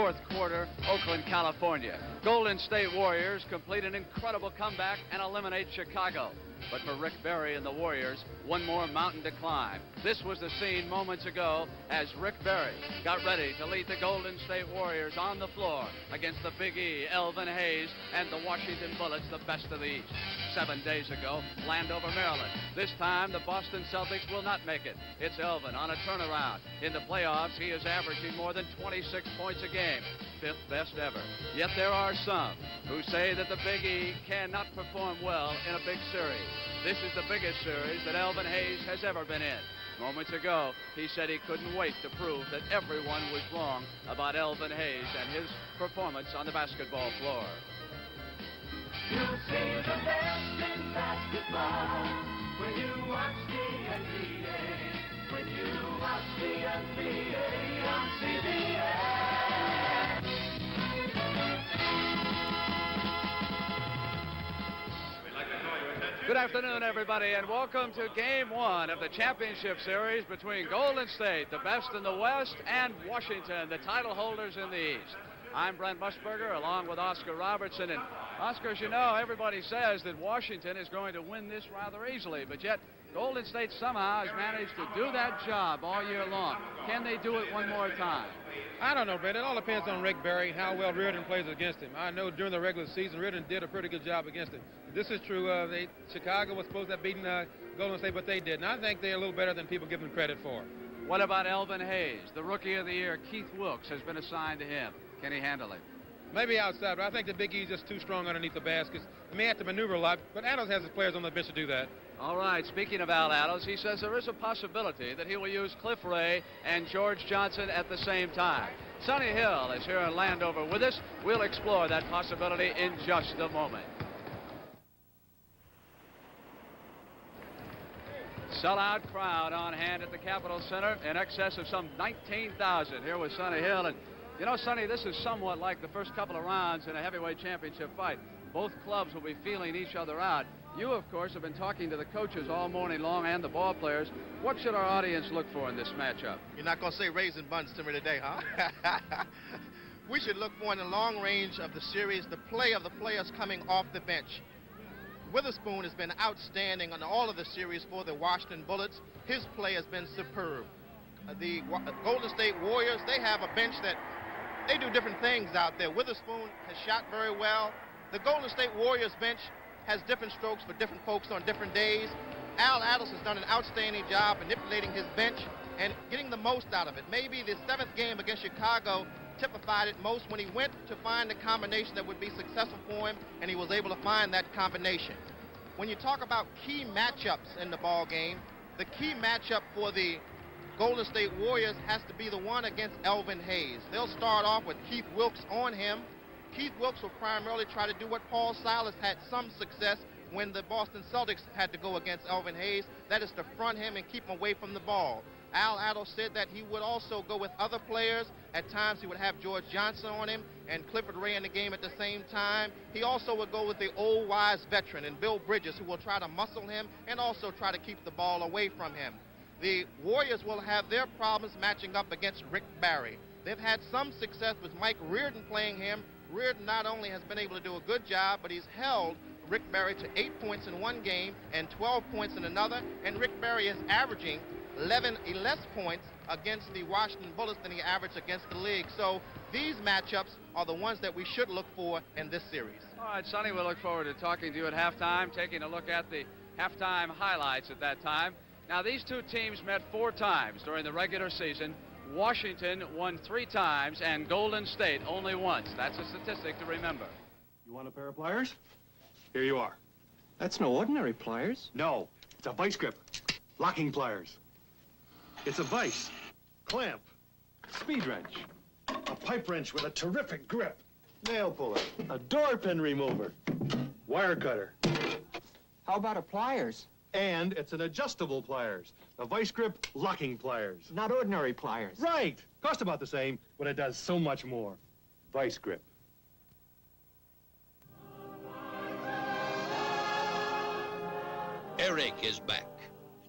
fourth quarter, Oakland, California. Golden State Warriors complete an incredible comeback and eliminate Chicago. But for Rick Barry and the Warriors, one more mountain to climb. This was the scene moments ago as Rick Barry got ready to lead the Golden State Warriors on the floor against the Big E, Elvin Hayes, and the Washington Bullets, the best of the East. 7 days ago, Landover, Maryland. This time, the Boston Celtics will not make it. It's Elvin on a turnaround. In the playoffs, he is averaging more than 26 points a game. Fifth best ever. Yet there are some who say that the Big E cannot perform well in a big series. This is the biggest series that Elvin Hayes has ever been in. Moments ago, he said he couldn't wait to prove that everyone was wrong about Elvin Hayes and his performance on the basketball floor. You'll see the best in basketball when you watch the NBA. When you watch the NBA on CBS. Good afternoon, everybody, and welcome to Game 1 of the championship series between Golden State, the best in the West, and Washington, the title holders in the East. I'm Brent Musburger, along with Oscar Robertson. And Oscar, as you know, everybody says that Washington is going to win this rather easily, but yet Golden State somehow has managed to do that job all year long. Can they do it one more time? I don't know, Brent. It all depends on Rick Barry and how well Reardon plays against him. I know during the regular season, Reardon did a pretty good job against him. This is true. Chicago was supposed to have beaten Golden State, but they didn't. I think they're a little better than people give them credit for. What about Elvin Hayes? The Rookie of the Year, Keith Wilkes, has been assigned to him. Can he handle it? Maybe outside, but I think the Big E's just too strong underneath the baskets. He may have to maneuver a lot, but Adams has his players on the bench to do that. All right, speaking of Al Adams, he says there is a possibility that he will use Cliff Ray and George Johnson at the same time. Sonny Hill is here in Landover with us. We'll explore that possibility in just a moment. Sellout crowd on hand at the Capitol Center, in excess of some 19,000 here with Sonny Hill. And you know, Sonny, this is somewhat like the first couple of rounds in a heavyweight championship fight. Both clubs will be feeling each other out. You, of course, have been talking to the coaches all morning long and the ball players. What should our audience look for in this matchup? You're not going to say raisin buns to me today, huh? We should look for in the long range of the series the play of the players coming off the bench. Witherspoon has been outstanding on all of the series for the Washington Bullets. His play has been superb. The Golden State Warriors, they have a bench that they do different things out there. Witherspoon has shot very well. The Golden State Warriors bench has different strokes for different folks on different days. Al Adams has done an outstanding job manipulating his bench and getting the most out of it. Maybe the seventh game against Chicago typified it most when he went to find the combination that would be successful for him, and he was able to find that combination. When you talk about key matchups in the ball game, the key matchup for the Golden State Warriors has to be the one against Elvin Hayes. They'll start off with Keith Wilkes on him. Keith Wilkes will primarily try to do what Paul Silas had some success when the Boston Celtics had to go against Elvin Hayes. That is to front him and keep him away from the ball. Al Adams said that he would also go with other players. At times he would have George Johnson on him and Clifford Ray in the game at the same time. He also would go with the old wise veteran and Bill Bridges, who will try to muscle him and also try to keep the ball away from him. The Warriors will have their problems matching up against Rick Barry. They've had some success with Mike Reardon playing him. Reardon not only has been able to do a good job, but he's held Rick Barry to 8 points in one game and 12 points in another, and Rick Barry is averaging 11 less points against the Washington Bullets than he averaged against the league. So these matchups are the ones that we should look for in this series. All right, Sonny, we'll look forward to talking to you at halftime, taking a look at the halftime highlights at that time. Now, these two teams met 4 times during the regular season. Washington won 3 times, and Golden State only once. That's a statistic to remember. You want a pair of pliers? Here you are. That's no ordinary pliers. No, it's a vice grip. Locking pliers. It's a vise, clamp, speed wrench, a pipe wrench with a terrific grip, nail puller, a door pin remover, wire cutter. How about a pliers? And it's an adjustable pliers. The vice grip locking pliers. Not ordinary pliers. Right. Cost about the same, but it does so much more. Vice grip. Eric is back.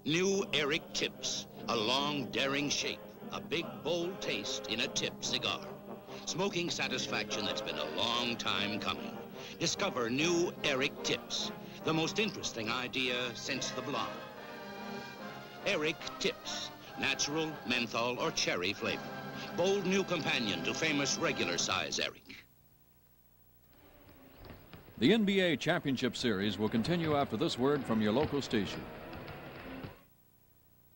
New Eric Tips. A long, daring shape. A big, bold taste in a tip cigar. Smoking satisfaction that's been a long time coming. Discover new Eric Tips, the most interesting idea since the blonde. Eric Tips, natural, menthol, or cherry flavor. Bold new companion to famous regular size Eric. The NBA Championship Series will continue after this word from your local station.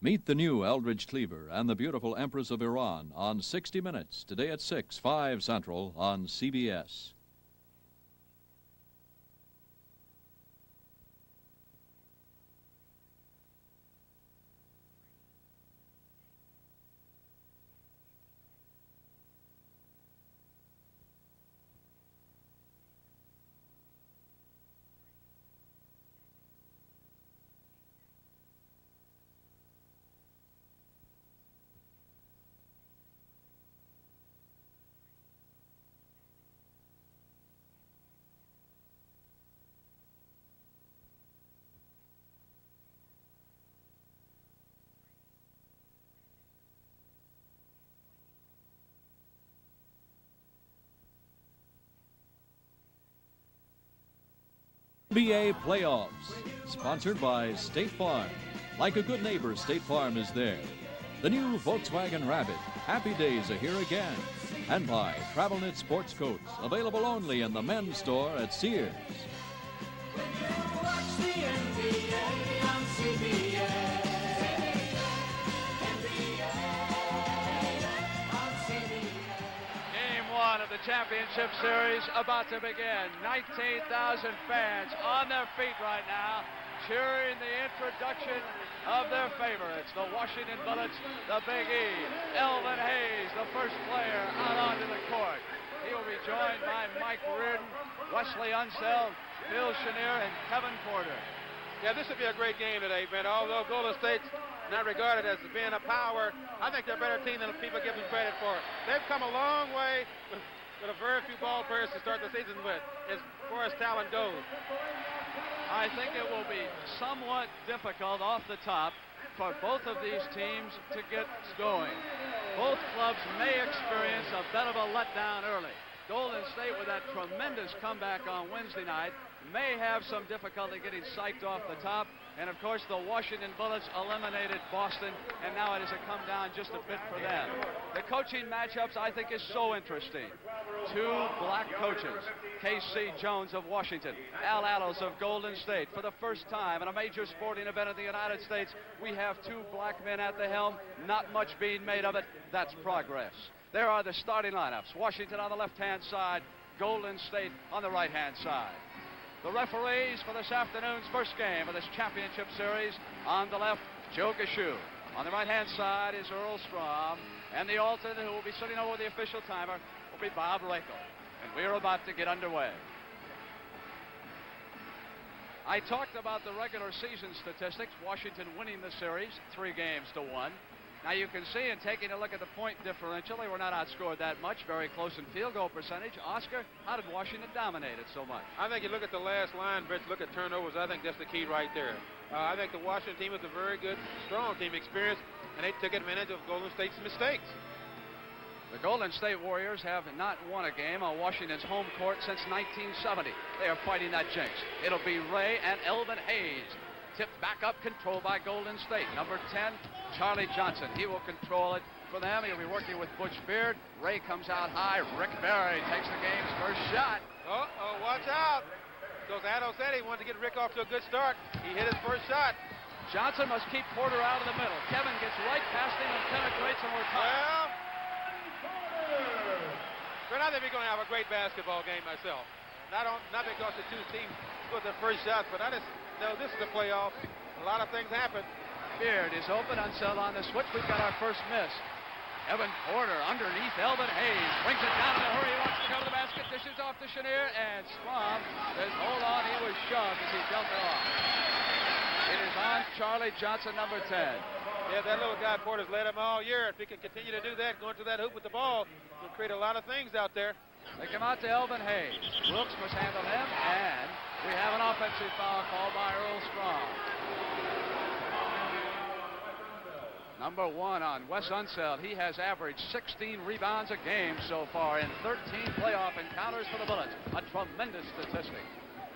Meet the new Eldridge Cleaver and the beautiful Empress of Iran on 60 Minutes, today at 6, 5 Central on CBS. NBA Playoffs, sponsored by State Farm. Like a good neighbor, State Farm is there. The new Volkswagen Rabbit, happy days are here again. And by Travel Knit Sports Coats, available only in the men's store at Sears. Watch the NBA on CBS. NBA on CBS. Game one of the championship series about to begin. 19,000 fans on their feet right now, cheering the introduction of their favorites, the Washington Bullets, the Big E. Elvin Hayes, the first player out onto the court. He will be joined by Mike Reardon, Wesley Unseld, Phil Chenier, and Kevin Porter. Yeah, this would be a great game today, Ben. Although Golden State's not regarded as being a power, I think they're a better team than people give them credit for. They've come a long way with a very few ball players to start the season with, as far as talent goes. I think it will be somewhat difficult off the top for both of these teams to get going. Both clubs may experience a bit of a letdown early. Golden State, with that tremendous comeback on Wednesday night, may have some difficulty getting psyched off the top. And of course, the Washington Bullets eliminated Boston, and now it has come down just a bit for them. The coaching matchups, I think, is so interesting. Two black coaches, K.C. Jones of Washington, Al Atlas of Golden State. For the first time in a major sporting event in the United States, we have two black men at the helm. Not much being made of it. That's progress. There are the starting lineups. Washington on the left-hand side, Golden State on the right-hand side. The referees for this afternoon's first game of this championship series. On the left, Joe Gashu. On the right-hand side is Earl Strom. And the alternate who will be sitting over the official timer will be Bob Rakel. And we're about to get underway. I talked about the regular season statistics. Washington winning the series 3-1. Now you can see in taking a look at the point differential, they were not outscored that much, very close in field goal percentage. Oscar, how did Washington dominate it so much? I think you look at the last line, Rich, look at turnovers. I think that's the key right there. I think the Washington team was a very good, strong team, experience, and they took advantage of Golden State's mistakes. The Golden State Warriors have not won a game on Washington's home court since 1970. They are fighting that jinx. It'll be Ray and Elvin Hayes. Tipped back up, controlled by Golden State. Number 10, Charlie Johnson. He will control it for them. He'll be working with Butch Beard. Ray comes out high. Rick Barry takes the game's first shot. Uh-oh, watch out. Because Addo said he wanted to get Rick off to a good start. He hit his first shot. Johnson must keep Porter out of the middle. Kevin gets right past him and penetrates, and we're tied. Well, I think we're going to have a great basketball game myself. Not because the two teams scored their first shots, but I just know this is a playoff. A lot of things happen. Beard is open, Unseld on the switch. We've got our first miss. Evan Porter underneath Elvin Hayes. Brings it down in a hurry. He wants to go to the basket. Dishes off to Chenier. And Strom says, hold on. He was shoved as he dealt it off. It is on Charlie Johnson, number 10. Yeah, that little guy Porter's led him all year. If he can continue to do that, going to that hoop with the ball, he'll create a lot of things out there. They come out to Elvin Hayes. Wilkes must handle him. And we have an offensive foul called by Earl Strom. Number 1 on Wes Unseld. He has averaged 16 rebounds a game so far in 13 playoff encounters for the Bullets. A tremendous statistic.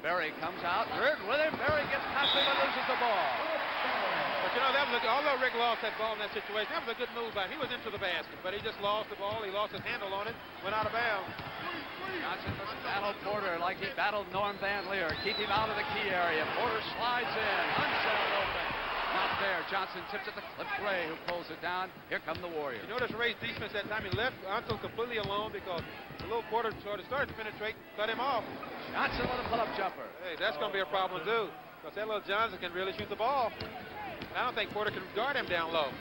Berry comes out. Reardon with him. Berry gets past him and loses the ball. But you know, although Rick lost that ball in that situation, that was a good move by him. He was into the basket, but he just lost the ball. He lost his handle on it, went out of bounds. Johnson must battle Porter like he battled Norm Van Leer. Keep him out of the key area. Porter slides in. Unseld open. Not there. Johnson tips it to Cliff Ray, who pulls it down. Here come the Warriors. You notice Ray's defense that time. He left Unseld completely alone because the little Porter sort of started to penetrate, cut him off. Johnson with a pull-up jumper. Hey, that's going to be a problem, too, because that little Johnson can really shoot the ball. And I don't think Porter can guard him down low.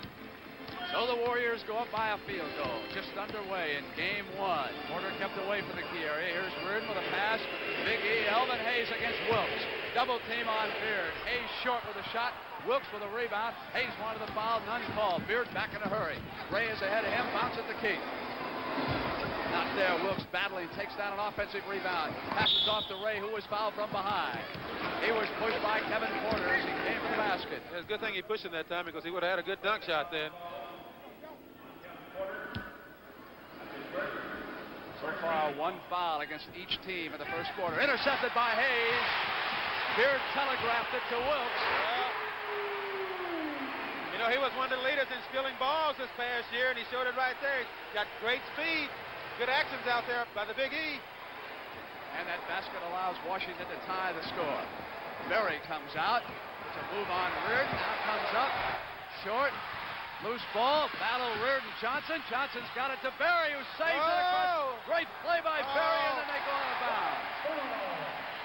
So the Warriors go up by a field goal. Just underway in game 1. Porter kept away from the key area. Here's Reardon with a pass. Big E, Elvin Hayes against Wilkes. Double team on Beard. Hayes short with a shot. Wilkes with a rebound. Hayes wanted the foul, none called. Beard back in a hurry. Ray is ahead of him, bounce at the key. Not there. Wilkes battling, takes down an offensive rebound. Passes off to Ray, who was fouled from behind. He was pushed by Kevin Porter as he came to the basket. It's a good thing he pushed him that time because he would have had a good dunk shot then. So far, 1 foul against each team in the first quarter. Intercepted by Hayes. Beard telegraphed it to Wilkes. You know, he was one of the leaders in stealing balls this past year, and he showed it right there. He's got great speed. Good actions out there by the Big E. And that basket allows Washington to tie the score. Berry comes out to move on Reardon. Now comes up. Short. Loose ball. Battle Reardon. Johnson. Johnson's got it to Berry, who saves it across. Great play by Berry, and then they go out of bounds.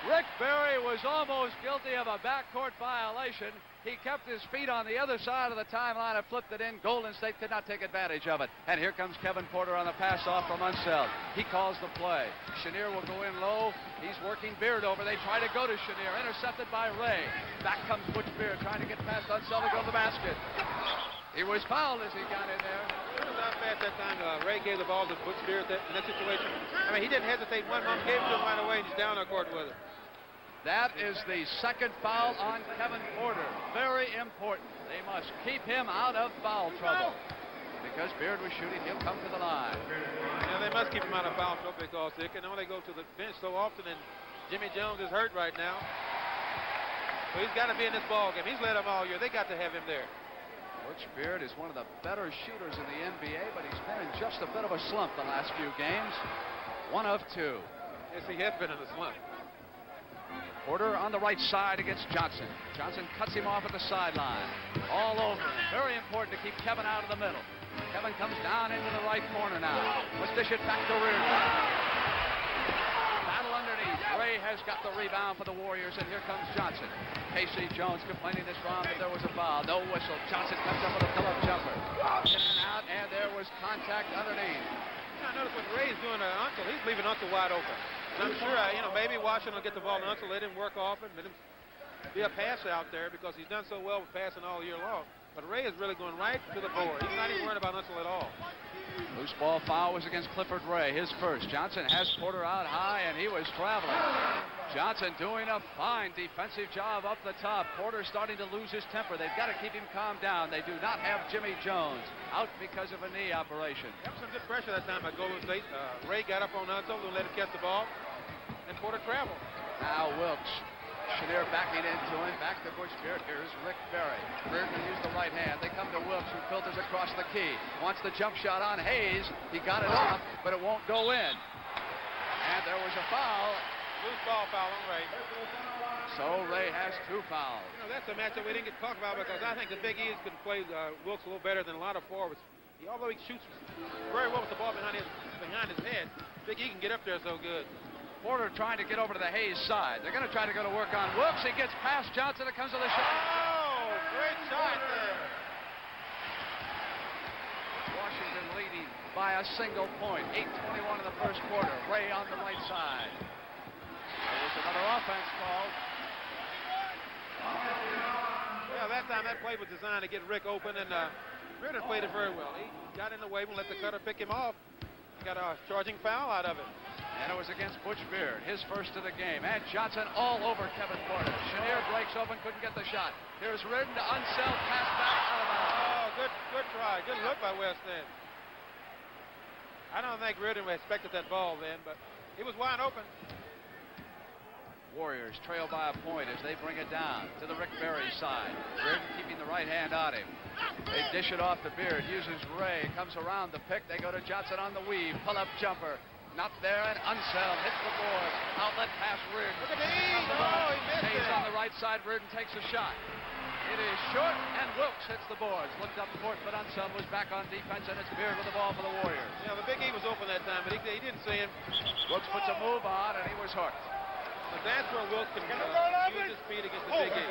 Rick Berry was almost guilty of a backcourt violation. He kept his feet on the other side of the timeline and flipped it in. Golden State could not take advantage of it. And here comes Kevin Porter on the pass off from Unseld. He calls the play. Chenier will go in low. He's working Beard over. They try to go to Chenier. Intercepted by Ray. Back comes Butch Beard trying to get past Unseld to go to the basket. He was fouled as he got in there. It was out fast that time. Ray gave the ball to Butch Beard in that situation. I mean, he didn't hesitate one moment, gave it to him right away, and he's down the court with it. That is the second foul on Kevin Porter. Very important. They must keep him out of foul trouble. Because Beard was shooting, he'll come to the line. Yeah, they must keep him out of foul trouble because they can only go to the bench so often, and Jimmy Jones is hurt right now. So he's got to be in this ball game. He's led them all year. They got to have him there. Butch Beard is one of the better shooters in the NBA, but he's been in just a bit of a slump the last few games. 1 of 2. Yes, he has been in a slump. Porter on the right side against Johnson. Johnson cuts him off at the sideline. All over. Very important to keep Kevin out of the middle. Kevin comes down into the right corner now. Let's dish it back to Reardon. Battle underneath. Ray has got the rebound for the Warriors, and here comes Johnson. Casey Jones complaining this round that there was a foul. No whistle. Johnson comes up with a pull-up jumper. In and out, and there was contact underneath. You know, notice what Ray's doing to Unseld. He's leaving Unseld wide open. And I'm sure, maybe Washington will get the ball to Unseld, let him work off it, let him be a passer out there because he's done so well with passing all year long. But Ray is really going right to the board. He's not even worried about Unseld at all. Loose ball foul was against Clifford Ray, his first. Johnson has Porter out high, and he was traveling. Johnson doing a fine defensive job up the top. Porter starting to lose his temper. They've got to keep him calmed down. They do not have Jimmy Jones out because of a knee operation. There was some good pressure that time by Golden State. Ray got up on Unseld and let him catch the ball, and Porter traveled. Now Wilkes. Chenier backing into him. Back to Butch Beard. Here's Rick Berry. Beard will use the right hand. They come to Wilkes, who filters across the key. Wants the jump shot on Hayes. He got it off, but it won't go in. And there was a foul. Loose ball foul on Ray. So Ray has 2 fouls. You know, that's a matchup we didn't get to talk about because I think the Big E's can play Wilkes a little better than a lot of forwards. Although he shoots very well with the ball behind his head, Big E can get up there so good. Porter trying to get over to the Hayes side. They're going to try to go to work on Wilkes. He gets past Johnson. It comes to the shot. Oh, great shot there. Washington leading by a single point. 8:21 in the first quarter. Ray on the right side. There was another offense called. Yeah, that time that play was designed to get Rick open, and Reardon played it very well. He got in the way and let the cutter pick him off. Got a charging foul out of it. And it was against Butch Beard, his first of the game. And Johnson all over Kevin Porter. Chenier breaks open, couldn't get the shot. Here's Reardon to Unseld, pass back out of bounds. Oh, good try. Good look by West End. I don't think Reardon expected that ball then, but he was wide open. Warriors trail by a point as they bring it down to the Rick Barry side. Reardon keeping the right hand on him. They dish it off to Beard, uses Ray, comes around the pick. They go to Johnson on the weave, pull-up jumper. Not there, and Unseld hits the board. Outlet pass, Reardon. Look at Hayes. Oh, he missed Hayes it. on the right side, Reardon takes a shot. It is short, and Wilkes hits the boards. Looked up court, but Unseld was back on defense, and it's Beard with the ball for the Warriors. Yeah, the Big E was open that time, but he didn't see him. Wilkes puts a move on, and he was hooked. But that's where Wilkes can use his speed against the Big E.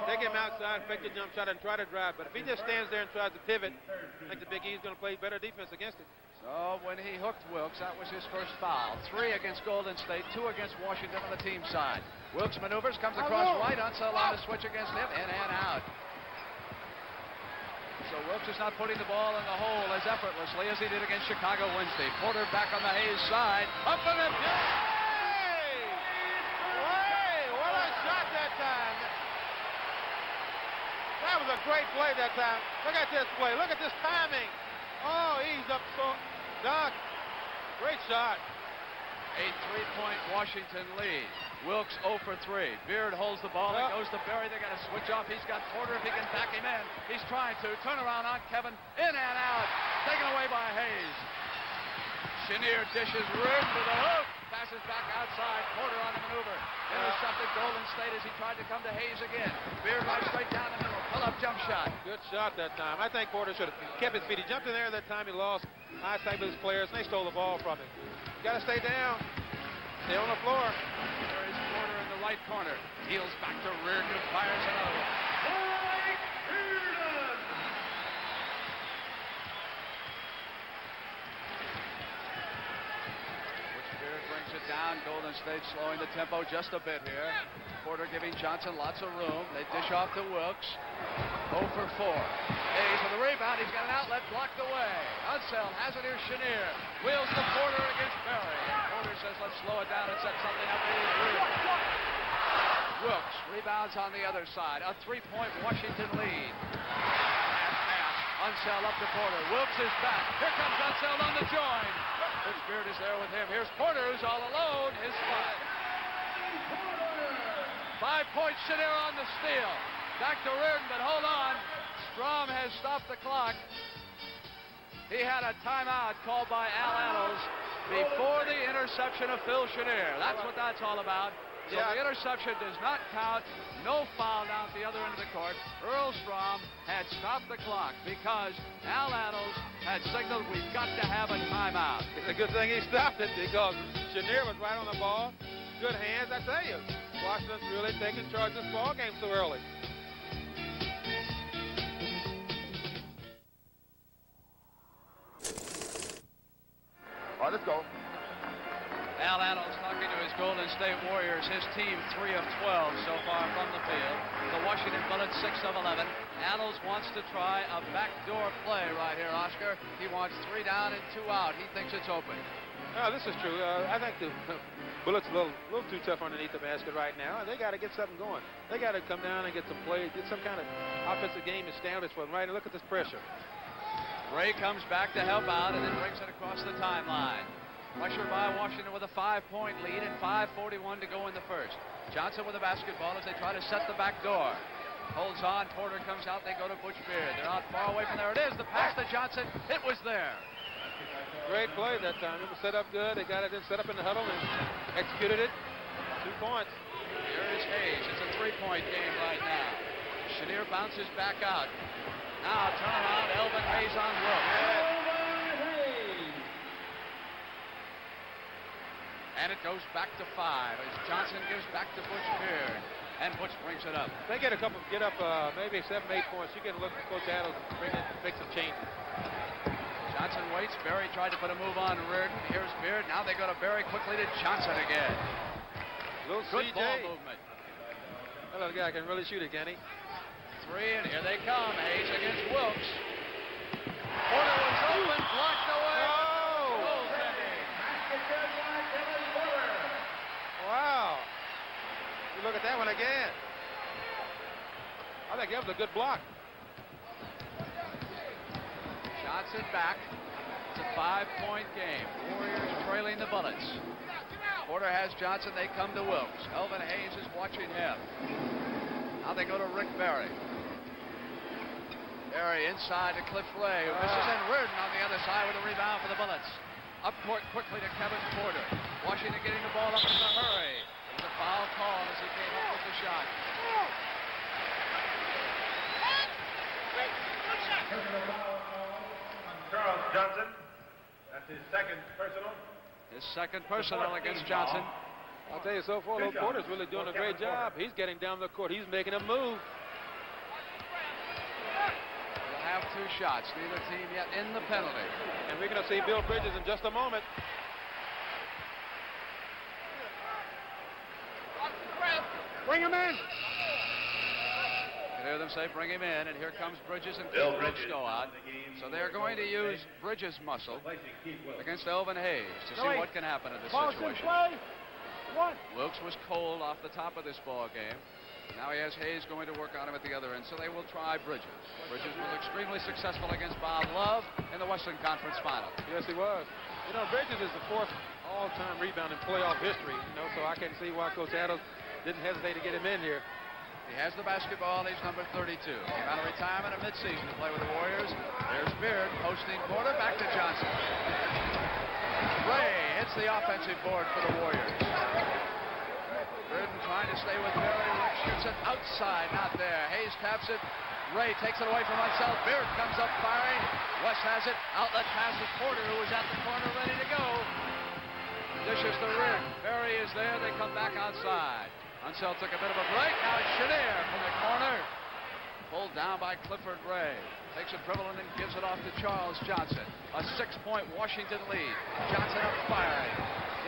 Take him outside, fake the jump shot, and try to drive. But if he just stands there and tries to pivot, I think the Big E is going to play better defense against it. So when he hooked Wilkes, that was his first foul. 3 against Golden State, 2 against Washington on the team side. Wilkes maneuvers, comes across right, Unseld on the switch against him, in and out. So Wilkes is not putting the ball in the hole as effortlessly as he did against Chicago Wednesday. Porter back on the Hayes side, up and in. What a shot that time. That was a great play that time. Look at this play. Look at this timing. Oh, he's up so. Doc, great shot. A 3-point Washington lead. Wilkes 0 for 3. Beard holds the ball. It goes to Barry. They got to switch off. He's got Porter if he can back him in. He's trying to. Turn around on Kevin. In and out. Taken away by Hayes. Chenier dishes Reardon to the hoop. Passes back outside. Porter on the maneuver. Intercepted Golden State as he tried to come to Hayes again. Beard right straight down the middle. Pull-up jump shot. Good shot that time. I think Porter should have kept his feet. He jumped in there that time. He lost eyesight with his players, and they stole the ball from him. You got to stay down. Stay on the floor. There is Porter in the right corner. Heels back to Reardon, who fires another one. Beard brings it down. Golden State slowing the tempo just a bit here. Porter giving Johnson lots of room. They dish off to Wilkes. 0 for 4. Hayes with the rebound. He's got an outlet blocked away. Unseld has it here. Chenier wheels to Porter against Barry. And Porter says, let's slow it down and set something up. Wilkes rebounds on the other side. A 3-point Washington lead. Pass. Unseld up to Porter. Wilkes is back. Here comes Unseld on the join. Butch Beard is there with him. Here's Porter, who's all alone. His spot. 5 points, Chenier on the steal. Back to Reardon, but hold on. Strom has stopped the clock. He had a timeout called by Al Annals before the interception of Phil Chenier. That's what that's all about. So the interception does not count. No foul down at the other end of the court. Earl Strom had stopped the clock because Al Annals had signaled we've got to have a timeout. It's a good thing he stopped it because Chenier was right on the ball. Good hands, I tell you. Washington's really taking charge of this ball game so early. All right, let's go. Al Annals talking to his Golden State Warriors. His team 3 of 12 so far from the field. The Washington Bullets 6 of 11. Annals wants to try a backdoor play right here, Oscar. He wants 3 down and 2 out. He thinks it's open. No, this is true. I think the Bullets a little too tough underneath the basket right now, and they got to get something going. They got to come down and get some play, get some kind of offensive game established for them. Right, and look at this pressure. Ray comes back to help out and then brings it across the timeline. Pressure by Washington with a 5-point lead and 5:41 to go in the first. Johnson with the basketball as they try to set the back door. Holds on. Porter comes out. They go to Butch Beard. They're not far away from there. It is. The pass to Johnson. It was there. Great play that time. It was set up good. They got it in, set up in the huddle and executed it. 2 points. Here is Hayes. It's a 3-point game right now. Chenier bounces back out. Now turn around. Elvin Hayes on Wilkes. And it goes back to 5 as Johnson gives back to Butch Beard. And Butch brings it up. They get up maybe 7, 8 points. You can look at Coach Adams and make some changes. Johnson waits. Barry tried to put a move on Reardon. Here's Beard. Now they go to Barry quickly to Johnson again. Little Good CJ. ball movement. That little guy can really shoot it, can he? 3, and here they come. Hayes against Wilkes. Porter was open, blocked away. Oh! Goaltending. a look at that one again. I think that was a good block. Johnson back. It's a 5-point game. Warriors trailing the Bullets. Porter has Johnson. They come to Wilkes. Elvin Hayes is watching him. Now they go to Rick Barry. Barry inside to Cliff Ray, who misses, and Reardon on the other side with a rebound for the Bullets. Up court quickly to Kevin Porter. Washington getting the ball up in a hurry. It was a foul call as he came up with the shot. Charles Johnson. That's his second personal. His second personal against Johnson. I'll tell you, so far, Lou Porter's really doing a great job. He's getting down the court. He's making a move. We'll have 2 shots. Neither team yet in the penalty. And we're going to see Bill Bridges in just a moment. Bring him in. You can hear them say, bring him in, and here comes Bridges and Keith Wilkes go out. So they're going to use Bridges' muscle against Elvin Hayes to see what can happen in this situation. Wilkes was cold off the top of this ball game. Now he has Hayes going to work on him at the other end, so they will try Bridges. Bridges was extremely successful against Bob Love in the Western Conference Final. Yes, he was. You know, Bridges is the 4th all-time rebound in playoff history, you know, so I can see why Coach Adams didn't hesitate to get him in here. He has the basketball. He's number 32. Came out of retirement at midseason to play with the Warriors. There's Beard posting Porter. Back to Johnson. Ray hits the offensive board for the Warriors. Reardon trying to stay with Barry. Rick shoots it outside. Not there. Hayes taps it. Ray takes it away from Unseld. Beard comes up firing. West has it. Outlet pass to Porter, who was at the corner ready to go. Dishes to Reardon. Barry is there. They come back outside. Unseld took a bit of a break. Now it's Chenier from the corner. Pulled down by Clifford Ray. Takes it dribbling and gives it off to Charles Johnson. A 6-point Washington lead. Johnson up firing.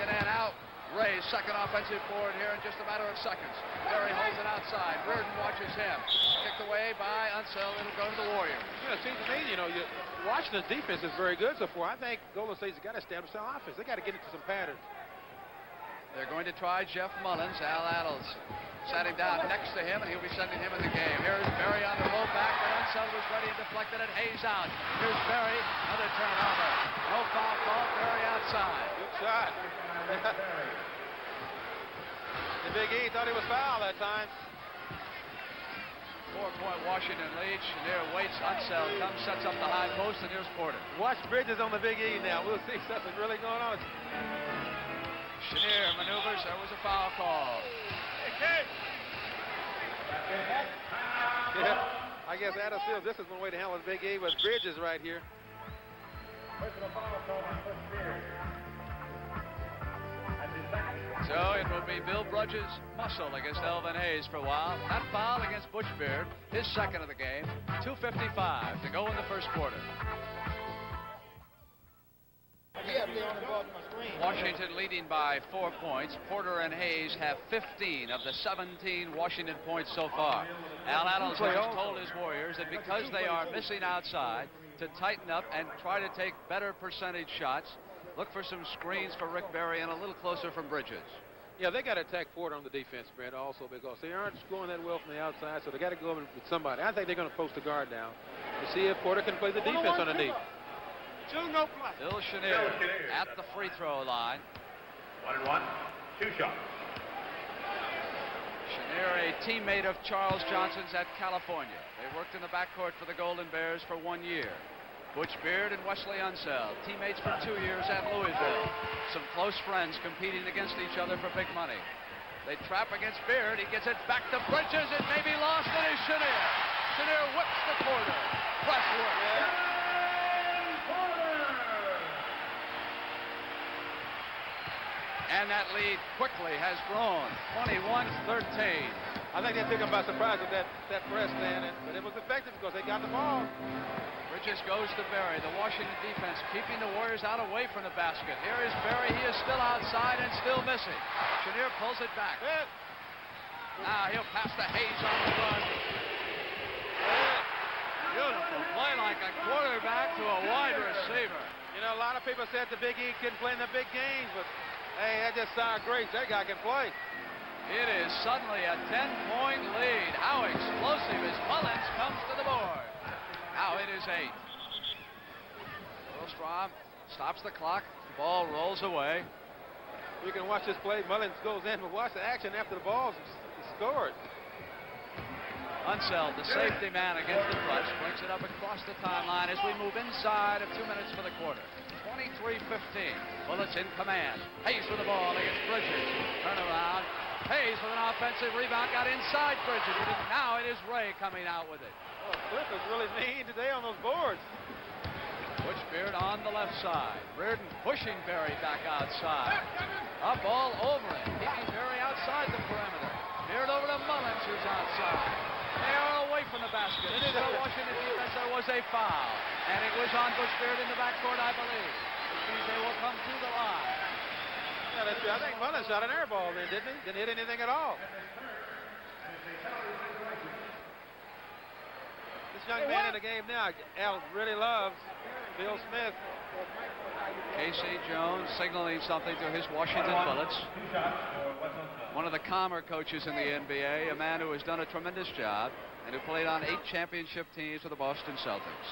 In and out. Ray's second offensive board here in just a matter of seconds. Barry holds it outside. Reardon watches him. Kicked away by Unseld. It'll go to the Warriors. Yeah, it seems to me, you know, Washington's defense is very good so far. I think Golden State's got to establish their offense. They got to get into some patterns. They're going to try Jeff Mullins. Al Attles sat him down next to him, and he'll be sending him in the game. Here's Barry on the roll back, but Unseld was ready and deflected it. Hayes out. Here's Barry. Another turnover. No foul call. Barry outside. Good shot. The Big E thought he was fouled that time. 4-point Washington lead. Chenier waits. Unseld comes, sets up the high post, and here's Porter. Watch Bridges on the Big E now. We'll see something really going on. Chenier maneuvers. There was a foul call. Yeah, I guess Adams feels this is one way to handle the Big E with Bridges right here. So it will be Bill Bridges' muscle against Elvin Hayes for a while. That foul against Butch Beard, his second of the game. 2:55 to go in the first quarter. Washington leading by 4 points. Porter and Hayes have 15 of the 17 Washington points so far. Al Attles has told his Warriors that because they are missing outside, to tighten up and try to take better percentage shots. Look for some screens for Rick Barry and a little closer from Bridges. Yeah, they got to attack Porter on the defense, Brent, also because they aren't scoring that well from the outside, so they got to go in with somebody. I think they're going to post the guard down to see if Porter can play the defense underneath. Bill Chenier at the free throw line. 1-1, 2 shots. Chenier, a teammate of Charles Johnson's at California. They worked in the backcourt for the Golden Bears for 1 year. Butch Beard and Wesley Unseld, teammates for 2 years at Louisville. Some close friends competing against each other for big money. They trap against Beard. He gets it back to Bridges. It may be lost. It is Chenier. Chenier whips the Porter. Press work. And that lead quickly has grown. 21-13. I think they took him by surprise with that press, Dan, but it was effective because they got the ball. Bridges goes to Barry. The Washington defense keeping the Warriors out away from the basket. Here is Barry. He is still outside and still missing. Chenier pulls it back. Now he'll pass to Hayes on the run. Beautiful play like a quarterback to a wide receiver. You know, a lot of people said the Big E couldn't play in the big games, but hey, that just sounds great. That guy can play. It is suddenly a 10-point lead. How explosive as Mullins comes to the board. Now it is 8. Wilstrom stops the clock. The ball rolls away. You can watch this play. Mullins goes in, but watch the action after the ball's scored. Unseld, the safety man against the rush, brings it up across the timeline as we move inside of 2 minutes for the quarter. 23-15. Bullets in command. Hayes with the ball against Bridges. Turnaround. Hayes with an offensive rebound. Got inside Bridges. And now it is Ray coming out with it. Oh, Cliff is really mean today on those boards. Butch-Beard on the left side. Reardon pushing Berry back outside. Up all over it. Keeping Berry outside the perimeter. Beard over to Mullins, who's outside. They are away from the basket. It is a Washington defense. There was a foul. And it was on Butch-Beard in the backcourt, I believe. Which means they will come through the line. Yeah, that's true. I think Mullins shot an air ball then, didn't he? Didn't hit anything at all. This young man in the game now, Al really loves Bill Smith. Casey Jones signaling something to his Washington Bullets. One of the calmer coaches in the NBA, a man who has done a tremendous job and who played on 8 championship teams with the Boston Celtics.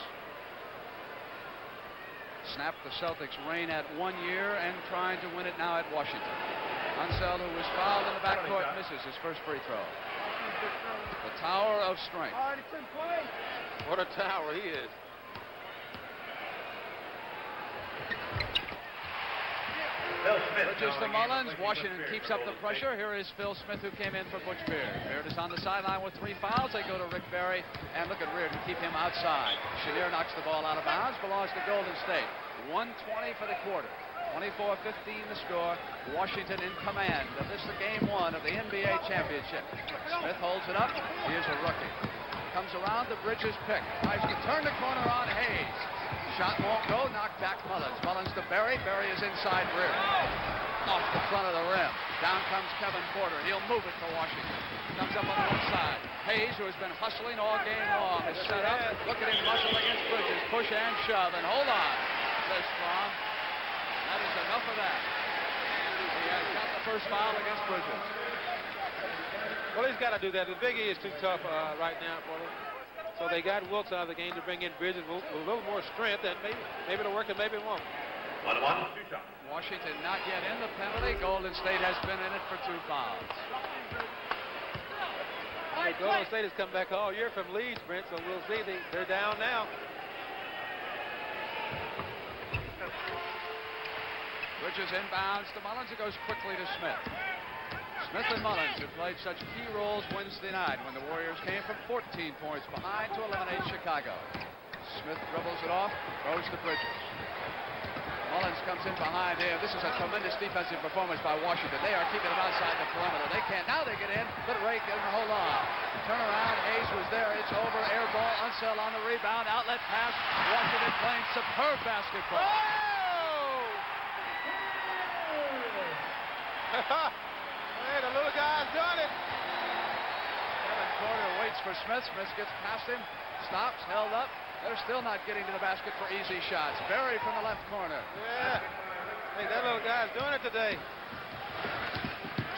Snapped the Celtics' reign at 1 year and trying to win it now at Washington. Unseld, who was fouled in the backcourt, misses his first free throw. The tower of strength. What a tower he is. Bridges to Mullins. Washington keeps up the pressure. Here is Phil Smith, who came in for Butch-Beard. Beard is on the sideline with 3 fouls. They go to Rick Barry, and look at Reardon, keep him outside. Chenier knocks the ball out of bounds, belongs to Golden State. 1:20 for the quarter. 24-15 the score. Washington in command of this, the game 1 of the NBA championship. Smith holds it up. He is a rookie. Comes around the Bridges pick. Tries to turn the corner on Hayes. Shot won't go, knocked back Mullins. Mullins to Berry. Berry is inside Reardon. Off the front of the rim. Down comes Kevin Porter. He'll move it to Washington. Comes up on the left side. Hayes, who has been hustling all game long, is set up. Look at him muscle against Bridges. Push and shove, and hold on, says Strom. That is enough of that. He has got the first foul against Bridges. Well, he's got to do that. The Big E is too tough right now for him. So they got Wilkes out of the game to bring in Bridges with a little more strength, and maybe it'll work and maybe it won't. 1-1, 2 shots. Washington not yet in the penalty. Golden State has been in it for 2 fouls. Golden State has come back all year from Leeds, Brent, so we'll see. They're down now. Bridges inbounds to Mullins. It goes quickly to Smith. Smith and Mullins, who played such key roles Wednesday night when the Warriors came from 14 points behind to eliminate Chicago. Smith dribbles it off, throws to Bridges. Mullins comes in behind him. This is a tremendous defensive performance by Washington. They are keeping him outside the perimeter. They can't. Now they get in, but Ray can hold on. Turn around. Hayes was there. It's over. Air ball. Unseld on the rebound. Outlet pass. Washington playing superb basketball. Hey, the little guy's done it. Kevin Porter waits for Smith. Smith gets past him. Stops. Held up. They're still not getting to the basket for easy shots. Berry from the left corner. Yeah. Hey, that little guy's doing it today.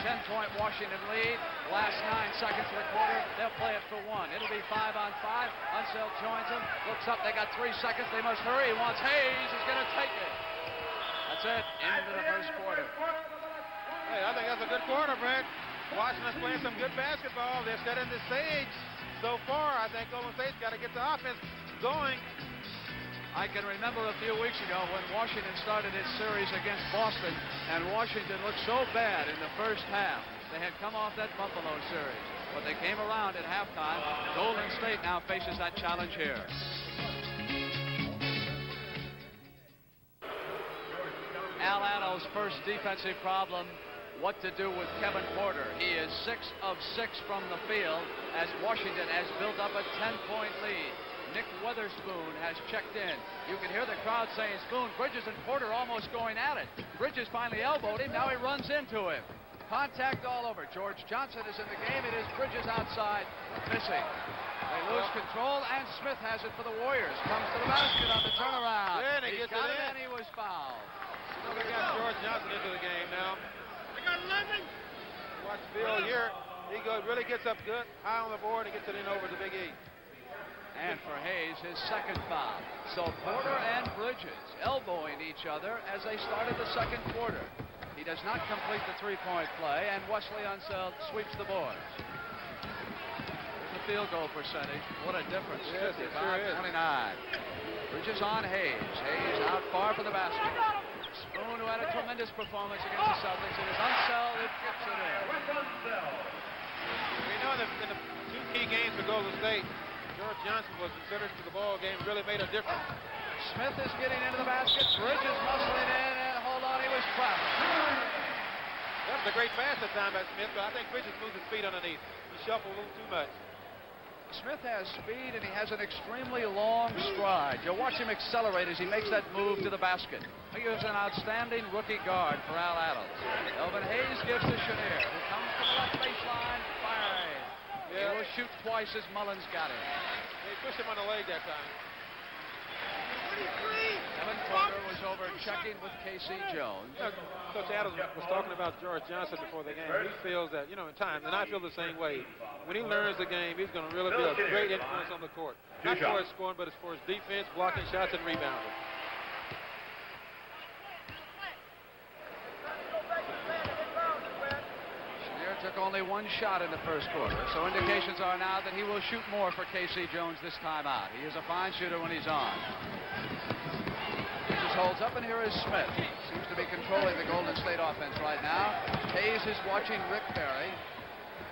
10-point Washington lead. Last 9 seconds of the quarter. They'll play it for 1. It'll be 5-on-5. Unseld joins them. Looks up. They got 3 seconds. They must hurry. He wants Hayes. He's going to take it. That's it. Into the first quarter. Hey, I think that's a good quarter, Brent. Washington's playing some good basketball. They're setting the stage so far. I think Golden State's got to get the offense going. I can remember a few weeks ago when Washington started its series against Boston, and Washington looked so bad in the first half. They had come off that Buffalo series, but they came around at halftime. Golden State now faces that challenge here. Al Ano's first defensive problem, what to do with Kevin Porter. He is 6 of 6 from the field as Washington has built up a 10-point lead. Nick Weatherspoon has checked in. You can hear the crowd saying, Spoon, Bridges and Porter almost going at it. Bridges finally elbowed him. Now he runs into him. Contact all over. George Johnson is in the game. It is Bridges outside, missing. They lose control, and Smith has it for the Warriors. Comes to the basket on the turnaround. He got it, and he was fouled. So they got George Johnson into the game now. Watch Phil here. He really gets up good, high on the board, and gets it in over the Big E. And for Hayes, his second foul. So Porter and Bridges elbowing each other as they started the second quarter. He does not complete the three-point play, and Wesley Unseld sweeps the boards. There's the field goal percentage. What a difference. Yes, it sure is. 29. Bridges on Hayes. Hayes out far from the basket. Spoon, who had a tremendous performance against the Celtics. It is Unseld who gets it in. We know that in the two key games for Golden State, George Johnson was considered to the ball game, really made a difference. Smith is getting into the basket. Bridges muscling in, and hold on, he was trapped. That was a great pass that time by Smith, but I think Bridges moved his feet underneath. He shuffled a little too much. Smith has speed, and he has an extremely long stride. You'll watch him accelerate as he makes that move to the basket. He is an outstanding rookie guard for Al Adams. Elvin Hayes gives to Chenier, who comes to the left baseline, firing. He will shoot twice as Mullins got him. They pushed him on the leg that time. Kevin Porter was over checking with K.C. Jones. Coach Adams was talking about George Johnson before the game. He feels that, in time, and I feel the same way. When he learns the game, he's going to really be a great influence on the court. Not for his scoring, but as for his defense, blocking shots, and rebounding. Chenier took only one shot in the first quarter, so indications are now that he will shoot more for K.C. Jones this time out. He is a fine shooter when he's on. Bridges holds up, and here is Smith. Seems to be controlling the Golden State offense right now. Hayes is watching Rick Barry.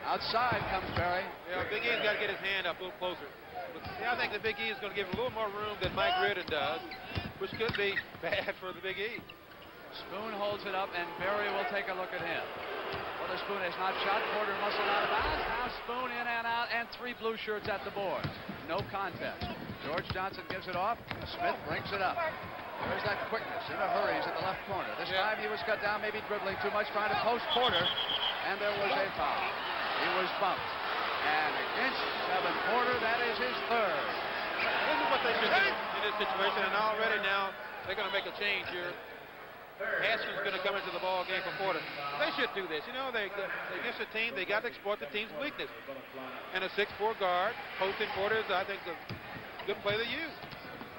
Outside comes Barry. Yeah, Big E's got to get his hand up a little closer. But see, I think the Big E is going to give a little more room than Mike Reardon does, which could be bad for the Big E. Spoon holds it up, and Barry will take a look at him. Witherspoon has not shot. Porter muscled out of bounds. Now Spoon in and out, and three blue shirts at the boards. No contest. George Johnson gives it off. Smith brings it up. There's that quickness in a hurry. He's at the left corner. This time he was cut down, maybe dribbling too much, trying to post Porter, and there was a foul. He was bumped. And against Kevin Porter, that is his third. This is what they should do in this situation, and already now they're going to make a change here. Haskins is going to come into the ball game for Porter. They should do this. They against a team, they got to exploit the team's weakness. And a 6'4" guard, posting Porter is, I think, a good play to use.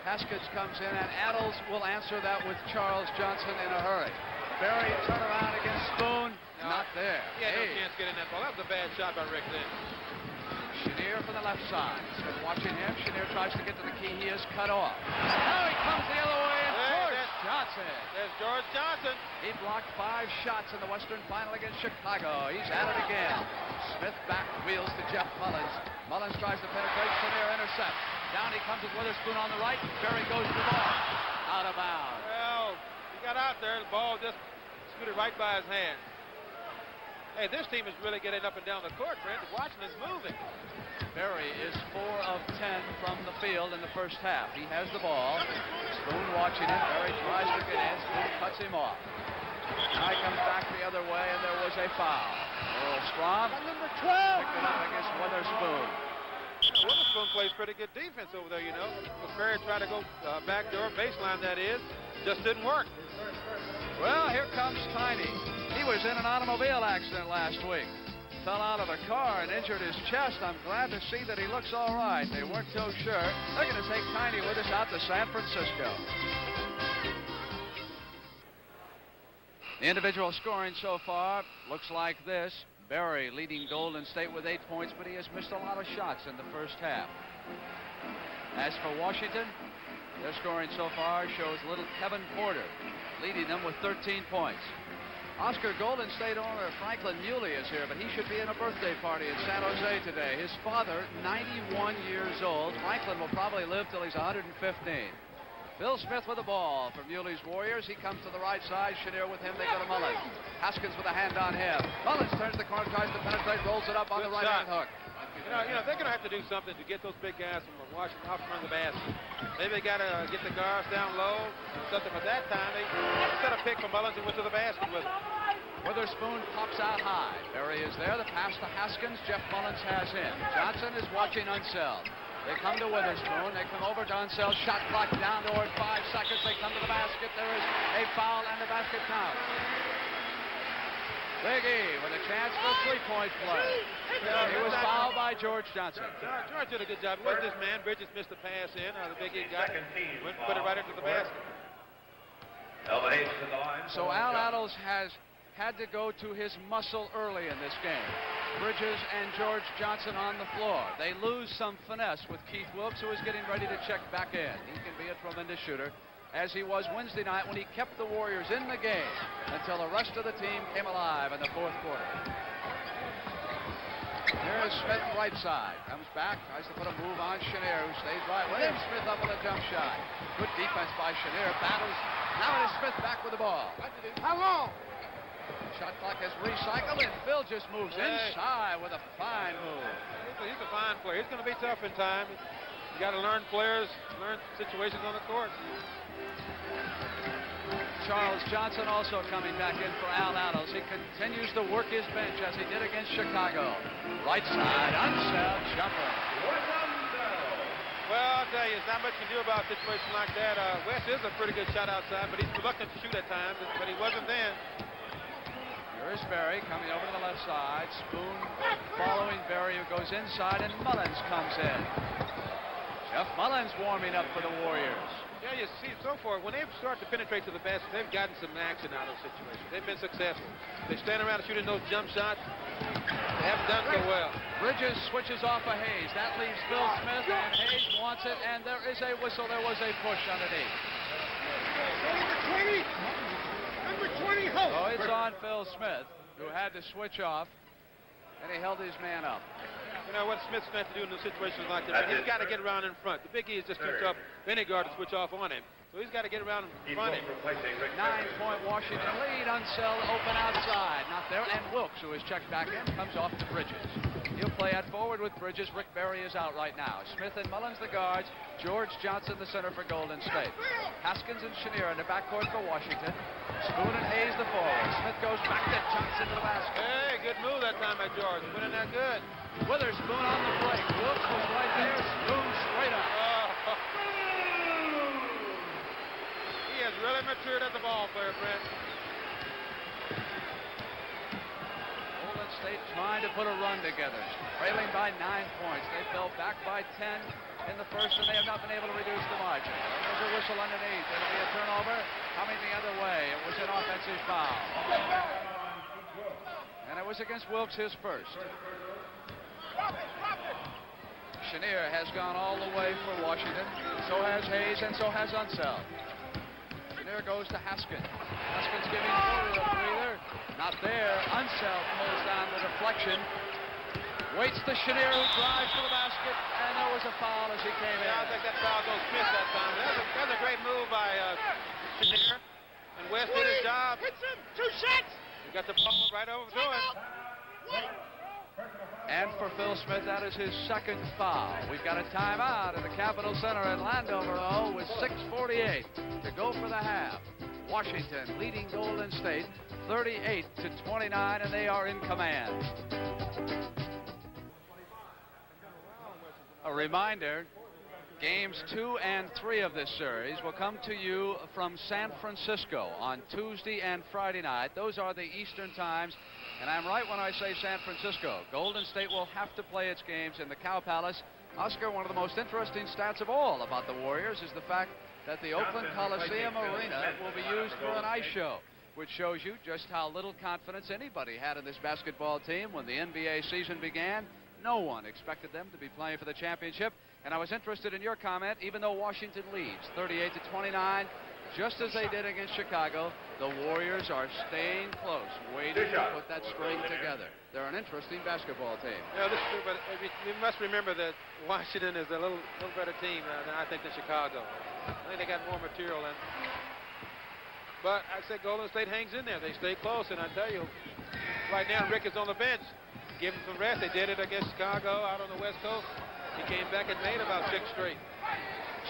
Haskins comes in, and Adles will answer that with Charles Johnson in a hurry. Barry turn around against Spoon. Not there. He had no chance to get in that ball. That was a bad shot by Rick then. Chenier from the left side. Smith watching him. Chenier tries to get to the key. He is cut off. Now he comes the other way, and George Johnson. There's George Johnson. He blocked 5 shots in the Western Final against Chicago. He's at it again. Smith back wheels to Jeff Mullins. Mullins tries to penetrate. Chenier intercepts. Down he comes with Witherspoon on the right. Barry goes to the ball. Out of bounds. Well, he got out there. The ball just scooted right by his hand. Hey, this team is really getting up and down the court, Brent. Washington's moving. Barry is 4 of 10 from the field in the first half. He has the ball. Spoon watching it. Barry tries to get in. Spoon cuts him off. Now he comes back the other way, and there was a foul. Earl Strom Number 12. picked it up against Witherspoon. Witherspoon plays pretty good defense over there, Barry tried to go backdoor baseline, that is. Just didn't work. Well, here comes Tiny. He was in an automobile accident last week. Fell out of a car and injured his chest. I'm glad to see that he looks all right. They weren't so sure. They're going to take Tiny with us out to San Francisco. The individual scoring so far looks like this. Barry leading Golden State with 8 points, but he has missed a lot of shots in the first half. As for Washington, their scoring so far shows little Kevin Porter leading them with 13 points. Oscar Golden State owner Franklin Muley is here, but he should be in a birthday party in San Jose today. His father, 91 years old. Franklin will probably live till he's 115. Bill Smith with the ball for Muley's Warriors. He comes to the right side. Chenier with him. They go to Mullins. Haskins with a hand on him. Mullins turns the corner, tries to penetrate, rolls it up on the right-hand hook. They're going to have to do something to get those big guys from Washington out from the basket. Maybe they got to get the guards down low or something. But that time, they set a pick from Mullins and went to the basket with him. Witherspoon pops out high. Barry is there. The pass to Haskins. Jeff Mullins has him. Johnson is watching Unseld. They come to Witherspoon. They come over to Unseld. Shot clock down toward 5 seconds. They come to the basket. There is a foul, and the basket counts. Big E with a chance for a three-point play. He was fouled by George Johnson. George did a good job. He wasn't this man. Bridges missed the pass in. The Big E got it. Went and put it right into the basket. Elba Hayes to the line. So Al Attles has had to go to his muscle early in this game. Bridges and George Johnson on the floor. They lose some finesse with Keith Wilkes, who is getting ready to check back in. He can be a tremendous shooter, as he was Wednesday night when he kept the Warriors in the game until the rest of the team came alive in the fourth quarter. Here's Smith right side. Comes back, tries to put a move on Chenier, who stays right with him. Smith up with a jump shot. Good defense by Chenier. Battles. Now it is Smith back with the ball. How long? Shot clock has recycled, and Phil just moves inside with a fine move. He's a fine player. He's going to be tough in time. You got to learn players, learn situations on the court. Charles Johnson also coming back in for Al Attles. He continues to work his bench as he did against Chicago. Right side, Unseld jumper. Well, I'll tell you, there's not much you can do about a situation like that. West is a pretty good shot outside, but he's reluctant to shoot at times, but he wasn't then. Here's Berry coming over to the left side. Spoon following Berry, who goes inside, and Mullins comes in. Jeff Mullins warming up for the Warriors. Yeah, you see, so far, when they start to penetrate to the basket, they've gotten some action out of the situation. They've been successful. They stand around shooting those jump shots. They haven't done so well. Bridges switches off of Hayes. That leaves Phil Smith, and Hayes wants it, and there is a whistle. There was a push underneath. Number 20, Holt. So it's on Phil Smith, who had to switch off, and he held his man up. You know what Smith's going to have to do in those situations like that? He's got to get around in front. The Big E is just too tough for any guard to switch off on him. So he's got to get around in front of him. 9-point Washington lead. Unseld open outside. Not there. And Wilkes, who is checked back in, comes off to Bridges. He'll play at forward with Bridges. Rick Barry is out right now. Smith and Mullins the guards. George Johnson the center for Golden State. Haskins and Chenier in the backcourt for Washington. Spoon and Hayes the forward. Smith goes back to Johnson to the basket. Hey, good move that time by George. Went in there good. Witherspoon on the break. Wilkes was right there. Spoon straight up. He has really matured as a ball player, Brent. Golden State trying to put a run together. Trailing by 9 points. They fell back by 10 in the first, and they have not been able to reduce the margin. There's a whistle underneath. It'll be a turnover coming the other way. It was an offensive foul. And it was against Wilkes, his first. Chenier has gone all the way for Washington. So has Hayes, and so has Unseld. Chenier goes to Haskins. Haskins giving Fuller a breather. Not there. Unseld pulls down the deflection. Waits to Chenier, who drives to the basket, and there was a foul as he came in. I think that foul goes Smith that time. That's a great move by Chenier. And West did his job. Hits him. 2 shots. He got the ball right over to him. And for Phil Smith, that is his second foul. We've got a timeout at the Capitol Center in Landover, with 6:48 to go for the half. Washington leading Golden State 38-29, and they are in command. A reminder, games 2 and 3 of this series will come to you from San Francisco on Tuesday and Friday night. Those are the Eastern times. And I'm right when I say San Francisco. Golden State will have to play its games in the Cow Palace. Oscar, one of the most interesting stats of all about the Warriors is the fact that the Oakland Coliseum Arena will be used for an ice show, which shows you just how little confidence anybody had in this basketball team when the NBA season began. No one expected them to be playing for the championship. And I was interested in your comment, even though Washington leads 38-29, just as they did against Chicago, the Warriors are staying close, waiting to put that string together. They're an interesting basketball team. Yeah, this is true, but you must remember that Washington is a little better team than I think than Chicago. I think they got more material in. But I said Golden State hangs in there. They stay close, and I tell you, right now Rick is on the bench. Give him some rest. They did it against Chicago out on the West Coast. He came back and made about 6 straight.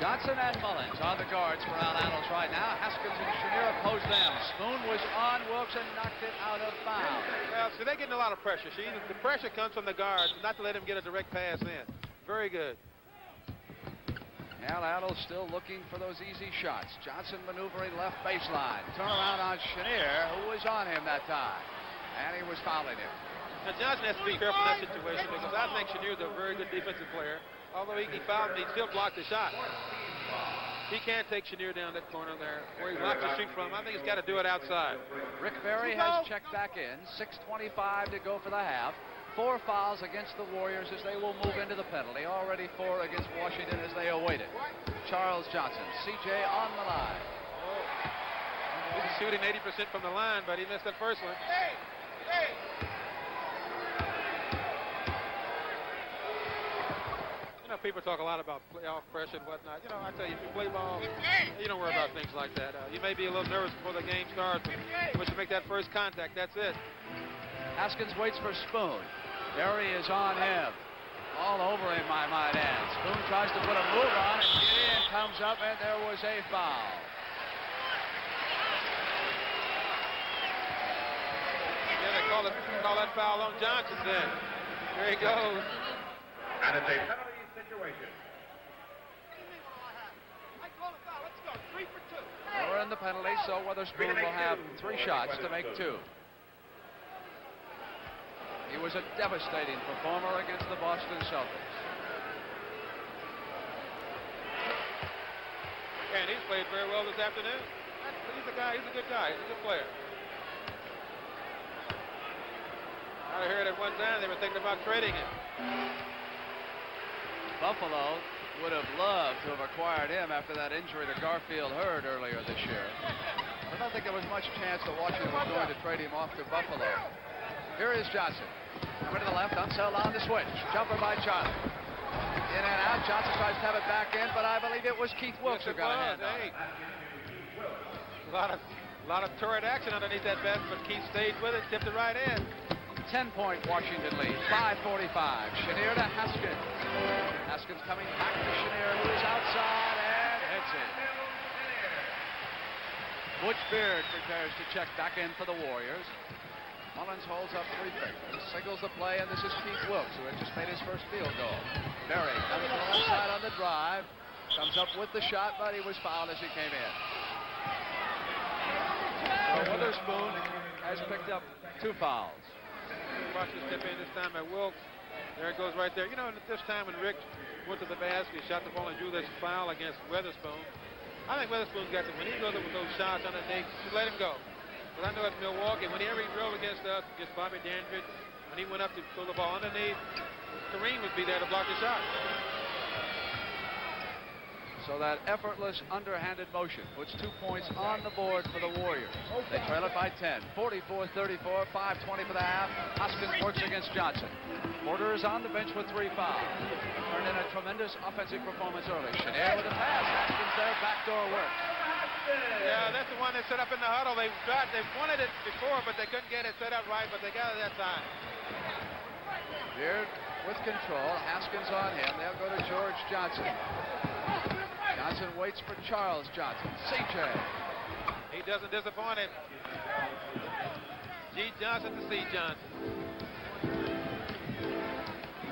Johnson and Mullins are the guards for Al Attles right now. Haskins and Chenier oppose them. Spoon was on Wilkes and knocked it out of bounds. Well, so they're getting a lot of pressure. See, the pressure comes from the guards, not to let him get a direct pass in. Very good. Al Attles still looking for those easy shots. Johnson maneuvering left baseline. Turnaround on Chenier, who was on him that time. And he was fouling him. Now, Johnson has to be careful in that situation because I think Chenier's a very good defensive player. Although he fouled me, he still blocked the shot. He can't take Chenier down that corner there where he wants to shoot from. I think he's got to do it outside. Rick Barry has checked back in. 6:25 to go for the half. 4 fouls against the Warriors as they will move into the penalty. Already 4 against Washington as they await it. Charles Johnson, CJ on the line. He's shooting 80% from the line, but he missed that first one. You know, people talk a lot about playoff pressure and whatnot. You know, I tell you, if you play ball, you don't worry about things like that. You may be a little nervous before the game starts, but once you make that first contact, that's it. Haskins waits for Spoon. Barry is on him. All over him, I might add. Spoon tries to put a move on, and Gideon comes up, and there was a foul. Yeah, they call that foul on Johnson then. There he goes. And it's a penalty situation. We're in the penalty, so Weatherspoon will have 3 shots to make 2. He was a devastating performer against the Boston Celtics. And he's played very well this afternoon. He's a guy. He's a good guy. He's a good player. I heard at one time they were thinking about trading him. Buffalo would have loved to have acquired him after that injury to Garfield Hurd earlier this year. I don't think there was much chance that Washington was going to trade him off to Buffalo. Here is Johnson. Over to the left, Unseld on the switch. Jumper by Charlie. In and out. Johnson tries to have it back in, but I believe it was Keith Wilkes who got a hand on it. A lot of turret action underneath that basket, but Keith stayed with it, tipped it right in. 10-point Washington lead. 5:45. Chenier to Haskins. Haskins coming back to Chenier, who is outside and hits it. Butch Beard prepares to check back in for the Warriors. Mullins holds up 3 fingers, signals the play, and this is Keith Wilkes, who had just made his first field goal. Barry coming to the left side on the drive, comes up with the shot, but he was fouled as he came in. So Witherspoon has picked up 2 fouls. Watch this tip in this time by Wilkes. There it goes right there. You know, at this time when Rick went to the basket, shot the ball and drew this foul against Witherspoon. I think Witherspoon's got when he goes up with those shots underneath, just let him go. But I know at Milwaukee, whenever he drove against us, against Bobby Dandridge, when he went up to throw the ball underneath, Kareem would be there to block the shot. So that effortless underhanded motion puts 2 points on the board for the Warriors. They trail it by 10, 44-34, 5:20 for the half. Hoskins works against Johnson. Porter is on the bench with 3 fouls. Turned in a tremendous offensive performance early. Chenier with a pass. Haskins there, backdoor work. Yeah, that's the one that set up in the huddle. They wanted it before, but they couldn't get it set up right, but they got it that time. Beard with control. Haskins on him. They'll go to George Johnson. Johnson waits for Charles Johnson. CJ. He doesn't disappoint him. G. Johnson to C. Johnson.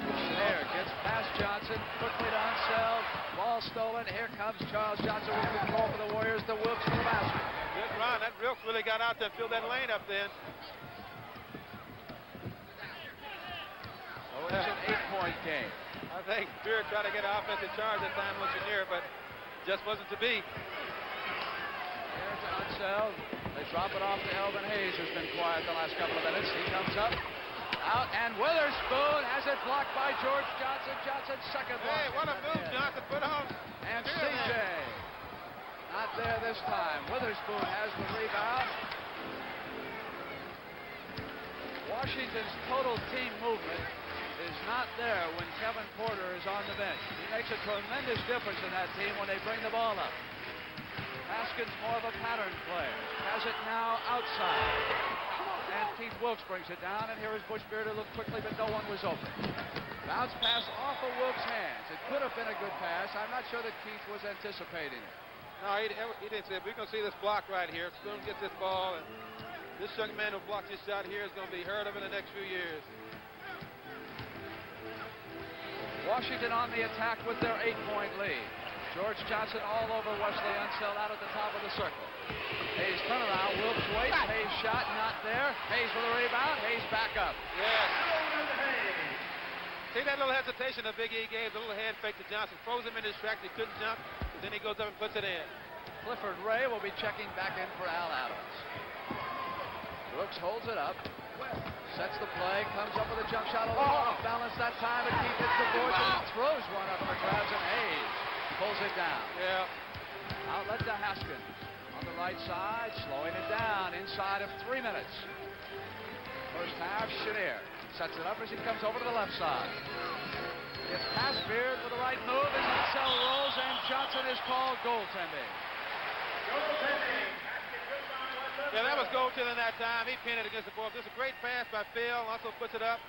Chenier gets past Johnson. Quickly to Unseld. Ball stolen. Here comes Charles Johnson with control for the Warriors. The Wilkes for the basket. Good run. That Wilkes really got out there and filled that lane up then. So it's an 8-point game. I think Beard tried to get an offensive charge that time on Chenier, but just wasn't to be. Here to Unseld. They drop it off to Elvin Hayes, who's been quiet the last couple of minutes. He comes up. Out, and Witherspoon has it blocked by George Johnson. Johnson's second block. Hey, what a move Johnson put on. And CJ. Not there this time. Witherspoon has the rebound. Washington's total team movement is not there when Kevin Porter is on the bench. He makes a tremendous difference in that team when they bring the ball up. Haskins more of a pattern player. Has it now outside. And Keith Wilkes brings it down, and here is Butch Beard who looked quickly, but no one was open. Bounce pass off of Wilkes' hands. It could have been a good pass. I'm not sure that Keith was anticipating it. No, he didn't say, we're going to see this block right here. Spoon gets this ball, and this young man who blocked this shot here is going to be heard of in the next few years. Washington on the attack with their 8-point lead. George Johnson all over Wesley Unseld out at the top of the circle. Hayes turnaround, Wilkes waits, Hayes shot, not there. Hayes for the rebound, Hayes back up. Yes. See that little hesitation that Big E gave, the little hand fake to Johnson, froze him in his tracks, he couldn't jump, but then he goes up and puts it in. Clifford Ray will be checking back in for Al Adams. Brooks holds it up, sets the play, comes up with a jump shot, a little off balance that time, and Keith hits the boards and throws one up in the crowds, and Hayes pulls it down. Yeah. Outlet to Haskins on the right side, slowing it down inside of 3 minutes. First half, Chenier sets it up as he comes over to the left side. It's past Beard with the right move as Unseld rolls, and Johnson is called goaltending. Yeah, that was goaltending that time. He pinned it against the board. This is a great pass by Phil. Also puts it up.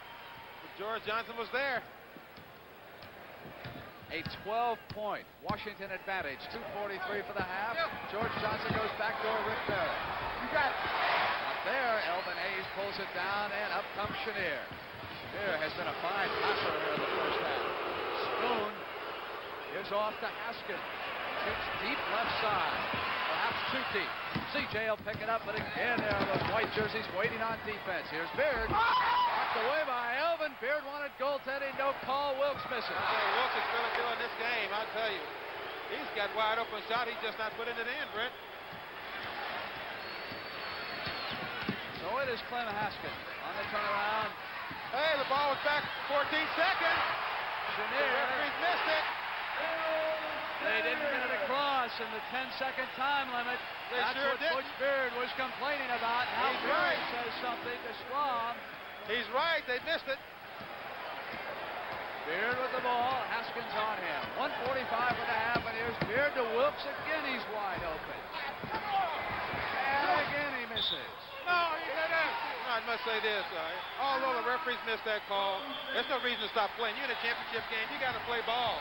But George Johnson was there. A 12-point Washington advantage. 2:43 for the half. George Johnson goes backdoor Rick Barry. You got it. Not there. Elvin Hayes pulls it down, and up comes Chenier. Chenier has been a fine passer here in the first half. Spoon gives off to Haskins. Shoots deep left side. Perhaps too deep. CJ will pick it up, but again there are those white jerseys waiting on defense. Here's Beard. Knocked away by Elvin. Beard wanted goaltending. No call. Wilkes misses. Wilkes is really doing this game, I'll tell you. He's got wide open shot. He's just not putting it in, Brent. So it is Clem Haskins on the turnaround. Hey, the ball was back 14 seconds. Chenier. The referees missed it. They didn't get it across in the 10-second time limit. That's sure what didn't. Butch Beard was complaining about. Now He's Beard right. says something to Schwab. He's right. They missed it. Beard with the ball. Haskins on him. 1:45 for the half, and here's Beard to Wilkes. Again, he's wide open. And again, he misses. No, he didn't. I must say this. Although the referees missed that call, there's no reason to stop playing. You're in a championship game. You got to play ball.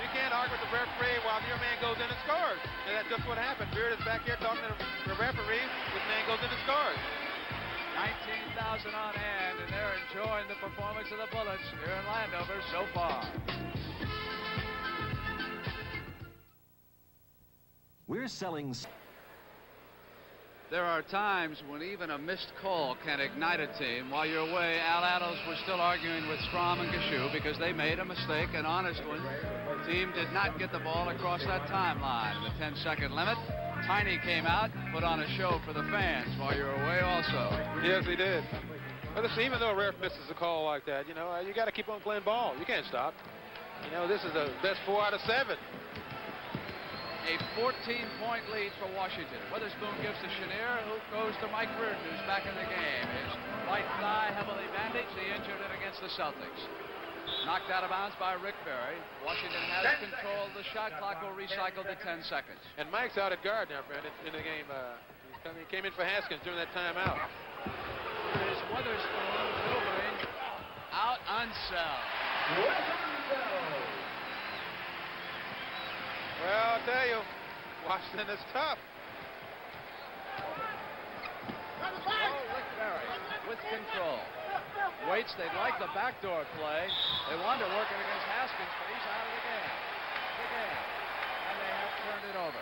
You can't argue with the referee while your man goes in and scores. And that's just what happened. Beard is back here talking to the referee. This man goes in and scores. 19,000 on hand, and they're enjoying the performance of the Bullets here in Landover so far. We're selling... There are times when even a missed call can ignite a team. While you're away, Al Adams was still arguing with Strom and Gashu because they made a mistake, an honest one. The team did not get the ball across that timeline. The 10-second limit. Tiny came out, put on a show for the fans while you're away also. Yes, he did. Well, listen, even though a ref misses a call like that, you got to keep on playing ball. You can't stop. This is the best 4 out of 7. A 14-point lead for Washington. Witherspoon gives to Chenier, who goes to Mike Reardon, who's back in the game. His right thigh heavily bandaged. He injured it against the Celtics. Knocked out of bounds by Rick Barry. Washington has control. The shot clock will recycle to 10 seconds. And Mike's out at guard now, Brandon, in the game. He came in for Haskins during that timeout. Here is Witherspoon maneuvering out Unseld. Well, I'll tell you, Washington is tough. Rick Barry with control. Waits, they'd like the backdoor play. They wanted to work it against Haskins, but he's out of the game. And they have turned it over.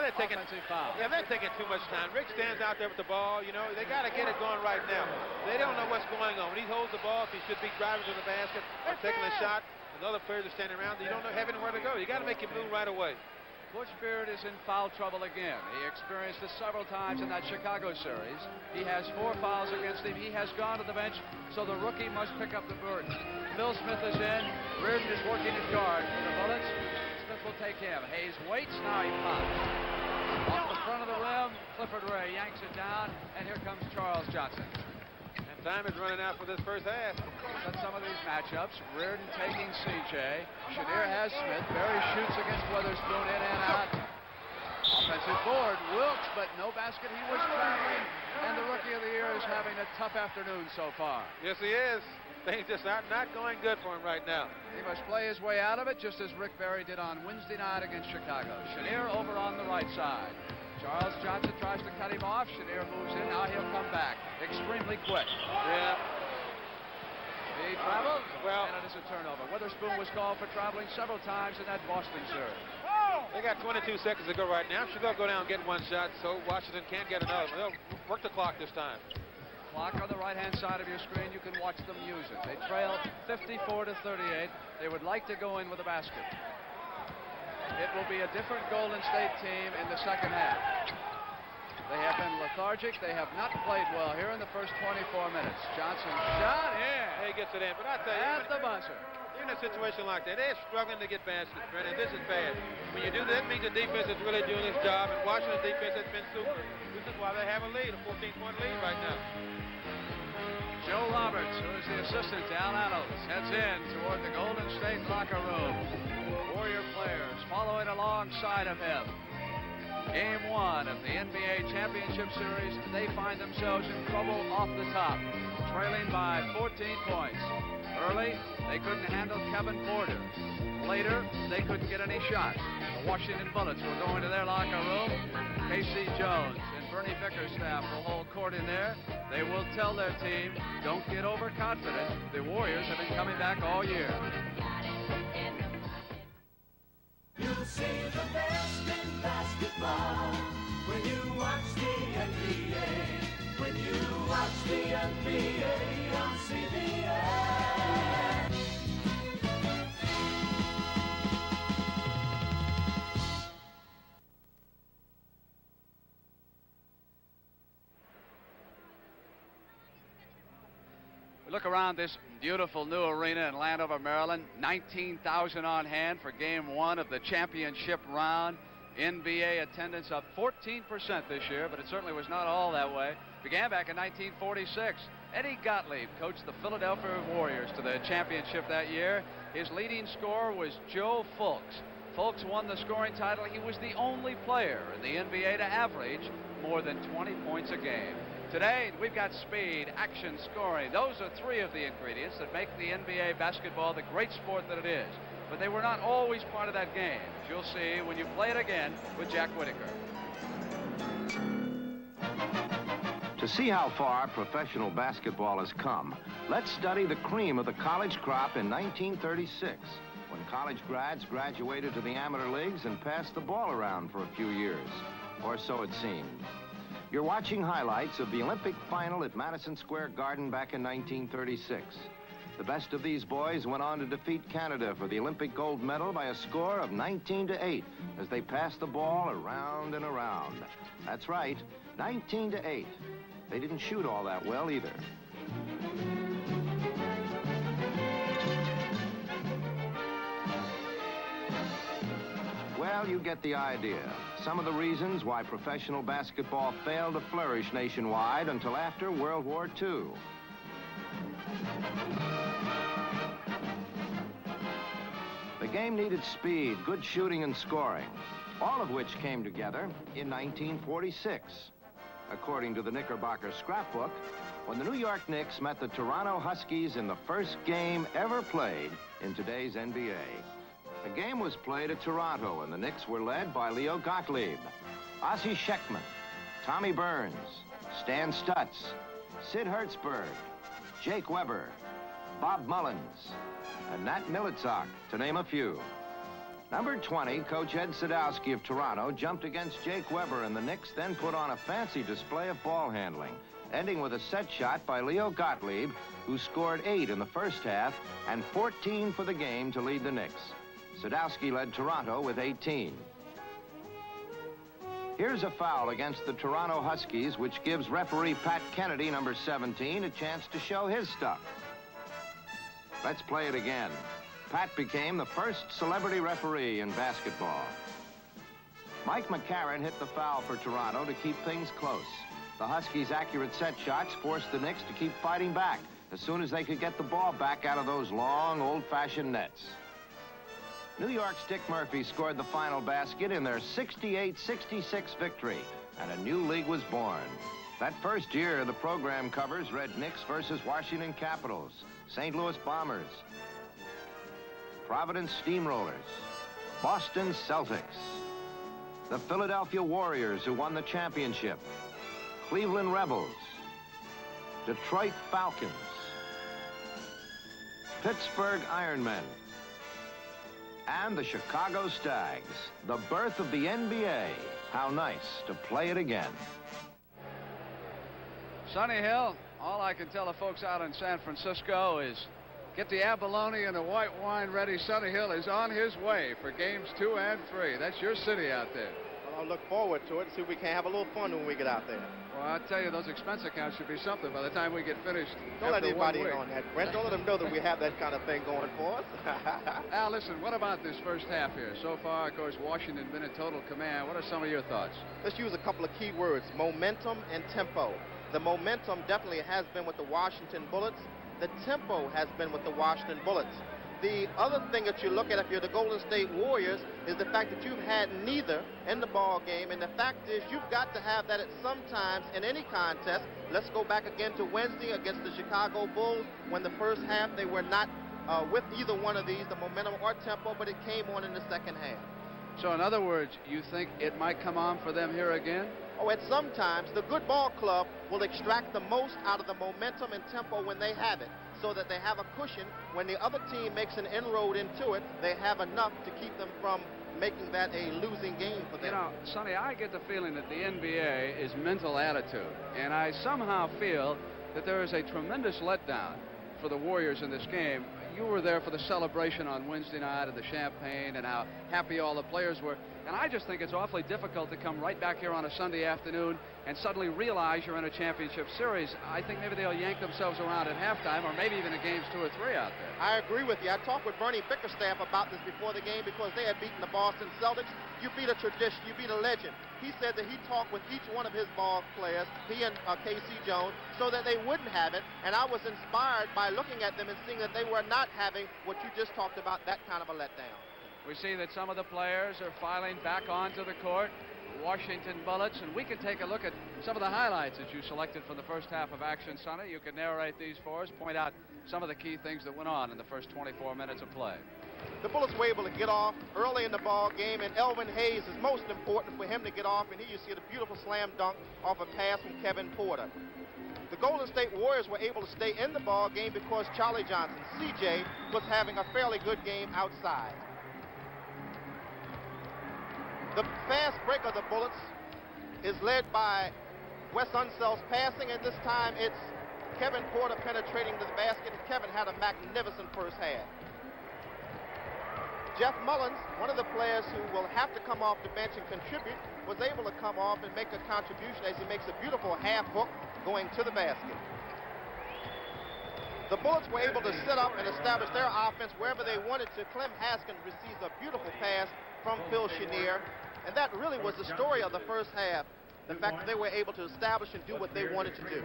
They're taking, offensive foul. Yeah, they're taking too much time. Rick stands out there with the ball. They got to get it going right now. They don't know what's going on. When he holds the ball, if he should be driving to the basket or taking a shot, and the other players are standing around, you don't have anywhere to go. You got to make him move right away. Butch Beard is in foul trouble again. He experienced this several times in that Chicago series. He has 4 fouls against him. He has gone to the bench, so the rookie must pick up the burden. Phil Smith is in. Reardon is working at guard for the Bullets. Smith will take him. Hayes waits. Now he pops. Off the front of the rim, Clifford Ray yanks it down, and here comes Charles Johnson. And time is running out for this first half. At some of these matchups, Reardon taking CJ. Chenier has Smith. Barry shoots against Witherspoon, in and out. Offensive board, Wilkes, but no basket. He was traveling, and the Rookie of the Year is having a tough afternoon so far. Yes, he is. Things just are not going good for him right now. He must play his way out of it, just as Rick Barry did on Wednesday night against Chicago. Chenier over on the right side. Charles Johnson tries to cut him off. Chenier moves in. Now he'll come back. Extremely quick. Yeah. He traveled, Well, and it is a turnover. Witherspoon was called for traveling several times in that Boston serve. they got 22 seconds to go right now. Should they'll go down and get one shot, so Washington can't get another. They'll work the clock this time. Clock on the right-hand side of your screen. You can watch them use it. They trail 54-38. They would like to go in with a basket. It will be a different Golden State team in the second half. They have been lethargic. They have not played well here in the first 24 minutes. Johnson shot in. He gets it in, but I tell you, At the buzzer. in a situation like that, they're struggling to get baskets, Brent, and this is bad. When you do that, it means the defense is really doing its job, and Washington's defense has been super. This is why they have a lead, a 14-point lead right now. Joe Roberts, who is the assistant to Al Annals, heads in toward the Golden State locker room. Warrior players following alongside of him. Game 1 of the NBA Championship Series, they find themselves in trouble off the top, trailing by 14 points. Early, they couldn't handle Kevin Porter. Later, they couldn't get any shots. The Washington Bullets will go into their locker room. Casey Jones and Bernie Bickerstaff will hold court in there. They will tell their team, don't get overconfident. The Warriors have been coming back all year. You'll see the best in basketball when you watch the NBA. When you watch the NBA on CBS. We look around this beautiful new arena in Landover, Maryland. 19,000 on hand for Game 1 of the championship round. NBA attendance up 14% this year, but it certainly was not all that way. Began back in 1946. Eddie Gottlieb coached the Philadelphia Warriors to the championship that year. His leading scorer was Joe Fulks. Fulks won the scoring title. He was the only player in the NBA to average more than 20 points a game. Today, we've got speed, action, scoring. Those are three of the ingredients that make the NBA basketball the great sport that it is. But they were not always part of that game, as you'll see when you play it again with Jack Whitaker. To see how far professional basketball has come, let's study the cream of the college crop in 1936, when college grads graduated to the amateur leagues and passed the ball around for a few years, or so it seemed. You're watching highlights of the Olympic final at Madison Square Garden back in 1936. The best of these boys went on to defeat Canada for the Olympic gold medal by a score of 19-8 as they passed the ball around and around. That's right, 19-8. They didn't shoot all that well either. Well, you get the idea. Some of the reasons why professional basketball failed to flourish nationwide until after World War II. The game needed speed, good shooting, and scoring, all of which came together in 1946. According to the Knickerbocker scrapbook, when the New York Knicks met the Toronto Huskies in the first game ever played in today's NBA. The game was played at Toronto, and the Knicks were led by Leo Gottlieb, Ossie Scheckman, Tommy Burns, Stan Stutz, Sid Hertzberg, Jake Weber, Bob Mullins, and Nat Militzak, to name a few. Number 20, Coach Ed Sadowski of Toronto, jumped against Jake Weber, and the Knicks then put on a fancy display of ball handling, ending with a set shot by Leo Gottlieb, who scored 8 in the first half and 14 for the game to lead the Knicks. Sadowski led Toronto with 18. Here's a foul against the Toronto Huskies, which gives referee Pat Kennedy, number 17, a chance to show his stuff. Let's play it again. Pat became the first celebrity referee in basketball. Mike McCarron hit the foul for Toronto to keep things close. The Huskies' accurate set shots forced the Knicks to keep fighting back as soon as they could get the ball back out of those long, old-fashioned nets. New York's Dick Murphy scored the final basket in their 68-66 victory, and a new league was born. That first year, the program covers read Knicks versus Washington Capitals, St. Louis Bombers, Providence Steamrollers, Boston Celtics, the Philadelphia Warriors, who won the championship, Cleveland Rebels, Detroit Falcons, Pittsburgh Ironmen. And the Chicago Stags, the birth of the NBA. How nice to play it again. Sonny Hill, all I can tell the folks out in San Francisco is get the abalone and the white wine ready. Sonny Hill is on his way for games 2 and 3. That's your city out there. Well, I'll look forward to it and see if we can have a little fun when we get out there. Well, I tell you, those expense accounts should be something by the time we get finished. Don't let after anybody 1 in week. on that, Brent. Don't let them know that we have that kind of thing going for us. Al, listen, what about this first half here? So far, of course, Washington been in total command. What are some of your thoughts? Let's use a couple of key words, momentum and tempo. The momentum definitely has been with the Washington Bullets. The tempo has been with the Washington Bullets. The other thing that you look at if you're the Golden State Warriors is the fact that you've had neither in the ball game, and the fact is you've got to have that at some times in any contest. Let's go back again to Wednesday against the Chicago Bulls when the first half they were not with either one of these, the momentum or tempo, but it came on in the second half. So in other words, you think it might come on for them here again? Oh, at some times, the good ball club will extract the most out of the momentum and tempo when they have it, so that they have a cushion. When the other team makes an inroad into it, they have enough to keep them from making that a losing game for them. You know, Sonny, I get the feeling that the NBA is mental attitude, and I somehow feel that there is a tremendous letdown for the Warriors in this game. You were there for the celebration on Wednesday night and the champagne and how happy all the players were. And I just think it's awfully difficult to come right back here on a Sunday afternoon and suddenly realize you're in a championship series. I think maybe they'll yank themselves around at halftime or maybe even in games 2 or 3 out there. I agree with you. I talked with Bernie Bickerstaff about this before the game because they had beaten the Boston Celtics. You beat a tradition. You beat a legend. He said that he talked with each one of his ball players, he and K.C. Jones, so that they wouldn't have it. And I was inspired by looking at them and seeing that they were not having what you just talked about, that kind of a letdown. We see that some of the players are filing back onto the court, Washington Bullets, and we can take a look at some of the highlights that you selected from the first half of action, Sonny. You can narrate these for us, point out some of the key things that went on in the first 24 minutes of play. The Bullets were able to get off early in the ball game, and Elvin Hayes is most important for him to get off, and here you see the beautiful slam dunk off a pass from Kevin Porter. The Golden State Warriors were able to stay in the ball game because Charlie Johnson, CJ, was having a fairly good game outside. The fast break of the Bullets is led by Wes Unsell's passing, and this time it's Kevin Porter penetrating to the basket, and Kevin had a magnificent first half. Jeff Mullins, one of the players who will have to come off the bench and contribute, was able to come off and make a contribution as he makes a beautiful half hook going to the basket. The Bullets were able to set up and establish their offense wherever they wanted to. Clem Haskins receives a beautiful pass from Phil Chenier, and that really was the story of the first half. The fact that they were able to establish and do what they wanted to do.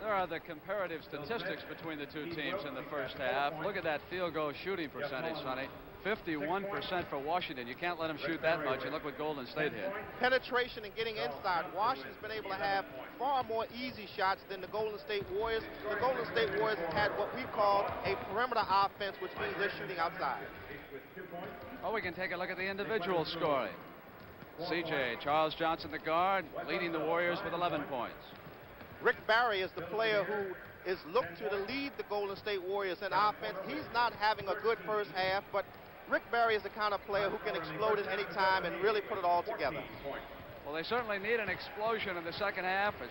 There are the comparative statistics between the two teams in the first half. Look at that field goal shooting percentage, Sonny. 51% for Washington. You can't let them shoot that much, and look what Golden State hit. Penetration and getting inside. Washington's been able to have far more easy shots than the Golden State Warriors. The Golden State Warriors have had what we call a perimeter offense, which means they're shooting outside. Oh, we can take a look at the individual scoring. CJ, Charles Johnson, the guard, leading the Warriors with 11 points. Rick Barry is the player who is looked to lead the Golden State Warriors in offense. He's not having a good first half, but Rick Barry is the kind of player who can explode at any time and really put it all together. Well, they certainly need an explosion in the second half as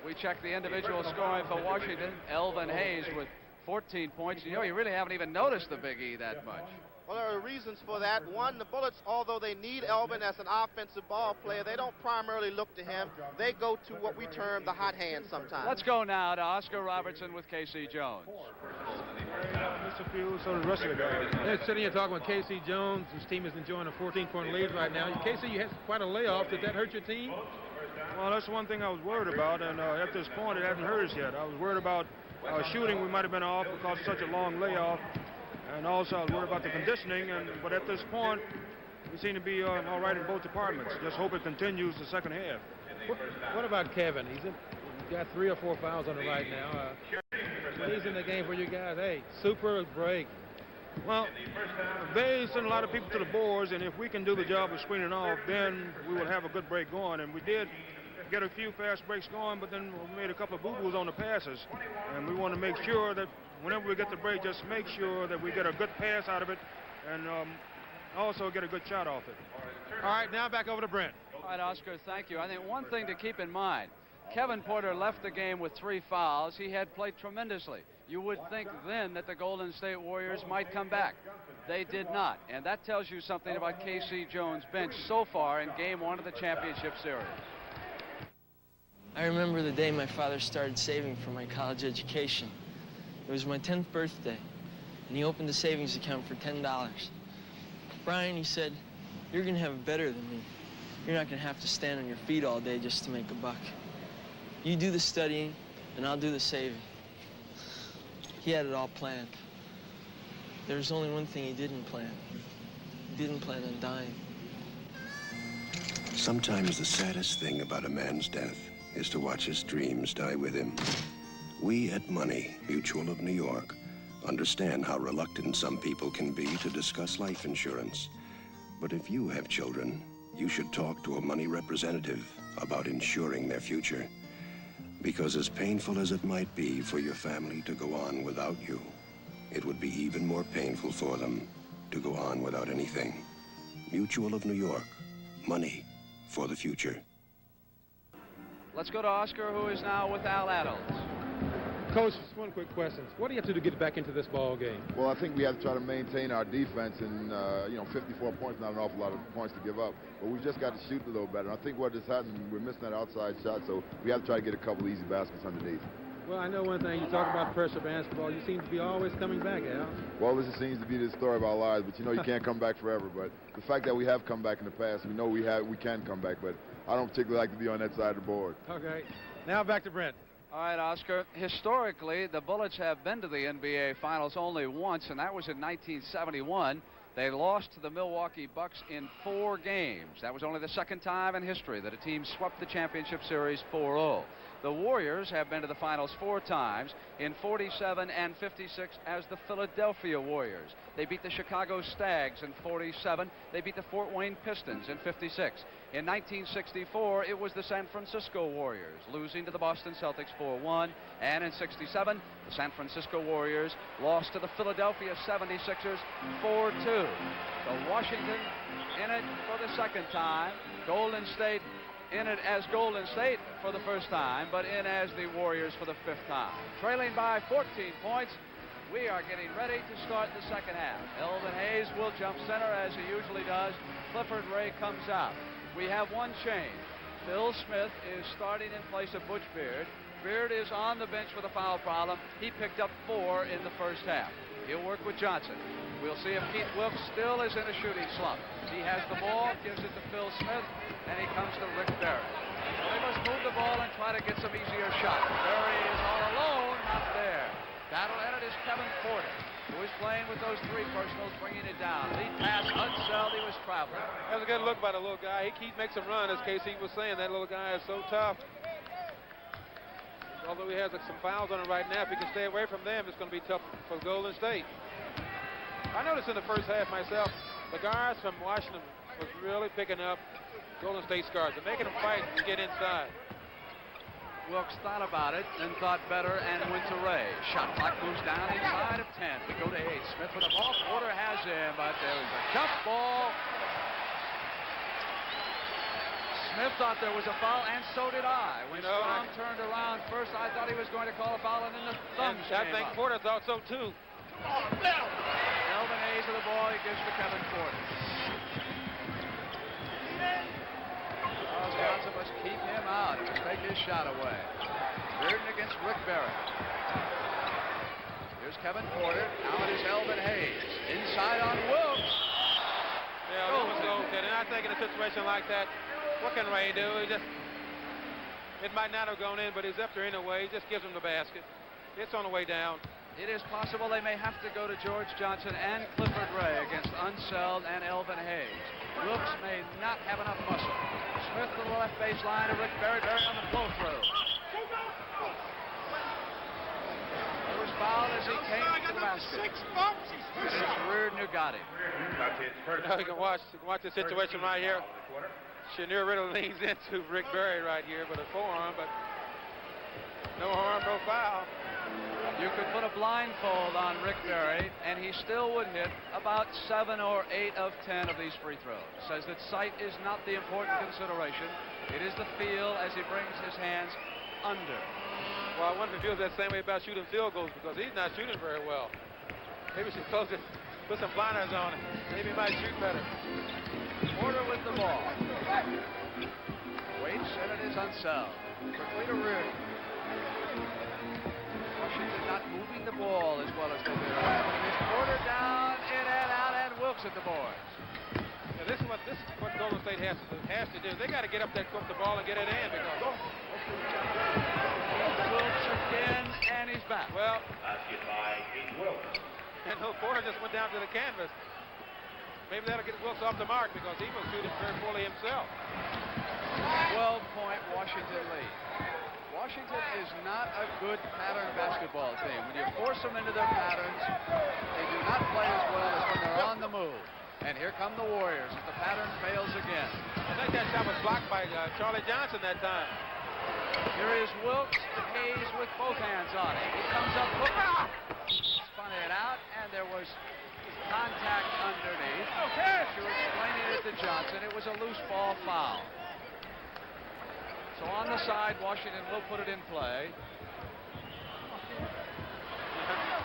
we check the individual scoring for Washington. Elvin Hayes with 14 points. You know, you really haven't even noticed the Big E that much. Well, there are reasons for that. One, the Bullets, although they need Elvin as an offensive ball player, they don't primarily look to him. They go to what we term the hot hand sometimes. Let's go now to Oscar Robertson with K.C. Jones. Mr. Field, so the rest of the guys. Yeah, sitting here talking with K.C. Jones. His team is enjoying a 14-point lead right now. K.C., you had quite a layoff. Did that hurt your team? Well, that's one thing I was worried about, and at this point, it hasn't hurt us yet. I was worried about shooting. We might have been off because of such a long layoff. And also, I was worried about the conditioning, but at this point, we seem to be all right in both departments. Just hope it continues the second half. What about Kevin? He's got 3 or 4 fouls on him right now. When he's in the game for you guys, hey, super break. Well, they send a lot of people to the boards, and if we can do the job of screening off, then we will have a good break going. And we did get a few fast breaks going, but then we made a couple of boo-boos on the passes. And we want to make sure that whenever we get the break, just make sure that we get a good pass out of it and also get a good shot off it. All right, now back over to Brent. All right, Oscar, thank you. I think one thing to keep in mind, Kevin Porter left the game with 3 fouls. He had played tremendously. You would think then that the Golden State Warriors might come back. They did not, and that tells you something about K.C. Jones' bench so far in Game 1 of the championship series. I remember the day my father started saving for my college education. It was my 10th birthday, and he opened a savings account for $10. Brian, he said, you're going to have it better than me. You're not going to have to stand on your feet all day just to make a buck. You do the studying, and I'll do the saving. He had it all planned. There was only one thing he didn't plan. He didn't plan on dying. Sometimes the saddest thing about a man's death is to watch his dreams die with him. We at Money Mutual of New York understand how reluctant some people can be to discuss life insurance. But if you have children, you should talk to a Money representative about insuring their future. Because as painful as it might be for your family to go on without you, it would be even more painful for them to go on without anything. Mutual of New York. Money for the future. Let's go to Oscar, who is now with Al Adels. Coach, just one quick question. What do you have to do to get back into this ball game? Well, I think we have to try to maintain our defense, and 54 points, not an awful lot of points to give up. But we've just got to shoot a little better. I think what has happened, we're missing that outside shot, so we have to try to get a couple easy baskets underneath. Well, I know one thing. You talk about pressure basketball. You seem to be always coming back, Al. Well, this seems to be the story of our lives, but you can't come back forever. But the fact that we have come back in the past, we know we can come back, but I don't particularly like to be on that side of the board. Okay. Now back to Brent. All right, Oscar. Historically, the Bullets have been to the NBA Finals only once, and that was in 1971. They lost to the Milwaukee Bucks in 4 games. That was only the second time in history that a team swept the championship series 4-0. The Warriors have been to the finals 4 times, in 47 and 56 as the Philadelphia Warriors. They beat the Chicago Stags in 47. They beat the Fort Wayne Pistons in 56. In 1964, it was the San Francisco Warriors, losing to the Boston Celtics 4-1. And in 67, the San Francisco Warriors lost to the Philadelphia 76ers 4-2. So Washington in it for the second time. Golden State in it as Golden State for the first time, but in as the Warriors for the 5th time. Trailing by 14 points, we are getting ready to start the second half. Elvin Hayes will jump center as he usually does. Clifford Ray comes out. We have one change. Phil Smith is starting in place of Butch Beard. Beard is on the bench with a foul problem. He picked up 4 in the first half. He'll work with Johnson. We'll see if Keith Wilkes still is in a shooting slump. He has the ball, gives it to Phil Smith, and he comes to Rick Barry. They must move the ball and try to get some easier shots. Barry is all alone, not there. Battle at it is Kevin Porter, who is playing with those 3 personals, bringing it down. Lead pass, Unseld, he was traveling. That was a good look by the little guy. He makes a run, as KC was saying. That little guy is so tough. Although he has some fouls on him right now, if he can stay away from them, it's going to be tough for Golden State. I noticed in the first half myself, the guards from Washington was really picking up Golden State's guards and making them fight to get inside. Wilkes thought about it and thought better and went to Ray. Shot clock moves down inside of 10. We go to 8. Smith with the ball. Porter has him, but there was a jump ball. Smith thought there was a foul, and so did I. When Strong turned around first, I thought he was going to call a foul, and then the thumbs came I think up. Porter thought so, too. Elvin Hayes with the ball. He gives to Kevin Porter. Charles Johnson must keep him out. He must take his shot away. Reardon against Rick Barry. Here's Kevin Porter. Now it is Elvin Hayes. Inside on Wilkes. Yeah, Wilkes goes in. And I think in a situation like that, what can Ray do? It might not have gone in, but he's up there anyway. He just gives him the basket. It's on the way down. It is possible they may have to go to George Johnson and Clifford Ray against Unseld and Elvin Hayes. Wilkes may not have enough muscle. Smith to the left baseline to Rick Barry. Barry on the flow-through. He was fouled as he came to the basket. This is Reardon who got him. Now you can watch the situation right here. Chenier Riddle leans into Rick Barry right here with a forearm, but no harm, no foul. You could put a blindfold on Rick Barry, and he still would hit about 7 or 8 of 10 of these free throws. Says that sight is not the important consideration. It is the feel as he brings his hands under. Well, I wonder if he feels that same way about shooting field goals, because he's not shooting very well. Maybe we should close it, put some blinders on it. Maybe he might shoot better. Porter with the ball. Waits, and it is Unseld. Quickly to Reardon. Washington not moving the ball as well as Gobert. But it is Porter down, in and out, and Wilkes at the boards. Now this is what Golden State has to do. They got to get up there, cook the ball, and get it in. Because Wilkes again, and he's back. Well, and Porter just went down to the canvas. Maybe that'll get Wilkes off the mark because he was shooting very poorly himself. 12-point Washington lead. Washington is not a good pattern basketball team. When you force them into their patterns, they do not play as well as when they're on the move. And here come the Warriors as the pattern fails again. I think that shot was blocked by Charlie Johnson that time. Here is Wilkes. Hayes with both hands on it. He comes up, spun it out, and there was contact underneath. To explaining it to Johnson, it was a loose ball foul. So on the side, Washington will put it in play.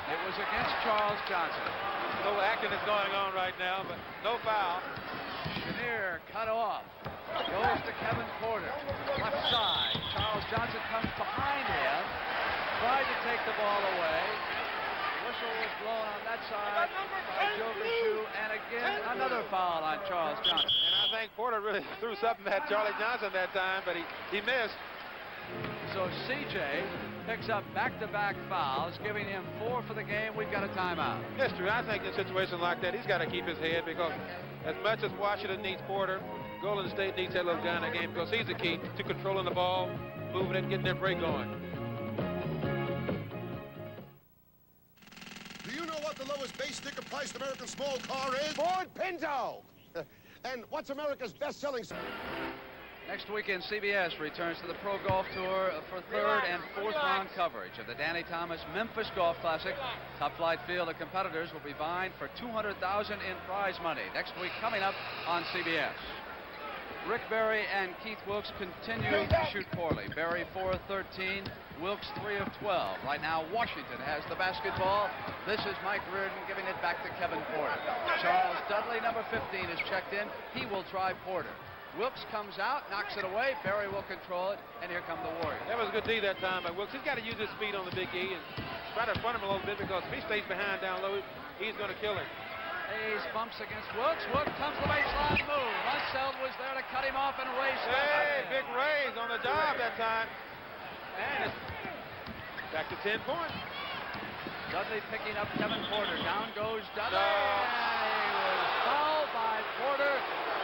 It was against Charles Johnson. A little action is going on right now, but no foul. Chenier cut off. Goes to Kevin Porter. Left side. Charles Johnson comes behind him. Tried to take the ball away. Whistle was blown on that side by Joe Gashu, and again another foul on Charles Johnson. And I think Porter really threw something at Charlie Johnson that time, but he missed. So CJ picks up back-to-back fouls, giving him 4 for the game. We've got a timeout. Yes, Drew. I think in a situation like that, he's got to keep his head, because as much as Washington needs Porter, Golden State needs that little guy in the game, because he's the key to controlling the ball, moving it, and getting that break going. Do you know what the lowest base sticker priced American small car is? Ford Pinto! And what's America's best-selling... Next weekend, CBS returns to the Pro Golf Tour for 3rd and 4th round coverage of the Danny Thomas Memphis Golf Classic. Top flight field of competitors will be vying for $200,000 in prize money next week, coming up on CBS. Rick Barry and Keith Wilkes continue to shoot poorly. Barry 4 of 13, Wilkes 3 of 12. Right now, Washington has the basketball. This is Mike Reardon giving it back to Kevin Porter. Charles Dudley, number 15, is checked in. He will try Porter. Wilkes comes out, knocks it away. Barry will control it, and here come the Warriors. That was a good D that time by Wilkes. He's got to use his speed on the big E and try to front him a little bit, because if he stays behind down low, he's going to kill him. Hayes bumps against Wilkes. Wilkes comes to the baseline move. Unseld was there to cut him off, and Ray steps Hey, big Ray's on the job that time. And it's back to 10 points. Dudley picking up Kevin Porter. Down goes Dudley. And he was fouled by Porter.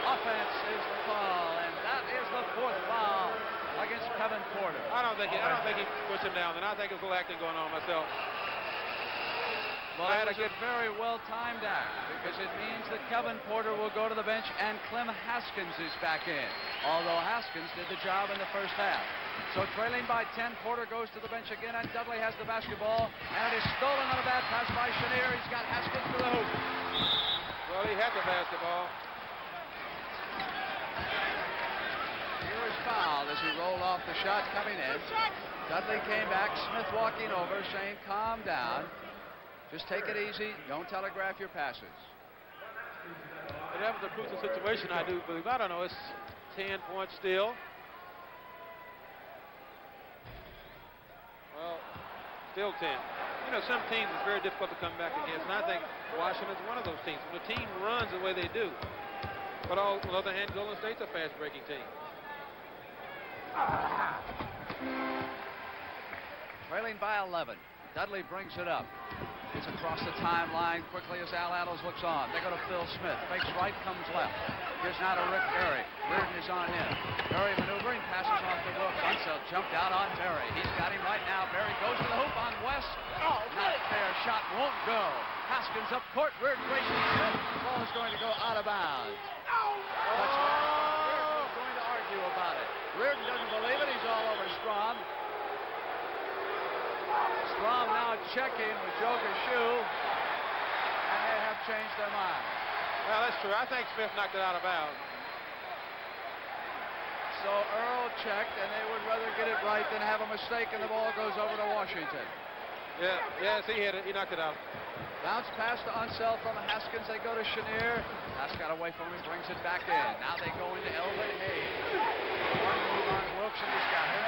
Offense is the call, and that is the 4th foul against Kevin Porter. I don't think he pushed him down, and I think there's a little acting going on myself. Well, that is a very well-timed act, because it means that Kevin Porter will go to the bench and Clem Haskins is back in, although Haskins did the job in the first half. So trailing by 10, Porter goes to the bench again, and Dudley has the basketball, and it is stolen on a bad pass by Chenier. He's got Haskins to the hoop. Well, he had the basketball. Here is fouled as he rolled off the shot coming in. Dudley came back, Smith walking over, saying, calm down. Just take it easy. Don't telegraph your passes. But that was a crucial situation, I do believe. I don't know. It's 10 points still. Well, still 10. You know, some teams it's very difficult to come back against, and I think Washington's one of those teams. When the team runs the way they do. But on the other hand, Golden State's a fast-breaking team. Trailing by 11. Dudley brings it up. It's across the timeline quickly as Al Attles looks on. They go to Phil Smith. Fakes right, comes left. Here's now to Rick Barry. Reardon is on him. Barry maneuvering, passes off to Wilkes. Unseld jumped out on Barry. He's got him right now. Barry goes to the hoop on West. Not fair. Shot won't go. Haskins up court. Reardon races. The ball is going to go out of bounds. Reardon is going to argue about it. Reardon doesn't believe it. He's all over Strom. Strom now checking with Joe Gashu, and they have changed their mind. Well, that's true. I think Smith knocked it out of bounds. So Earl checked, and they would rather get it right than have a mistake, and the ball goes over to Washington. Yeah, yes, he hit it. He knocked it out. Bounce pass to Unseld from Haskins. They go to Chenier. Haskins got away from him, brings it back in. Now they go into Elvin Hayes. One move on Wilkes, and he's got it.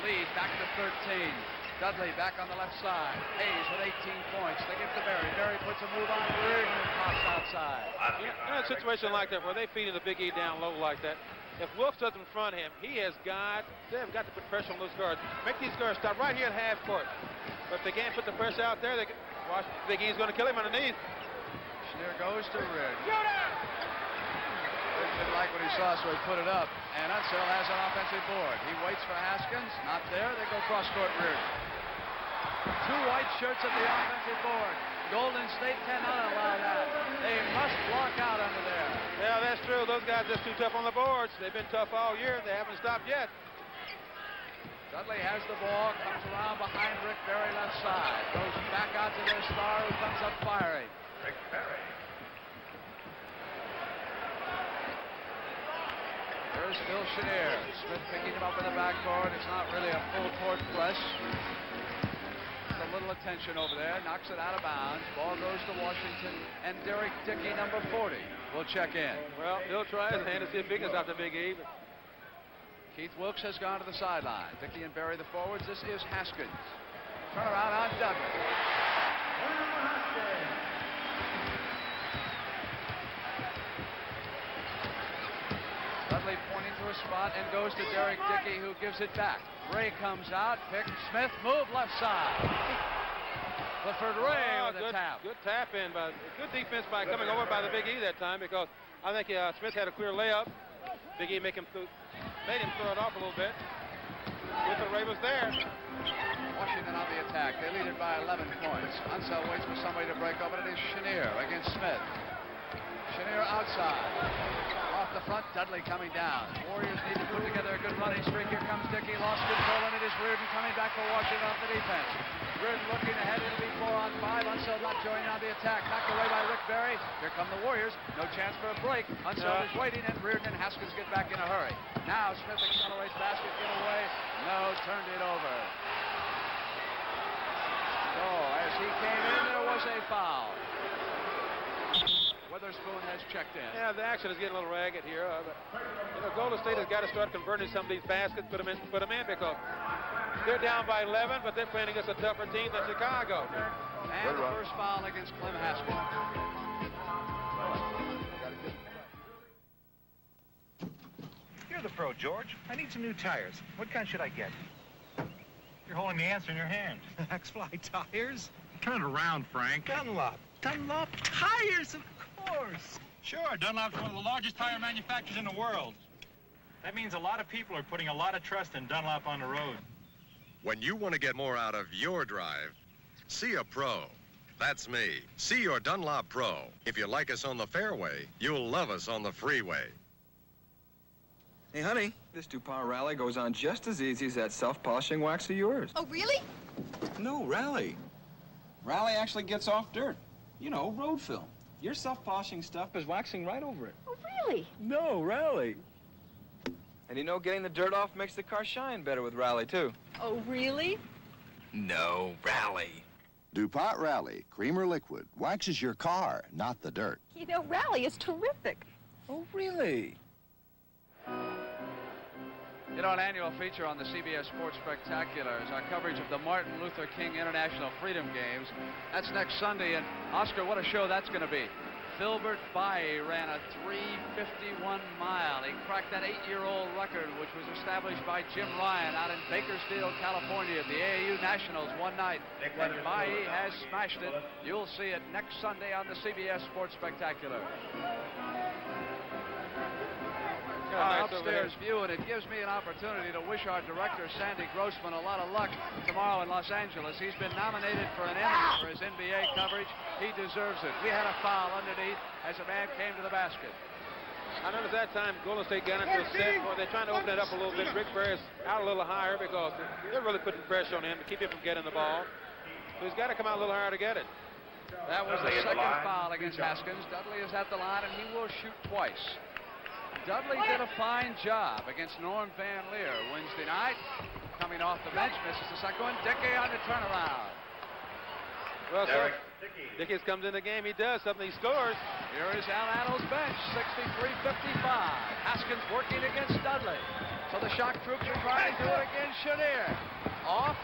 Lead back to 13. Dudley back on the left side. Hayes with 18 points. They give to Berry. Berry puts a move on Reardon and pops outside. In a situation like that where they feed the Big E down low like that, if Wilkes doesn't front him, they have got to put pressure on those guards. Make these guards stop right here at half court. But if they can't put the pressure out there, watch Big E's going to kill him underneath. Chenier goes to Reardon. Didn't like what he saw, so he put it up. And Unseld has an offensive board. He waits for Haskins. Not there. They go cross-court Reardon. Two white shirts at the offensive board. Golden State cannot allow that. They must block out under there. Yeah, that's true. Those guys are just too tough on the boards. They've been tough all year. They haven't stopped yet. Dudley has the ball, comes around behind Rick Berry left side. Goes back out to their star who comes up firing. Rick Berry. There's Phil Chenier. Smith picking him up in the backcourt. It's not really a full court press. Just a little attention over there. Knocks it out of bounds. Ball goes to Washington. And Derek Dickey, number 40, will check in. Well, he'll try his hand to see if he gets out the Big E. But Keith Wilkes has gone to the sideline. Dickey and Berry the forwards. This is Haskins. Turn around on Dudley. Dudley pointing to a spot and goes to Derek Dickey, who gives it back. Ray comes out, picks Smith, move left side. Clifford Ray with a tap. Good tap in, but good defense by coming over by the Big E that time, because I think Smith had a clear layup. Big E made him throw it off a little bit. Clifford Ray was there. Washington on the attack. They lead it by 11 points. Unseld waits for somebody to break open. It is Chenier against Smith. Chenier outside. Off the front, Dudley coming down. Warriors need to put together a good running streak. Here comes Dickey, lost control, and it is Reardon coming back for Washington off the defense. Reardon looking ahead, it'll be 4 on 5. Unseld not joining on the attack. Knocked away by Rick Berry. Here come the Warriors. No chance for a break. Unseld is waiting, and Reardon and Haskins get back in a hurry. Now Smith accelerates, basket get away. No, turned it over. So as he came in, there was a foul. Witherspoon has checked in. Yeah, the action is getting a little ragged here. But, Golden State has got to start converting some of these baskets, put them in because they're down by 11, but they're playing against a tougher team than Chicago. And the first foul against Clem Haskins. You're the pro, George. I need some new tires. What kind should I get? You're holding the answer in your hand. X-Fly tires? Turn it around, Frank. Dunlop. Dunlop tires, of course. Sure, Dunlop's one of the largest tire manufacturers in the world. That means a lot of people are putting a lot of trust in Dunlop on the road. When you want to get more out of your drive, see a pro. That's me. See your Dunlop Pro. If you like us on the fairway, you'll love us on the freeway. Hey, honey, this DuPont Rally goes on just as easy as that self-polishing wax of yours. Oh, really? No, Rally. Rally actually gets off dirt. You know, road film. Your self-polishing stuff is waxing right over it. Oh, really? No, Rally. And you know, getting the dirt off makes the car shine better with Rally, too. Oh, really? No, Rally. DuPont Rally, creamer liquid, waxes your car, not the dirt. You know, Rally is terrific. Oh, really? You know, an annual feature on the CBS Sports Spectacular is our coverage of the Martin Luther King International Freedom Games. That's next Sunday, and Oscar, what a show that's going to be. Filbert Bayi ran a 3:51 mile. He cracked that 8-year-old record, which was established by Jim Ryan out in Bakersfield, California, at the AAU Nationals one night. And Bayi has smashed it. You'll see it next Sunday on the CBS Sports Spectacular. Upstairs view, and it gives me an opportunity to wish our director, Sandy Grossman, a lot of luck tomorrow in Los Angeles. He's been nominated for an Emmy for his NBA coverage. He deserves it. We had a foul underneath as a man came to the basket. I noticed that time Golden State got into a set where they're trying to open it up a little bit. Rick Barry's out a little higher because they're really putting pressure on him to keep him from getting the ball. So he's got to come out a little higher to get it. That was the second foul against Haskins. Dudley is at the line, and he will shoot twice. Dudley did a fine job against Norm Van Leer Wednesday night. Coming off the bench, misses the second one. Dickey on the turnaround. Well, so Dickey comes in the game. He does something. He scores. Here is Al Addo's bench, 63-55. Haskins working against Dudley. So the shock troops are trying to do it against Chenier. Off.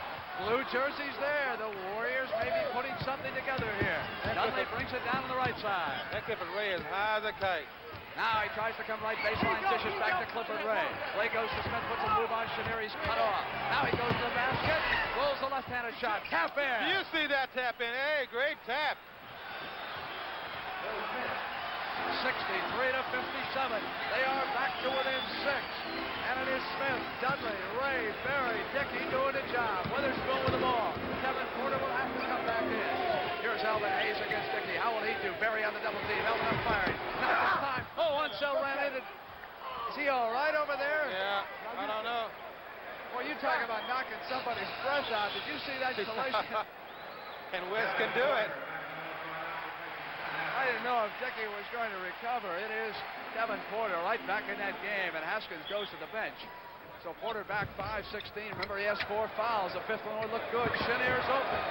Blue jerseys there. The Warriors may be putting something together here. Dudley brings it down on the right side. That Clifford Ray is high as a kite. Now he tries to come right baseline, dishes back to Clifford Ray. Ray goes to Smith, puts a move on Chenier. He's cut off. Now he goes to the basket, rolls a left-handed shot. Tap in. Do you see that tap in? Hey, great tap. 63-57. They are back to within 6. And it is Smith, Dudley, Ray, Barry, Dickey doing the job. Witherspoon with the ball. Kevin Porter will have to come back in. Here's Elvin Hayes against Dickey. How will he do? Barry on the double team. Elvin up firing. Not this time. Oh, Unseld ran in. Is he all right over there? Yeah, I don't know. Well, you talking about knocking somebody's breath out. Did you see that installation? And West can do it. I didn't know if Dickey was going to recover. It is Kevin Porter right back in that game, and Haskins goes to the bench. So Porter back 5-16. Remember, he has 4 fouls. The 5th one would look good. Chenier's open.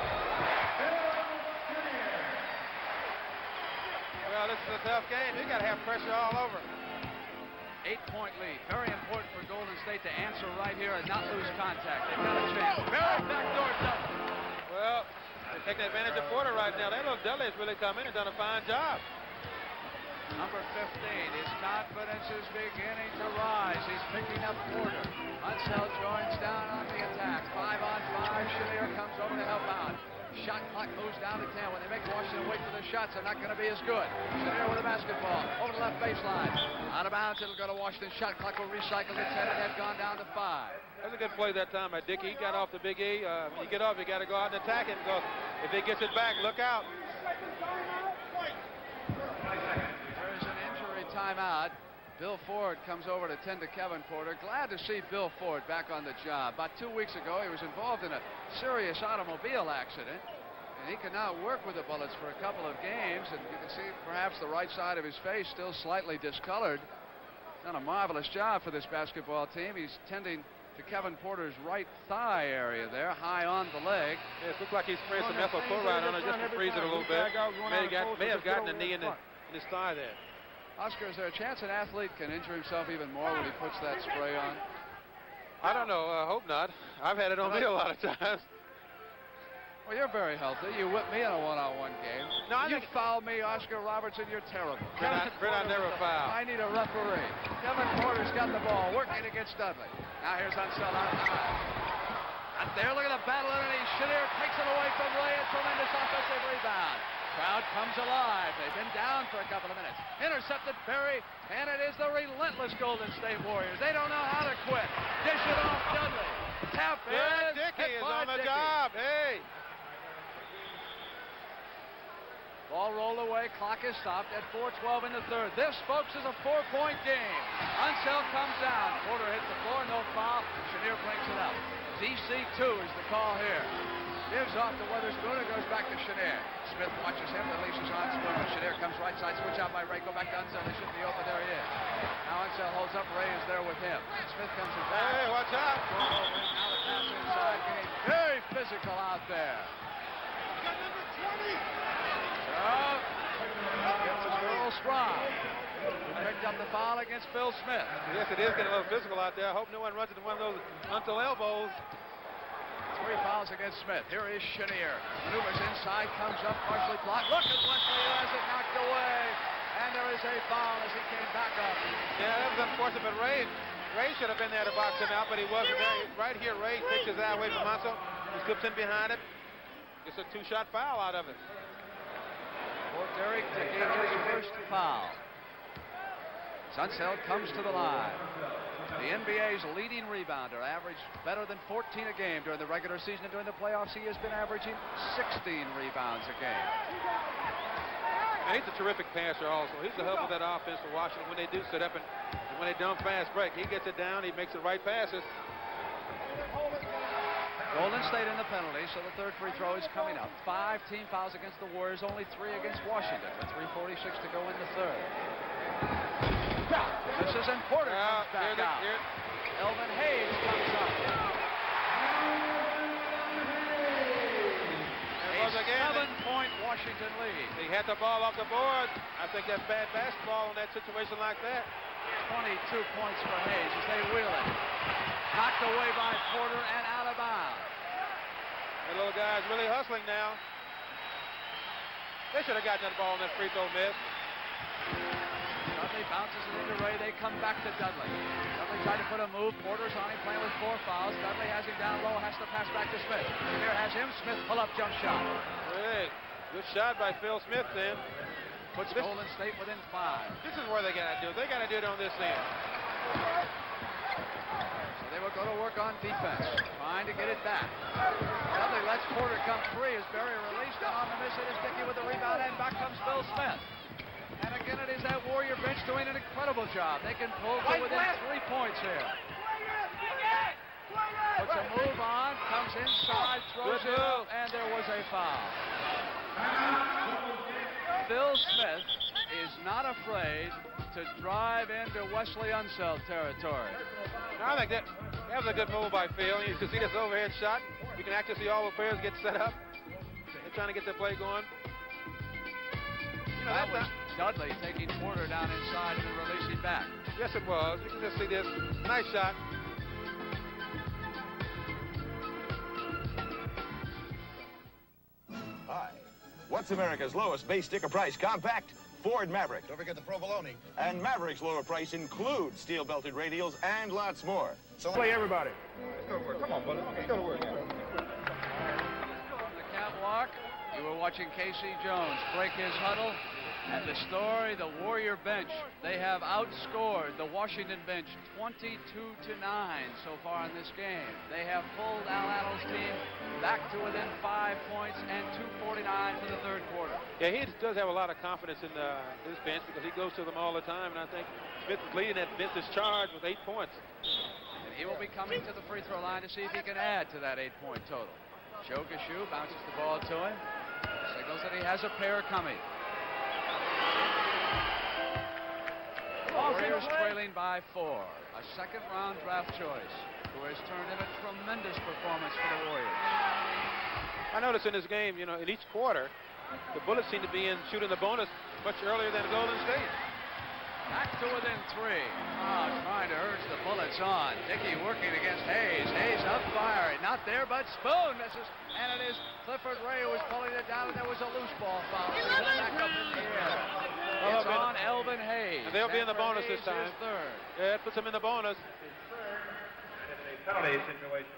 Well, this is a tough game. You got to have pressure all over. 8-point lead. Very important for Golden State to answer right here and not lose contact. They've got a chance. Barry backdoor Dudley. Well, they're taking advantage of Porter right now. That little Dudley has really come in and done a fine job. Number 15, his confidence is beginning to rise. He's picking up Porter. Unseld joins down on the attack. 5-on-5. Chenier comes over to help out. Shot clock moves down to 10. When they make Washington wait for the shots, they're not going to be as good. Chenier with a basketball. Over the left baseline. Out of bounds, it'll go to Washington. Shot clock will recycle to 10, and they've gone down to 5. That was a good play that time by Dickey. He got off the Big E. When you get off, you got to go out and attack him, because if he gets it back, look out. There's an injury timeout. Bill Ford comes over to tend to Kevin Porter. Glad to see Bill Ford back on the job. About 2 weeks ago, he was involved in a serious automobile accident, and he can now work with the Bullets for a couple of games, and you can see perhaps the right side of his face still slightly discolored. Done a marvelous job for this basketball team. He's tending to Kevin Porter's right thigh area there, high on the leg. Yeah, it looks like he's sprayed some methyl chloride on it just to freeze it a little bit. May have gotten a knee in his thigh there. Oscar, is there a chance an athlete can injure himself even more when he puts that spray on? I don't know. I hope not. I've had it on me a lot of times. Well, you're very healthy. You whipped me in a one-on-one game. No, you fouled me, Oscar Robertson. You're terrible. Brett, I never foul. I need a referee. Kevin Porter's got the ball, working against Dudley. Now here's Unseld out high. And there, look at the battle underneath. Chenier takes it away from Ray. A tremendous offensive rebound. Crowd comes alive. They've been down for a couple of minutes. Intercepted Barry, and it is the relentless Golden State Warriors. They don't know how to quit. Dish it off Dudley. Tap in. Dickey is on the job. Hey. Ball rolled away. Clock is stopped at 4:12 in the third. This, folks, is a 4-point game. Unseld comes down. Porter hits the floor. No foul. Chenier brings it up. DC2 is the call here. Gives off to Witherspoon. It goes back to Chenier. Smith watches him. Releases on Spoon. Chenier comes right side. Switch out by Ray. Go back to Unseld. They should be open. There he is. Now Unseld holds up. Ray is there with him. Smith comes in back. Hey, watch out. Now the pass inside. Getting very physical out there. Gets a girl strong. He picked up the foul against Phil Smith. Yes, it is getting a little physical out there. I hope no one runs into one of those Unseld elbows. 3 fouls against Smith. Here is Chenier. Maneuvers inside, comes up, partially blocked. Look at Wesley, who has it knocked away. And there is a foul as he came back up. Yeah, that was unfortunate, but Ray should have been there to box him out, but he wasn't there. Right here, Ray takes his eye away from Unseld. He slips in behind him. Gets a 2-shot foul out of it. For Derek Dickey, his first foul. Unseld comes to the line. The NBA's leading rebounder, averaged better than 14 a game during the regular season, and during the playoffs he has been averaging 16 rebounds a game. And he's a terrific passer also. He's the hub of that offense for Washington when they do set up and when they dump fast break. He gets it down, he makes the right passes. Golden State in the penalty, so the third free throw is coming up. 5 team fouls against the Warriors, only 3 against Washington, with 3:46 to go in the third. This is important. Comes back out. Elvin Hayes comes up. A 7-point Washington lead. He had the ball off the board. I think that's bad basketball in that situation like that. 22 points for Hayes as they wheel it. Knocked away by Porter and out of bounds. The little guy's really hustling now. They should have gotten that ball in that free throw miss. Dudley bounces it into Ray. They come back to Dudley. Dudley tried to put a move. Porter's on him playing with 4 fouls. Dudley has him down low, has to pass back to Smith. Here has him. Smith pull-up jump shot. Hey, good shot by Phil Smith then. Puts Golden State within 5. This is where they got to do it. They got to do it on this end. So they will go to work on defense, trying to get it back. Dudley lets Porter come free as Berry released, and on the miss it is Dickey with the rebound, and back comes Phil Smith. And again, it is that Warrior bench doing an incredible job. They can pull to within 3 points here. Puts a move on, comes inside, throws it up, and there was a foul. Phil Smith is not afraid to drive into Wesley Unseld territory. I think that was a good move by Phil. You can see this overhead shot. You can actually see all the players get set up. They're trying to get the play going. You know, that was Dudley taking Porter down inside and then releasing back. Yes, it was. You can just see this. Nice shot. Hi. What's America's lowest base sticker price compact? Ford Maverick. Don't forget the provolone. And Maverick's lower price includes steel-belted radials and lots more. So play everybody. Let's go to work. Come on, buddy. Let's go to work. On the catwalk, you were watching Casey Jones break his huddle. And the story, the Warrior bench, they have outscored the Washington bench 22-9 so far in this game. They have pulled Al Attle's team back to within 5 points and 2:49 for the third quarter. Yeah, he does have a lot of confidence in his bench because he goes to them all the time, and I think Smith is leading that bench's charge with 8 points. And he will be coming to the free throw line to see if he can add to that 8-point total. Joe Gashu bounces the ball to him, signals that he has a pair coming. Warriors trailing by 4. A second-round draft choice who has turned in a tremendous performance for the Warriors. I noticed in this game, you know, in each quarter, the Bullets seem to be in shooting the bonus much earlier than Golden State. Back to within 3. Trying to urge the Bullets on. Dickey working against Hayes. Hayes up firing. Not there, but Spoon misses. And it is Clifford Ray who was pulling it down, and there was a loose ball foul. Back up in the air. It's on Elvin Hayes. And they'll be in the bonus Hayes this time. Third. Yeah, it puts them in the bonus. Penalty situation.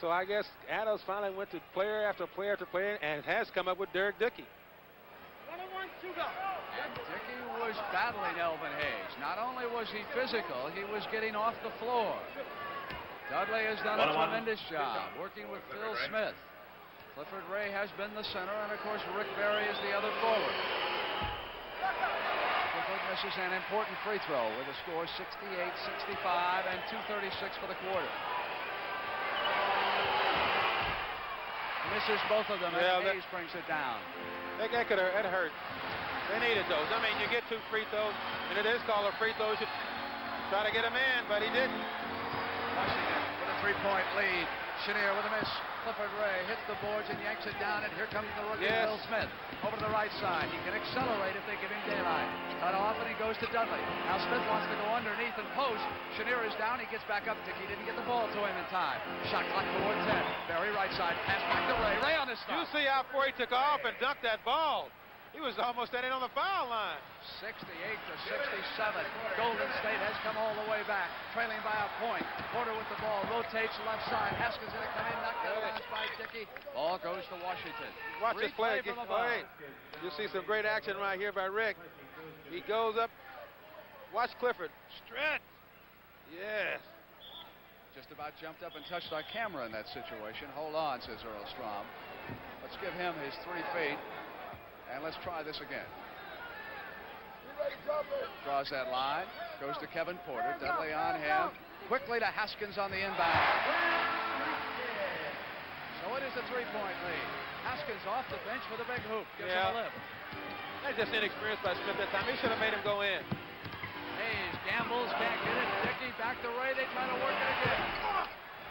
So I guess Adams finally went to player after player after player and has come up with Derek Dickey. And Dickey was battling Elvin Hayes. Not only was he physical, he was getting off the floor. Dudley has done a tremendous job working with Phil Smith. Clifford Ray has been the center, and of course Rick Barry is the other forward. Clifford misses an important free throw with a score 68-65 and 2:36 for the quarter. Misses both of them, and Hayes brings it down. That hurt. They needed those. I mean, you get 2 free throws, and it is called a free throw. You should try to get him in, but he didn't. Washington with a 3-point lead. Chenier with a miss. Clifford Ray hits the boards and yanks it down, and here comes the rookie Phil Smith over to the right side. He can accelerate if they give him daylight. Cut off, and he goes to Dudley. Now Smith wants to go underneath and post. Chenier is down. He gets back up. Dickey didn't get the ball to him in time. Shot clock toward 10. Barry right side. Pass back to Ray. Ray on his stop. You see how far he took off and dunked that ball. He was almost standing on the foul line. 68-67. Golden State has come all the way back, trailing by a point. Porter with the ball, rotates left side. Haskins going to come in, knocked out of bounds by Dickey. Ball goes to Washington. Watch this play. You see some great action right here by Rick. He goes up. Watch Clifford. Stretch. Yes. Just about jumped up and touched our camera in that situation. Hold on, says Earl Strom. Let's give him his 3 feet. And let's try this again. Draws that line. Goes to Kevin Porter. Dudley on him. Quickly to Haskins on the inbound. So it is a three-point lead. Haskins off the bench with a big hoop. Gives him a lift. That's just inexperienced by Smith that time. He should have made him go in. Hayes gambles, can't get it. Dickey back to Ray. They try to work it again.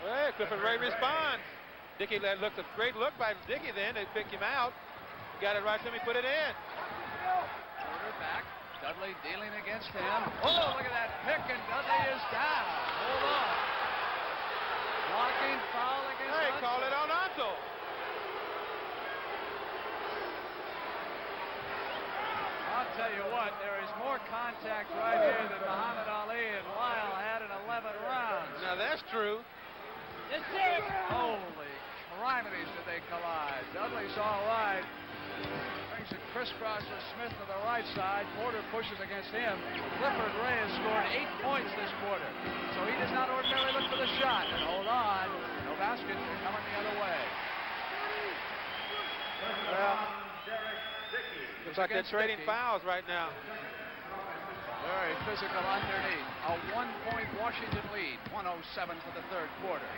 Well, Clifford Ray responds. Dickey looked a great look by Dickey then. They picked him out. Got it right to him. He put it in. Porter back. Dudley dealing against him. Oh, look at that pick, and Dudley is down. Hold on. Blocking foul against Hey, Unzel. call it on Unzel. I'll tell you what, there is more contact right here than Muhammad Ali and Lyle had in 11 rounds. Now, that's true. Holy criminies, did they collide. Dudley's all right. Brings it crisscross to Smith to the right side. Porter pushes against him. Clifford Ray has scored 8 points this quarter. So he does not ordinarily look for the shot. And hold on. No basket. They're coming the other way. Well, looks like they're trading fouls right now. Very physical underneath. A 1-point Washington lead. 1:07 for the third quarter.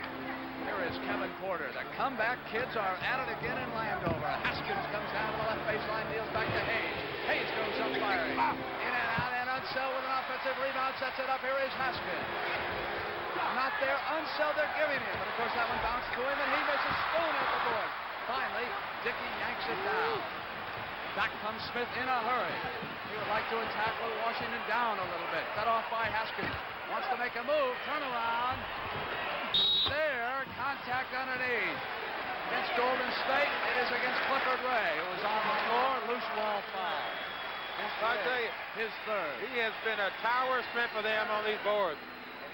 Here is Kevin Porter. The comeback kids are at it again in Landover. Haskins comes down to the left baseline, deals back to Hayes. Hayes goes up firing. In and out, and Unseld with an offensive rebound, sets it up. Here is Haskins. Not there. Unseld, they're giving him. But of course, that one bounced to him, and he misses. Spoon at the board. Finally, Dickey yanks it down. Back comes Smith in a hurry. He would like to attack with Washington down a little bit. Cut off by Haskins. Wants to make a move. Turnaround. There. Contact underneath. Against Golden State. It is against Clifford Ray, who was on the floor. Loose ball foul. I tell you, his third. He has been a tower of strength for them on these boards.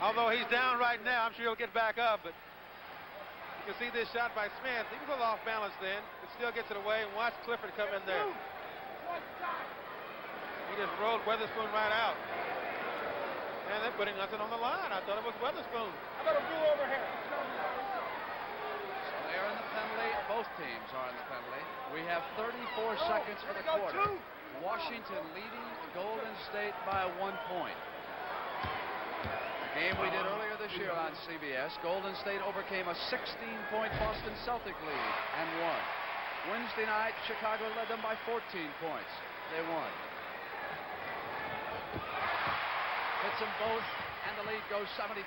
Although he's down right now, I'm sure he'll get back up. But you can see this shot by Smith. He was a little off balance then, but still gets it away. And watch Clifford come in there. He just rolled Weatherspoon right out. And they're putting nothing on the line. I thought it was Weatherspoon. How about a blue over here? So they're in the penalty. Both teams are in the penalty. We have 34 seconds for the quarter. Washington leading Golden State by 1 point. The game we did earlier this year on CBS, Golden State overcame a 16-point Boston Celtic lead and won. Wednesday night, Chicago led them by 14 points. They won. Hits them both, and the lead goes 72-69.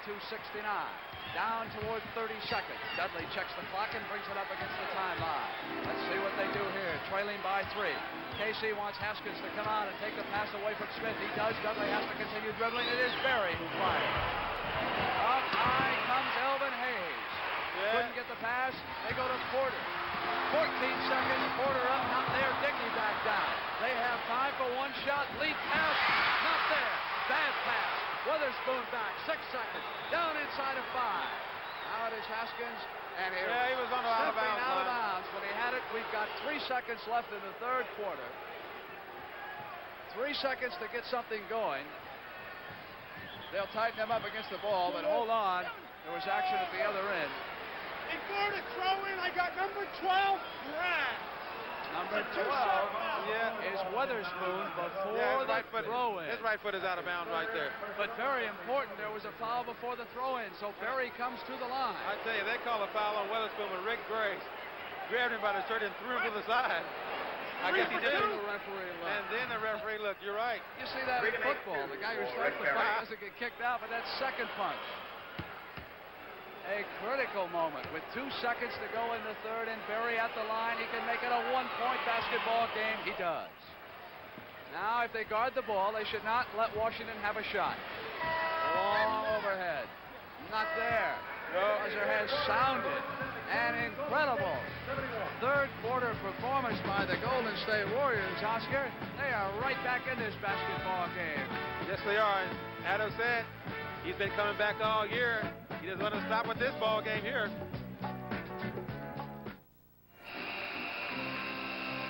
Down toward 30 seconds. Dudley checks the clock and brings it up against the timeline. Let's see what they do here. Trailing by 3. KC wants Haskins to come out and take the pass away from Smith. He does. Dudley has to continue dribbling. It is Berry who fires. Up high comes Elvin Hayes. Couldn't get the pass. They go to Porter. 14 seconds. Porter up. Not there. Dickey back down. They have time for one shot. Lead pass. Not there. Bad pass. Weatherspoon back. 6 seconds. Down inside of 5. Now it is Haskins. And he was on the out of bounds. When he had it, we've got 3 seconds left in the third quarter. 3 seconds to get something going. They'll tighten him up against the ball, but hold on. There was action at the other end. Before the throw in, I got number 12, Brad. Number 12 is Weatherspoon before the throw-in. His right foot is out of bounds right there. But very important, there was a foul before the throw-in, so Berry comes to the line. I tell you, they call a foul on Weatherspoon when Rick Briggs grabbed him by the shirt and threw him to the side. I guess he did. And then the referee looked. You're right. You see that in football. The guy who strikes the punt doesn't get kicked out, but that's second punch. A critical moment with 2 seconds to go in the third, and Berry at the line. He can make it a 1-point basketball game. He does. Now, if they guard the ball, they should not let Washington have a shot. Long overhead. Not there. Buzzer has sounded. An incredible third quarter performance by the Golden State Warriors, Oscar. They are right back in this basketball game. Yes, they are. And Adam said he's been coming back all year. He doesn't want to stop with this ball game here.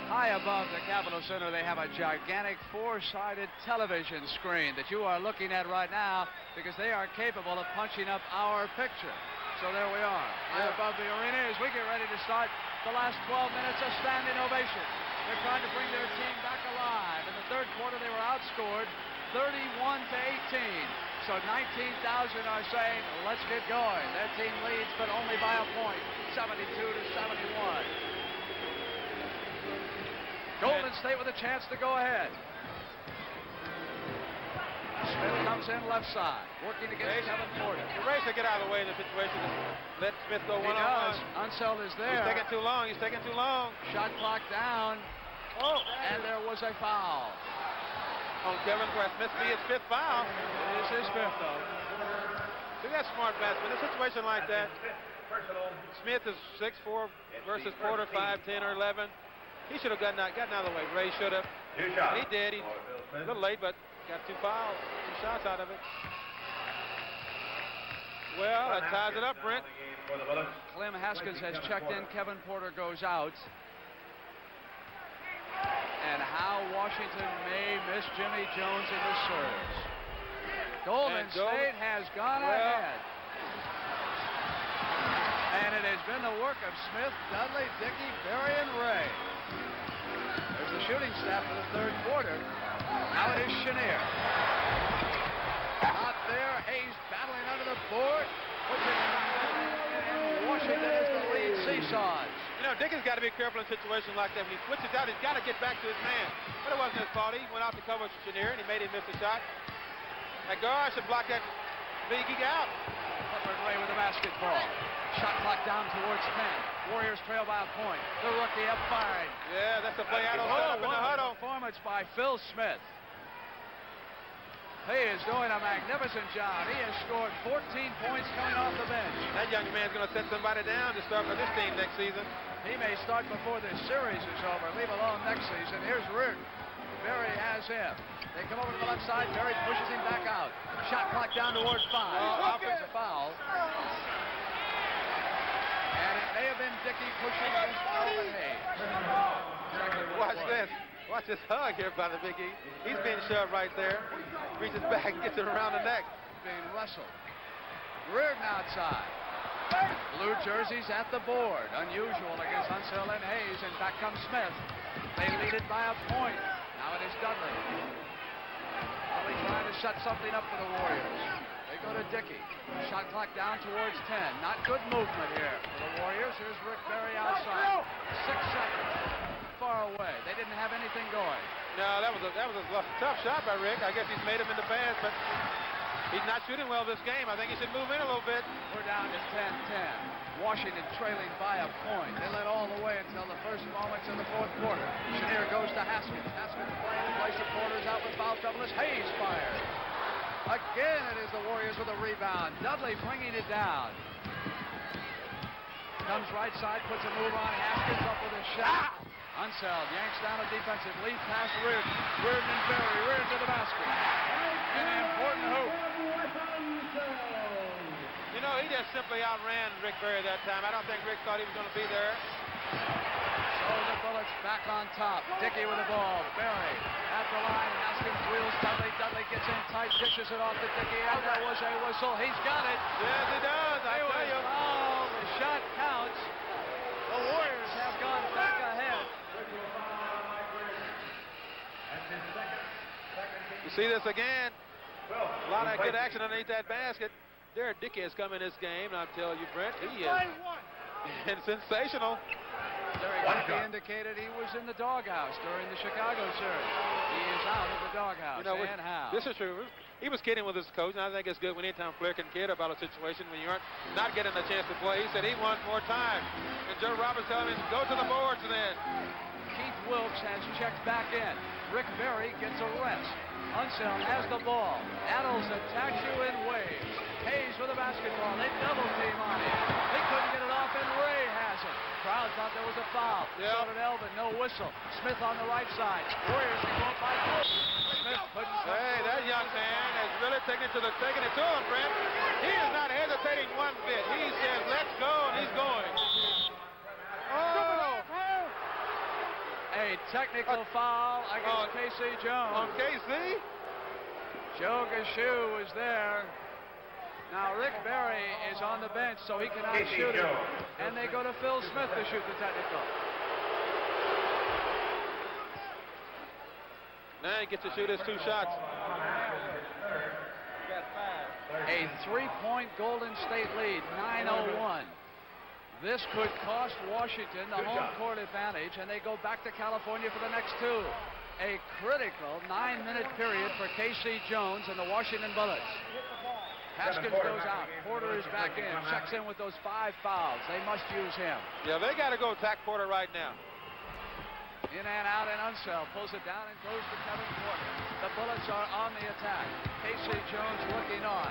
High above the Capitol Center, they have a gigantic 4-sided television screen that you are looking at right now because they are capable of punching up our picture. So there we are, high above the arena as we get ready to start the last 12 minutes of standing ovation. They're trying to bring their team back alive. In the third quarter, they were outscored 31-18. So 19,000 are saying, let's get going. Their team leads, but only by a point, 72-71. Golden State with a chance to go ahead. Smith comes in left side, working against Kevin Porter. The race to get out of the way in the situation. Let Smith go one-on-one. Unseld is there. He's taking too long. He's taking too long. Shot clock down. Oh, and there was a foul. On Kevin Porter. Smith be his fifth foul. It is his fifth, though. See, that's smart basketball. In a situation like that, Smith is 6'4" versus Porter 5'10" or 11. He should have gotten out of the way. Ray should have. He did. He's a little late, but got 2 fouls, 2 shots out of it. Well, that ties it up, Brent. Clem Haskins has checked in. Kevin Porter goes out. And how Washington may miss Jimmy Jones in the serves. Golden State has gone ahead. And it has been the work of Smith, Dudley, Dickey, Berry, and Ray. There's the shooting staff for the third quarter. Now it is Chenier. Out there, Hayes battling under the board. And Washington is the lead seesaws. You know, Dickens got to be careful in situations like that. When he switches out, he's got to get back to his man. But it wasn't his fault. He went out to cover Chenier, and he made him miss the shot. McGar should block that Biggie out. Clifford Ray with the basketball. Shot clock down towards 10. Warriors trail by a point. The rookie up firing. Yeah, that's the play out of in the huddle. Performance by Phil Smith. He is doing a magnificent job. He has scored 14 points coming off the bench. That young man's going to set somebody down to start for this team next season. He may start before this series is over, leave alone next season. Here's Reardon. Berry has him. They come over to the left side. Berry pushes him back out. Shot clock down towards 5. Offensive foul. And it may have been Dickey pushing against Elvin Hayes. Watch this. Watch this hug here by the Big E. He's being shoved right there. Reaches back and gets it around the neck. Being wrestled. Reardon outside. Blue jerseys at the board. Unusual against Unseld and Hayes. And back comes Smith. They lead it by a point. Now it is Dudley. Dudley trying to shut something up for the Warriors. They go to Dickey. Shot clock down towards 10. Not good movement here for the Warriors. Here's Rick Berry outside. 6 seconds. Far away. They didn't have anything going. No, that was a tough shot by Rick. I guess he's made him in the pass, but he's not shooting well this game. I think he should move in a little bit. We're down to 10-10. Washington trailing by a point. They led all the way until the first moments of the fourth quarter. Chenier goes to Haskins. Haskins playing in place of Porter's out with foul trouble as Hayes fires. Again, it is the Warriors with a rebound. Dudley bringing it down. Comes right side, puts a move on. Haskins up with a shot. Unseld yanks down a defensive lead past Reardon. Reardon and Berry. Reardon to the basket. An important hoop. You know, he just simply outran Rick Berry that time. I don't think Rick thought he was going to be there. So the Bullets back on top. Dickey with the ball. Berry at the line. Haskins wheels Dudley. Dudley gets in tight, dishes it off to Dickey, and there was a whistle. He's got it. Yes, he does. I tell you. Oh, the shot counts. The Warriors have gone back ahead. You see this again. A lot of good action underneath that basket. Derek Dickey has come in this game, and I'll tell you, Brent, he is sensational. Derek Dickey indicated he was in the doghouse during the Chicago series. He is out of the doghouse. You know, and how? This is true. He was kidding with his coach, and I think it's good when anytime a player can kid about a situation when you aren't not getting a chance to play. He said he wants more time. And Joe Roberts telling him, go to the boards then. Keith Wilkes has checked back in. Rick Berry gets a rest. Unseld has the ball. Adels attacks you in waves. Hayes with the basketball. They double team on him. They couldn't get it off, and Ray has it. Crowd thought there was a foul. So did Elvin. No whistle. Smith on the right side. Warriors go up by 2. Smith couldn't. Hey, that young man is really taking it to him, Brent. He is not hesitating one bit. He says, let's go, and he's going. Oh! A technical foul against K.C. Jones. On K.C.? Joe Gashu was there. Now Rick Berry is on the bench, so he cannot shoot it. And they go to Phil Smith to shoot the technical. Now he gets to shoot his 2 shots. A 3-point Golden State lead, 9:01. This could cost Washington the home court advantage, and they go back to California for the next 2. A critical 9-minute period for K.C. Jones and the Washington Bullets. Haskins goes out. Porter is back in. Checks in with those 5 fouls. They must use him. Yeah, they got to go attack Porter right now. In and out, and Unseld pulls it down and goes to Kevin Porter. The Bullets are on the attack. K.C. Jones looking on.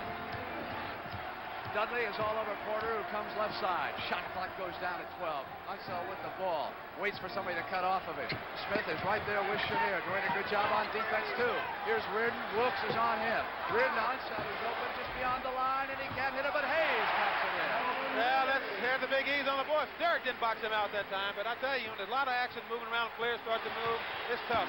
Dudley is all over Porter, who comes left side. Shot clock goes down at 12. Unseld with the ball. Waits for somebody to cut off of it. Smith is right there with Chenier, doing a good job on defense, too. Here's Reardon. Wilkes is on him. Reardon, Unseld is open just beyond the line, and he can't hit it, but Hayes taps it in. Well, that's here's the Big E's on the board. Derek didn't box him out that time, but I tell you, there's a lot of action moving around. Players start to move. It's tough.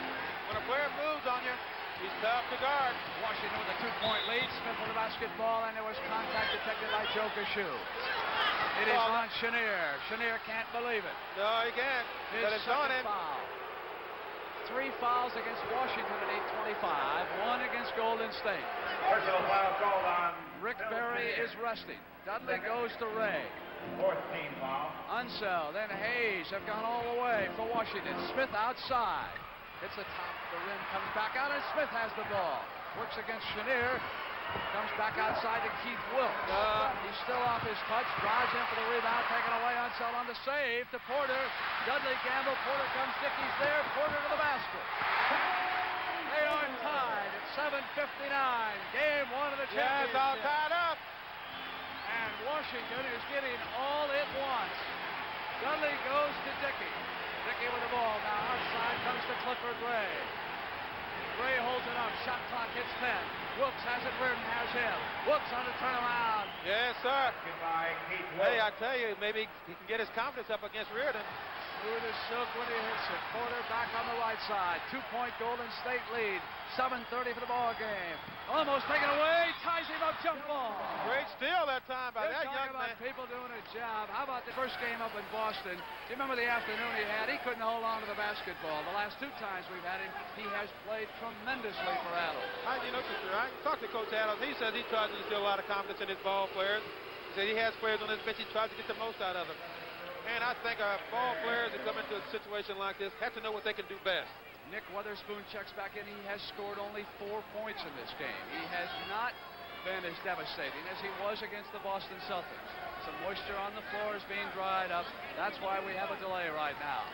When a player moves on you, he's tough to guard. Washington with a 2-point lead. Smith with the basketball, and there was contact detected by Joe Kashu. It is on Chenier. Chenier can't believe it. No, he can't. His But it's on him. Foul. 3 fouls against Washington at 8:25. 1 against Golden State. Personal foul called on Rick Barry is resting. Dudley goes to Ray. 4th team foul. Unseld, then Hayes have gone all the way for Washington. Smith outside. Hits the top of the rim, comes back out, and Smith has the ball. Works against Chenier. Comes back outside to Keith Wilkes. He's still off his touch. Drives in for the rebound. Taken away. Unseld on the save to Porter. Dudley gamble. Porter comes. Dickey's there. Porter to the basket. They are tied at 7:59. Game 1 of the championship. Yeah, it's all tied up. And Washington is getting all it wants. Dudley goes to Dickey. Dickey with the ball. Now outside comes to Clifford Gray. Gray holds it up. Shot clock hits 10. Wilkes has it. Reardon has him. Wilkes on the turnaround. Yes, sir. Hey, I tell you, maybe he can get his confidence up against Reardon. Smooth as silk when he hits it. Porter back on the right side. 2-point Golden State lead. 7:30 for the ball game. Almost taken away. Ties him up. Jump ball. Great steal that time by that young about man. People doing a job. How about the first game up in Boston? Do you remember the afternoon he had? He couldn't hold on to the basketball. The last 2 times we've had him, he has played tremendously for Adams. You know, sister, I talked to Coach Adams. He says he tries to instill a lot of confidence in his ball players. He said he has players on his bench. He tries to get the most out of them. And I think our ball players that come into a situation like this have to know what they can do best. Nick Weatherspoon checks back in. He has scored only 4 points in this game. He has not been as devastating as he was against the Boston Celtics. Some moisture on the floor is being dried up. That's why we have a delay right now.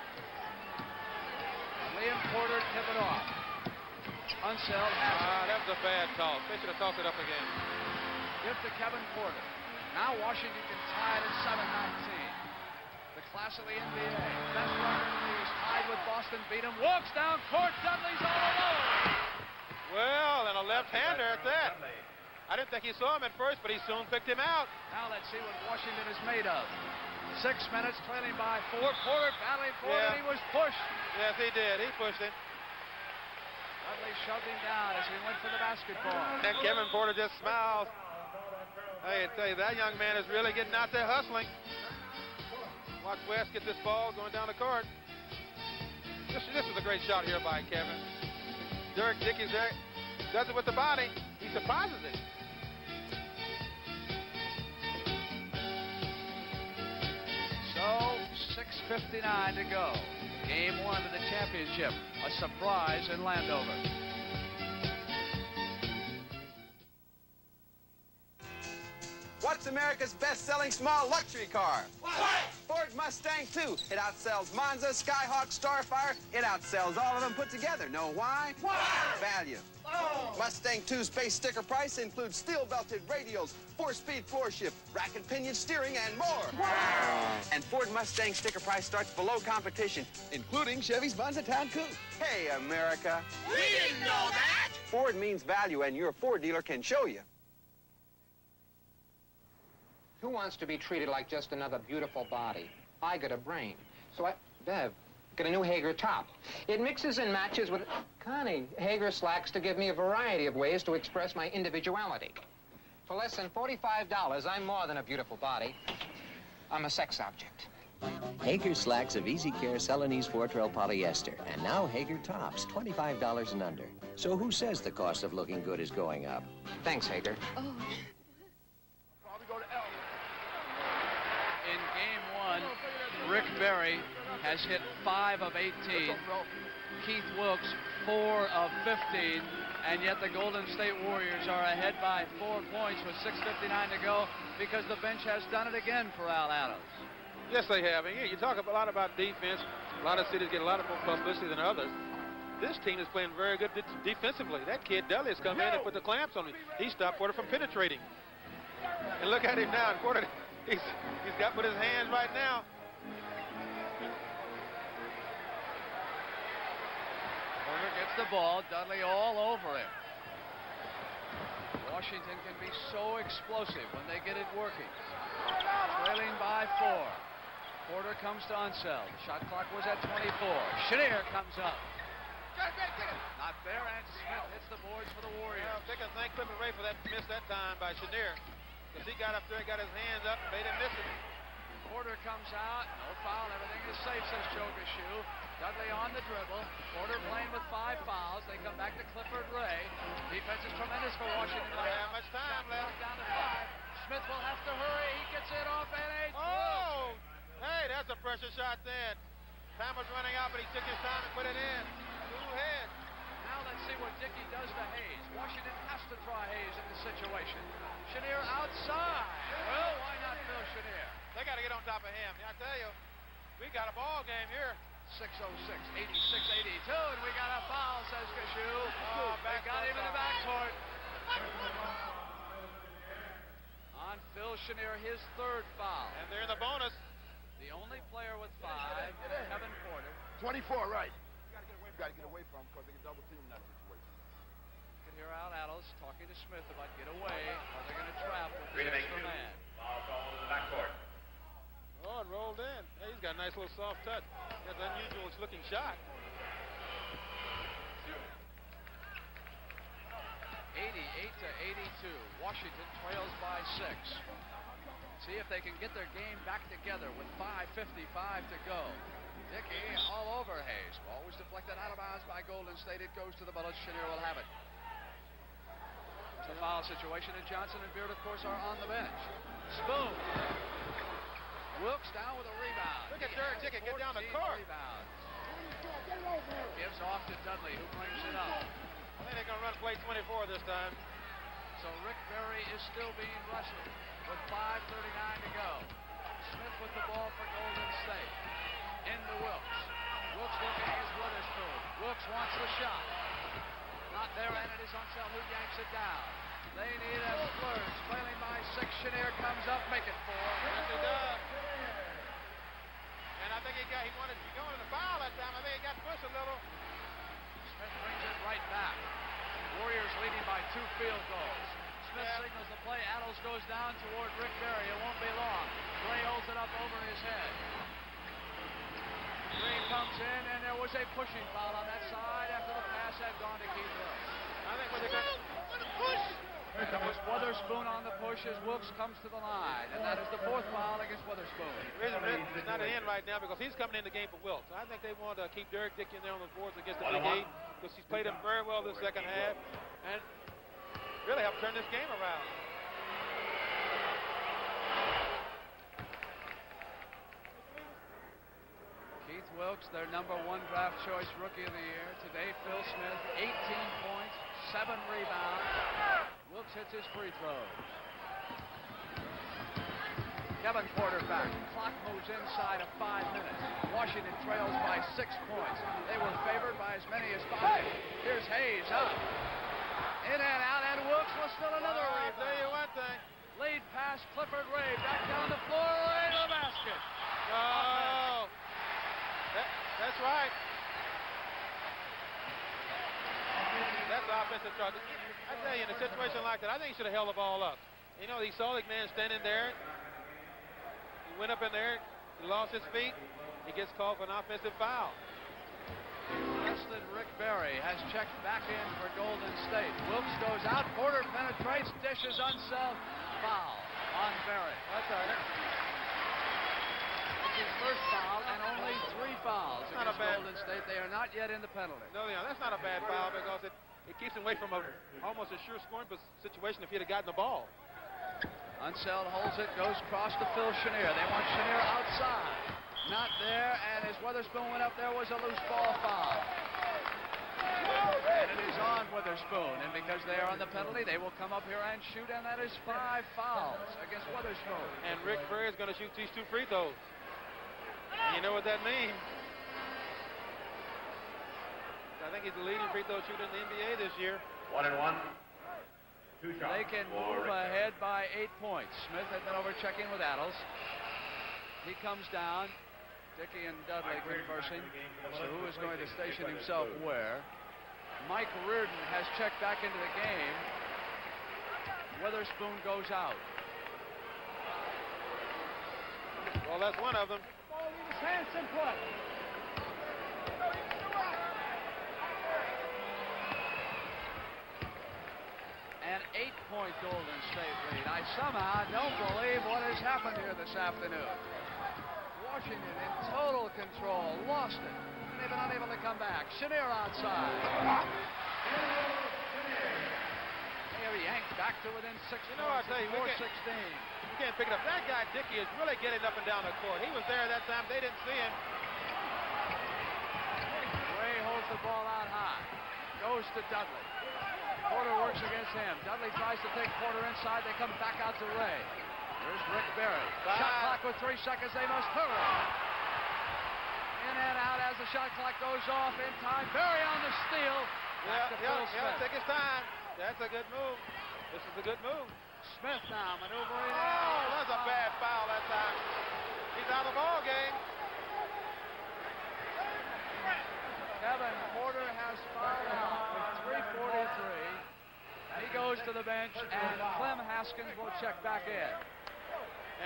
Liam Porter tip it off. Unseld has it. That was a bad toss. They should have tossed it up again. Give to Kevin Porter. Now Washington can tie it at 7:19. The class of the NBA. Best record in the East. Tied with Boston. Beat him. Walks down court. Dudley's all alone. Well, and a left-hander at that. I didn't think he saw him at first, but he soon picked him out. Now let's see what Washington is made of. 6 minutes, trailing by 4. Porter battling for it. He was pushed. Yes, he did. He pushed him. Dudley shoved him down as he went for the basketball. And Kevin Porter just smiles. Hey, I tell you, that young man is really getting out there hustling. Watch West get this ball going down the court. This is a great shot here by Kevin. Derek Dickey's there. Does it with the body. He surprises it. So, 6:59 to go. Game 1 of the championship. A surprise in Landover. What's America's best-selling small luxury car? What? Ford Mustang 2. It outsells Monza, Skyhawk, Starfire. It outsells all of them put together. Know why? Why? Value. Oh. Mustang 2's base sticker price includes steel-belted radials, 4-speed floor shift, rack and pinion steering, and more. Wow. And Ford Mustang sticker price starts below competition, including Chevy's Bonzatown Coupe. Hey, America. We didn't know that. Ford means value, and your Ford dealer can show you. Who wants to be treated like just another beautiful body? I got a brain. So Bev, got a new Hager top. It mixes and matches with... Connie, Hager slacks to give me a variety of ways to express my individuality. For less than $45, I'm more than a beautiful body. I'm a sex object. Hager slacks of Easy Care Celanese Fortrel polyester, and now Hager tops, $25 and under. So who says the cost of looking good is going up? Thanks, Hager. Oh. In game one, Rick Barry has hit 5 of 18. Keith Wilkes, 4 of 15. And yet the Golden State Warriors are ahead by 4 points with 6:59 to go because the bench has done it again for Al Adams. Yes, they have. And you talk a lot about defense. A lot of cities get a lot of more publicity than others. This team is playing very good defensively. That kid Dudley has come in and put the clamps on him. He stopped Porter from penetrating. And look at him now. And Porter, he's got put his hands right now. Porter gets the ball. Dudley all over him. Washington can be so explosive when they get it working. Trailing by 4. Porter comes to Unseld. The shot clock was at 24. Chenier comes up. Not there, and Smith hits the boards for the Warriors. Well, they can thank Clifford Ray for that miss that time by Chenier. Because he got up there, got his hands up, and made him miss it. Porter comes out. No foul. Everything is safe, says Joe Gashu. Dudley on the dribble. Porter playing with 5 fouls. They come back to Clifford Ray. Defense is tremendous for Washington. They don't have much time left. Down to 5. Smith will have to hurry. He gets it off and a Oh! Hey, that's a pressure shot then. Time was running out, but he took his time and put it in. 2 heads. Now let's see what Dickey does to Hayes. Washington has to try Hayes in this situation. Chenier outside. Well, why not Phil Chenier? They got to get on top of him. I tell you, we got a ball game here. 6:06, 86-82, and we got a foul, says Gashu. They got him in the backcourt. On Phil Chenier, his 3rd foul. And they're in the bonus. The only player with 5, Kevin Porter. 24, right. You got to get away from him because they can double team in that situation. You can hear Al Adams talking to Smith about get away, or they're going to trap with the extra man. Foul call in the backcourt. Oh, it rolled in. Hey, he's got a nice little soft touch. That's an unusual looking shot. 88-82. Washington trails by 6. See if they can get their game back together with 5:55 to go. Dickey all over Hayes. Ball was deflected out of bounds by Golden State. It goes to the Bullets. Chenier will have it. It's a foul situation, and Johnson and Beard, of course, are on the bench. Spoon. Wilkes down with a rebound. Look at Derek Dickey get down the court. Rebounds. Gives off to Dudley, who brings it up. I think they're going to run play 24 this time. So Rick Barry is still being rushed with 5:39 to go. Smith with the ball for Golden State. Into Wilkes. Wilkes looking at his Witherspoon. Wilkes wants the shot. Not there, and it is Unseld who yanks it down. They need a splurge. Trailing by 6. Chenier comes up, make it 4. Yes, he does. And I think he wanted to go into the foul that time. I think he got pushed a little. Smith brings it right back. Warriors leading by 2 field goals. Smith signals the play. Adams goes down toward Rick Barry. It won't be long. Gray holds it up over his head. Green comes in, and there was a pushing foul on that side after the pass had gone to Keith Wilkes. I think what they're going to push. That was Witherspoon on the push as Wilkes comes to the line, and that is the 4th foul against Witherspoon. It's not an end right now because he's coming in the game for Wilkes. I think they want to keep Derek Dickey in there on the boards against the Big 8 because he's played him very well this second half and really helped turn this game around. Keith Wilkes, their #1 draft choice rookie of the year. Today, Phil Smith, 18 points, 7 rebounds. Wilkes hits his free throws. Kevin Porter back. Clock moves inside of 5 minutes. Washington trails by 6 points. They were favored by as many as 5. Here's Hayes up. In and out, and Wilkes will still another rebound. I'll tell you one thing. Lead pass, Clifford Ray back down the floor, into the basket. Oh, that's right. That's offensive charge. I tell you, in a situation like that, I think he should have held the ball up. You know, he saw the man standing there. He went up in there. He lost his feet. He gets called for an offensive foul. Arrested Rick Barry has checked back in for Golden State. Wilkes goes out. Porter penetrates. Dishes Unseld. Foul on Barry. That's all right. That's his first foul, and only 3 fouls Not a against bad- Golden State. They are not yet in the penalty. No, Leon, that's not a bad foul because it keeps him away from almost a sure scoring situation if he'd have gotten the ball. Unseld holds it, goes across to Phil Chenier. They want Chenier outside. Not there, and as Witherspoon went up, there was a loose ball foul. And it is on Witherspoon, and because they are on the penalty, they will come up here and shoot, and that is 5 fouls against Witherspoon. And Rick Barry is going to shoot these 2 free throws. And you know what that means. I think he's the leading free throw shooter in the NBA this year. 1 and 1. 2 shots. They can for move Rick Barry. ahead by 8 points. Smith had been over checking with Adels. He comes down. Dickey and Dudley conversing. So who is going to station himself where? Mike Reardon has checked back into the game. Witherspoon goes out. Well, that's one of them. Hanson play. An 8-point Golden State lead. I somehow don't believe what has happened here this afternoon. Washington in total control, lost it, and they've been unable to come back. Chenier outside. They are yanked back to within 6 You know, I tell you, 4-16. You can't pick it up. That guy, Dickey, is really getting up and down the court. He was there that time. They didn't see him. Ray holds the ball out high. Goes to Dudley. Porter works against him. Dudley tries to take Porter inside. They come back out to Ray. Here's Rick Barry. Shot clock with 3 seconds. They must hurry. In and out as the shot clock goes off in time. Barry on the steal. Back to Phil Smith. Take his time. That's a good move. This is a good move. Smith now maneuvering. Oh, that's a bad foul that time. He's out of the ball game. Kevin Porter has fouled out with 3:43. He goes to the bench, and Clem Haskins will check back in.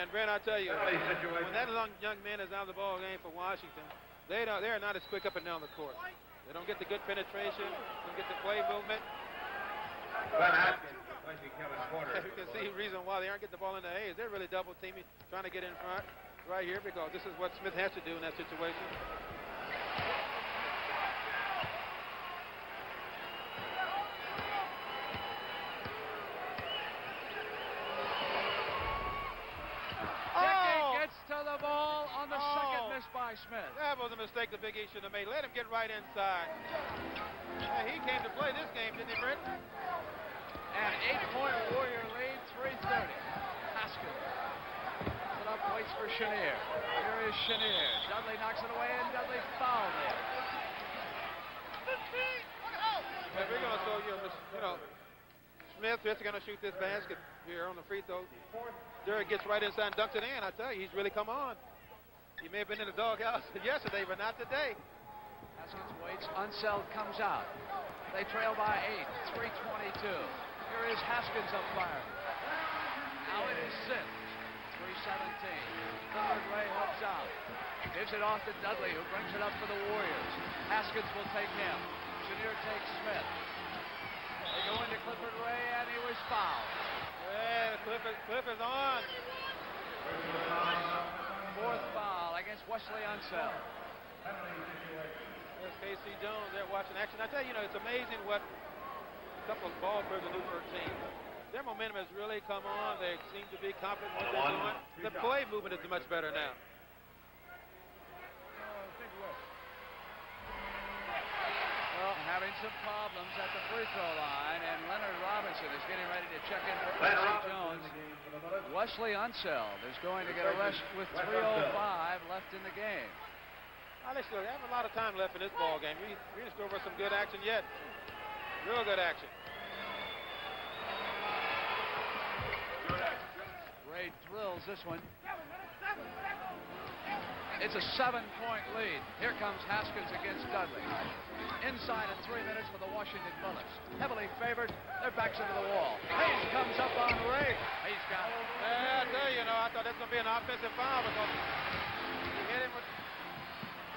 And Brent, I tell you, when that young man is out of the ball game for Washington, they are not as quick up and down the court. They don't get the good penetration, don't get the play movement. Clem Haskins replacing Kevin Porter. You can see the reason why they aren't getting the ball in the Hayes. They're really double teaming, trying to get in front right here because this is what Smith has to do in that situation. Smith. That was a mistake the Big East should have made. Let him get right inside. He came to play this game, didn't he, Brent? An 8-point Warrior lead, 3:30. Haskins. Put up, waits for Chenier. Here is Chenier. Dudley knocks it away, and Dudley fouled it. If we're going to show you know, Smith is going to shoot this basket here on the free throw. Derek gets right inside and dunks it in. I tell you, he's really come on. He may have been in the doghouse yesterday, but not today. Haskins waits. Unseld comes out. They trail by 8. 3:22. Here is Haskins up fire. Now it is Sims. 3:17. Clifford Ray helps out. Gives it off to Dudley, who brings it up for the Warriors. Haskins will take him. Chenier takes Smith. They go into Clifford Ray, and he was fouled. Yeah, Cliff is on. 4th foul against Wesley Unseld. There's K.C. Jones there watching action. I tell you, it's amazing what a couple of ball players do for a team. Their momentum has really come on. They seem to be confident in what they're doing. The play movement is much better now. Well, having some problems at the free throw line, and Leonard Robinson is getting ready to check in for K.C. Jones. Wesley Unseld is going to get a rest with 3:05 left in the game. They still have a lot of time left in this ball game. We didn't score some good action yet. Real good action. Ray drills this one. It's a 7-point lead. Here comes Haskins against Dudley. Inside in 3 minutes for the Washington Bullets. Heavily favored. Their backs into the wall. Hayes comes up on Ray. Hayes got it. I tell you, I thought that was going to be an offensive foul because he hit him with...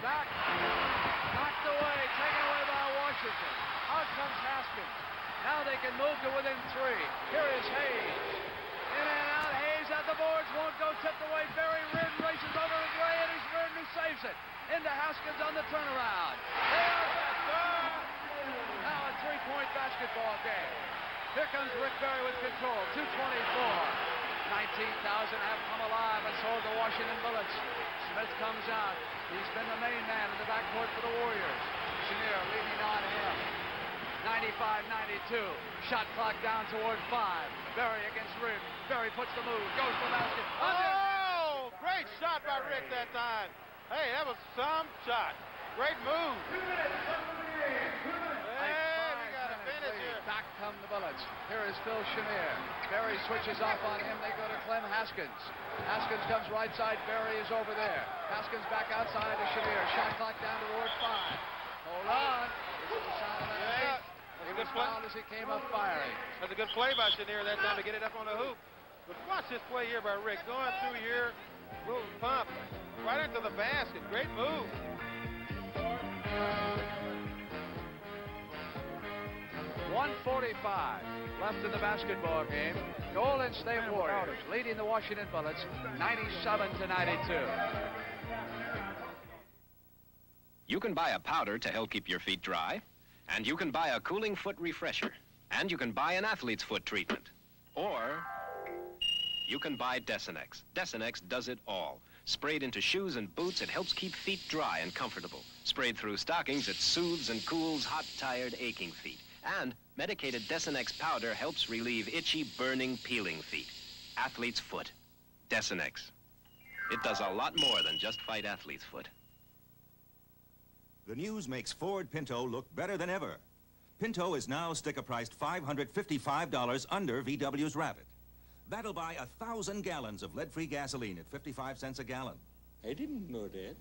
Back. Knocked away. Taken away by Washington. Out comes Haskins. Now they can move to within 3. Here is Hayes. In and out. Hayes at the boards, won't go, tipped away. Barry Reardon races over to Gray, and it's Reardon who saves it. Into Haskins on the turnaround. They are back. Now a three-point basketball game. Here comes Rick Barry with control. 2:24. 19,000 have come alive and so have the Washington Bullets. Smith comes out. He's been the main man in the backcourt for the Warriors. Chenier leading on him. 95-92. Shot clock down toward 5. Barry against Reardon. Barry puts the move. Goes to the basket. Oh, great shot by Rick that time. Hey, that was some shot. Great move. Hey, we got a finish here. Back come the Bullets. Here is Phil Chenier. Barry switches off on him. They go to Clem Haskins. Haskins comes right side. Barry is over there. Haskins back outside to Chenier. Shot clock down toward 5. Hold on. This is the sound of that. He was fouled as he came up firing. That's a good play by Chenier that time to get it up on the hoop. But watch this play here by Rick. Going through here, little pump, right into the basket. Great move. .145 left in the basketball game. Golden State Warriors leading the Washington Bullets 97-92. You can buy a powder to help keep your feet dry, and you can buy a cooling foot refresher, and you can buy an athlete's foot treatment, or you can buy Desenex. Desenex does it all. Sprayed into shoes and boots, it helps keep feet dry and comfortable. Sprayed through stockings, it soothes and cools hot, tired, aching feet. And medicated Desenex powder helps relieve itchy, burning, peeling feet. Athlete's foot. Desenex. It does a lot more than just fight athlete's foot. The news makes Ford Pinto look better than ever. Pinto is now sticker-priced $555 under VW's Rabbit. That'll buy 1,000 gallons of lead-free gasoline at 55 cents a gallon. I didn't know that.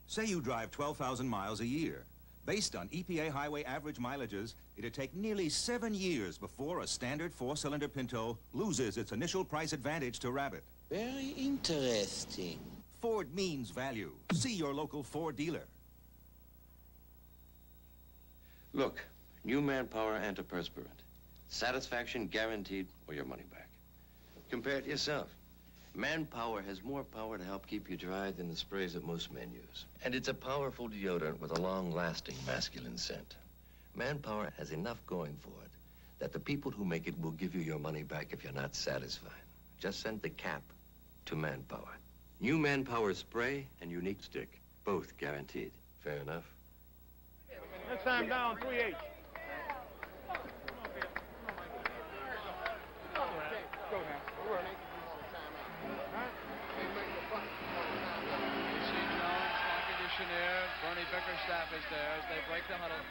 Say you drive 12,000 miles a year. Based on EPA highway average mileages, it'd take nearly 7 years before a standard 4-cylinder Pinto loses its initial price advantage to Rabbit. Very interesting. Ford means value. See your local Ford dealer. Look, new Manpower antiperspirant. Satisfaction guaranteed or your money back. Compare it yourself. Manpower has more power to help keep you dry than the sprays that most men use. And it's a powerful deodorant with a long-lasting masculine scent. Manpower has enough going for it that the people who make it will give you your money back if you're not satisfied. Just send the cap to Manpower. New Manpower spray and unique stick. Both guaranteed. Fair enough? Next time down, 3-8. Bernie Bickerstaff is there as they break the huddle.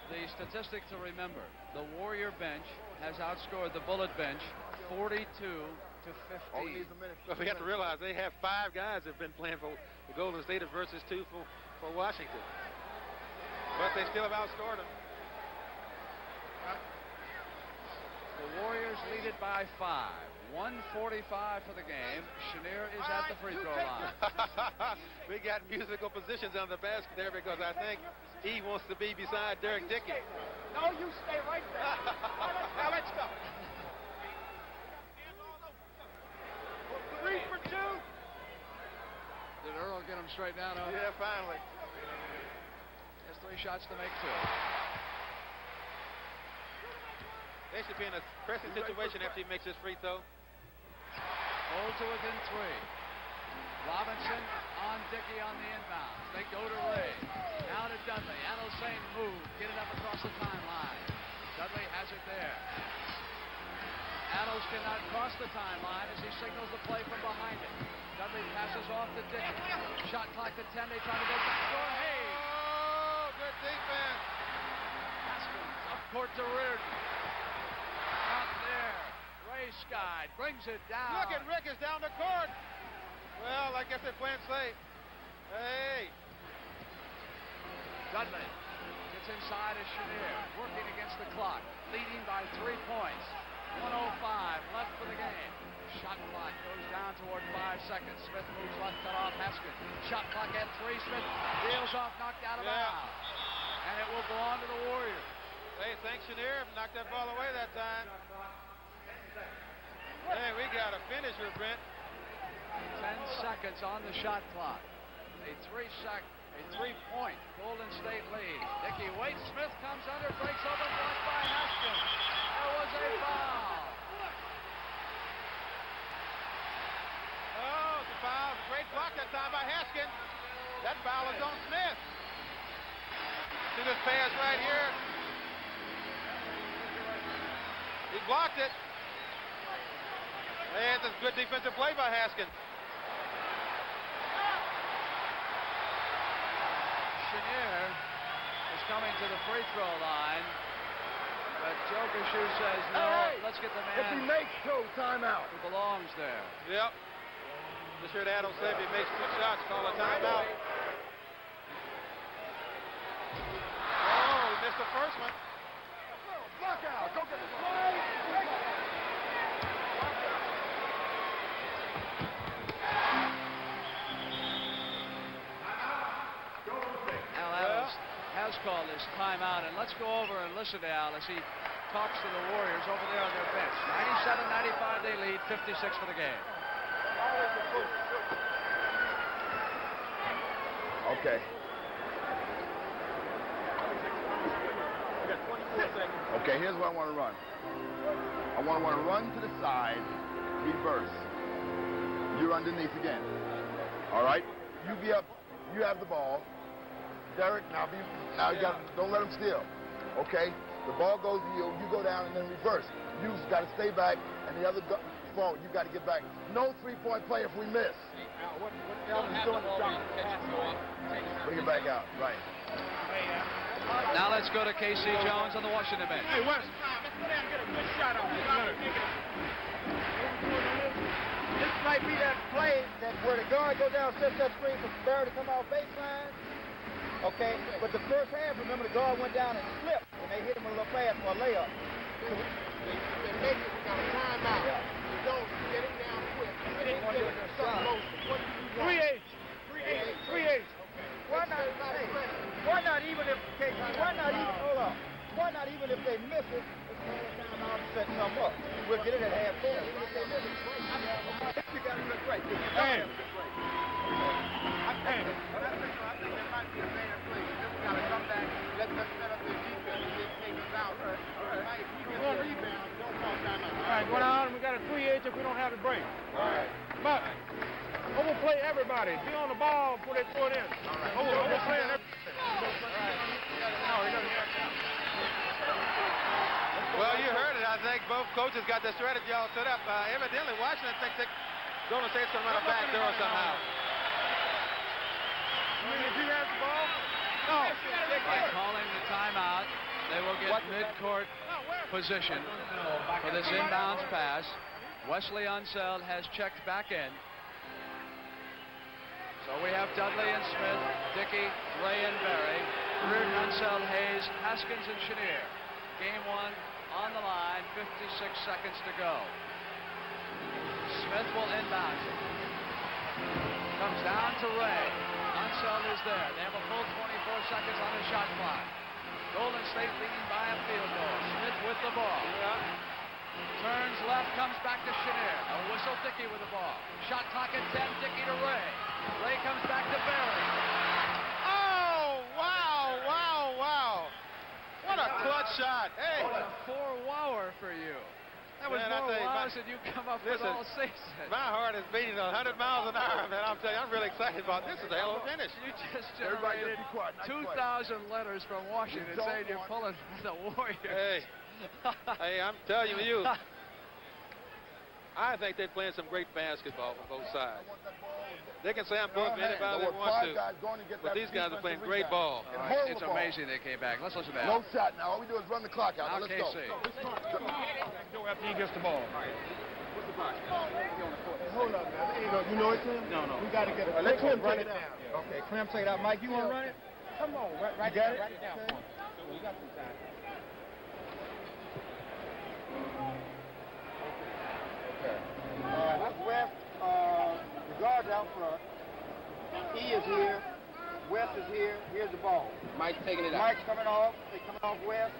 The statistic to remember, the Warrior bench has outscored the Bullet bench 42-15. But we have to realize they have 5 guys that have been playing for the Golden State versus 2 for Washington. But they still have outscored them. The Warriors lead it by 5. 1:45 for the game. Chenier is at the free throw line. We got musical positions on the basket there because I think he wants to be beside Derek Dickey. No, you stay right there. Now let's go. 3 for 2. Did Earl get him straight down? Yeah, finally. Has 3 shots to make 2. They should be in a pressing situation after he makes his free throw. Hold to within 3. Robinson on Dickey on the inbound. They go to Ray. Now to Dudley. Adelsane move. Get it up across the timeline. Dudley has it there. Adels cannot cross the timeline as he signals the play from behind it. Dudley passes off to Dickey. Shot clock to 10. They try to go backdoor. Hayes. Oh, good defense. Haskins up court to Reardon. Out there. Ray Scott brings it down. Look at Rick is down the court. Well, I guess they're playing safe. Hey. Dudley gets inside of Chenier, working against the clock, leading by 3 points. 1:05 left for the game. Shot clock goes down toward 5 seconds. Smith moves left, cut off Haskins. Shot clock at 3. Smith deals off, knocked out of bounds. And it will belong to the Warriors. Hey, thanks, Chenier. Knocked that ball away that time. Hey, we got a finisher, Brent. 10 seconds on the shot clock. A three-point Golden State lead. Dickey waits. Smith comes under, breaks open, blocked by Haskins. There was a foul. Oh, it's a foul. Great block that time by Haskins. That foul is on Smith. See this pass right here? He blocked it. And it's a good defensive play by Haskins. Chenier is coming to the free throw line, but Joe Gushue says, no, let's get the man. If he makes two, timeout. Who belongs there. Yep. Just heard Adam say if he makes 2 shots, call a timeout. Oh, he missed the first one. Block out. Go get the ball. Has called his timeout, and let's go over and listen to Al as he talks to the Warriors over there on their bench. 97-95 they lead, 56 for the game. Okay. Okay, here's what I want to run. I want to run to the side, reverse. You're underneath again. All right? You be up. You have the ball. Derek, now you got, don't let him steal. Okay? The ball goes to you, you go down and then reverse. You just got to stay back, and the other phone, you got to get back. No three-point play if we miss. What Elvin's doing is bring it back out, right. Now let's go to K.C. Jones on the Washington bench. Hey, Wes, let's go down and get a good shot on it. This might be that play that where the guard goes down, sets that screen for Barry to come off baseline. Okay, but the first half, remember, the guard went down and slipped, and they hit him with a little pass for a layup. They make it, we got a timeout. You don't get him down quick. You didn't get him something close. What do you want? 3-8. Why not even if they miss it, let's call it timeout and set something up. We'll get it at half court. If they miss it, you got to look right. Hey. All right, go down, and we got a 3-8 if we don't have the break. All right. But overplay everybody. Be on the ball before they throw it in. Overplay everybody. Well, you heard it. I think both coaches got their strategy all set up. Evidently, Washington thinks that Golden State's going to run a back door somehow. If he has the ball, no. By calling the timeout, they will get mid-court position for this inbounds pass. Wesley Unseld has checked back in. So we have Dudley and Smith, Dickey, Ray and Berry, Reardon, Unseld, Hayes, Haskins, and Chenier. Game one on the line, 56 seconds to go. Smith will inbound it. Comes down to Ray. Unseld is there. They have a full 24 seconds on the shot clock. Golden State leading by a field goal. Smith with the ball. Turns left, comes back to Chenier. A whistle, Dickey with the ball. Shot clock at 10, Dickey to Ray. Ray comes back to Berry. Oh, wow. What a clutch shot. Hey. What a four-wower for you. That was more wows than you come up with all season. My heart is beating 100 miles an hour, man. I'm telling you, I'm really excited about this. It's a hell of a finish. You just generated 2,000 letters from Washington saying you're pulling the Warriors. Hey, I'm telling you, I think they're playing some great basketball from both sides. They can say I'm pulling for anybody they want to, but these guys are playing great ball. It's amazing they came back. Let's listen to that. No shot now. All we do is run the clock out. Now, let's go. Go after he gets the ball. Hold up, man. You know it, Tim? No. We got to get it. Let Clem run it down. Okay, Clem, take it out. Mike, you want to run it? Come on, write it down. Okay. We got some time. Okay. That's West. The guard's out front. E is here. West is here. Here's the ball. Mike's taking it out. Mike's coming off. They're coming off West.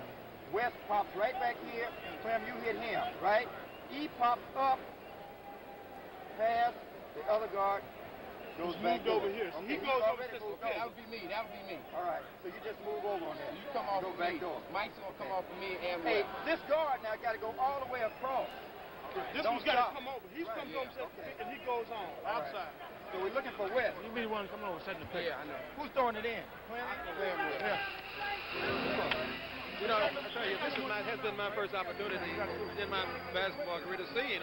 West pops right back here. Clem, you hit him, right? E pops up, past the other guard, goes back over here. So Okay, he goes over already this moved way. over. That would be me. That would be me. All right, so you just move over on that. You come off go of back me. door. Mike's gonna come off of me and Hey, West. this guard now got to go all the way across. This Don't one's got stop. to come over. He's Right, coming yeah, over okay. and he goes on outside. So we're looking for West. You mean one coming over setting the picture? Yeah, I know. Who's throwing it in? Clem Yeah. You know, I tell you, this has been my first opportunity in my basketball career to see,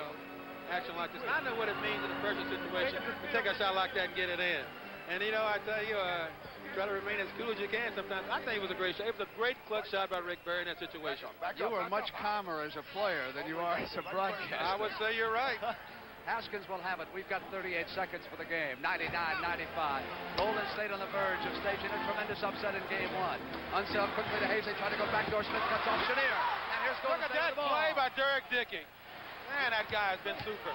action like this. I know what it means in a pressure situation to take a shot like that and get it in. And, I tell you, you try to remain as cool as you can sometimes. I think it was a great shot. It was a great clutch shot by Rick Barry in that situation. You were much calmer as a player than you are as a broadcaster. I would say you're right. Haskins will have it. We've got 38 seconds for the game. 99-95. Golden State on the verge of staging a tremendous upset in game one. Unseld quickly to Hayes. They try to go backdoor. Smith cuts off Chenier. And here's Golden Look at State that with the ball. play by Derek Dickey. Man, that guy has been super.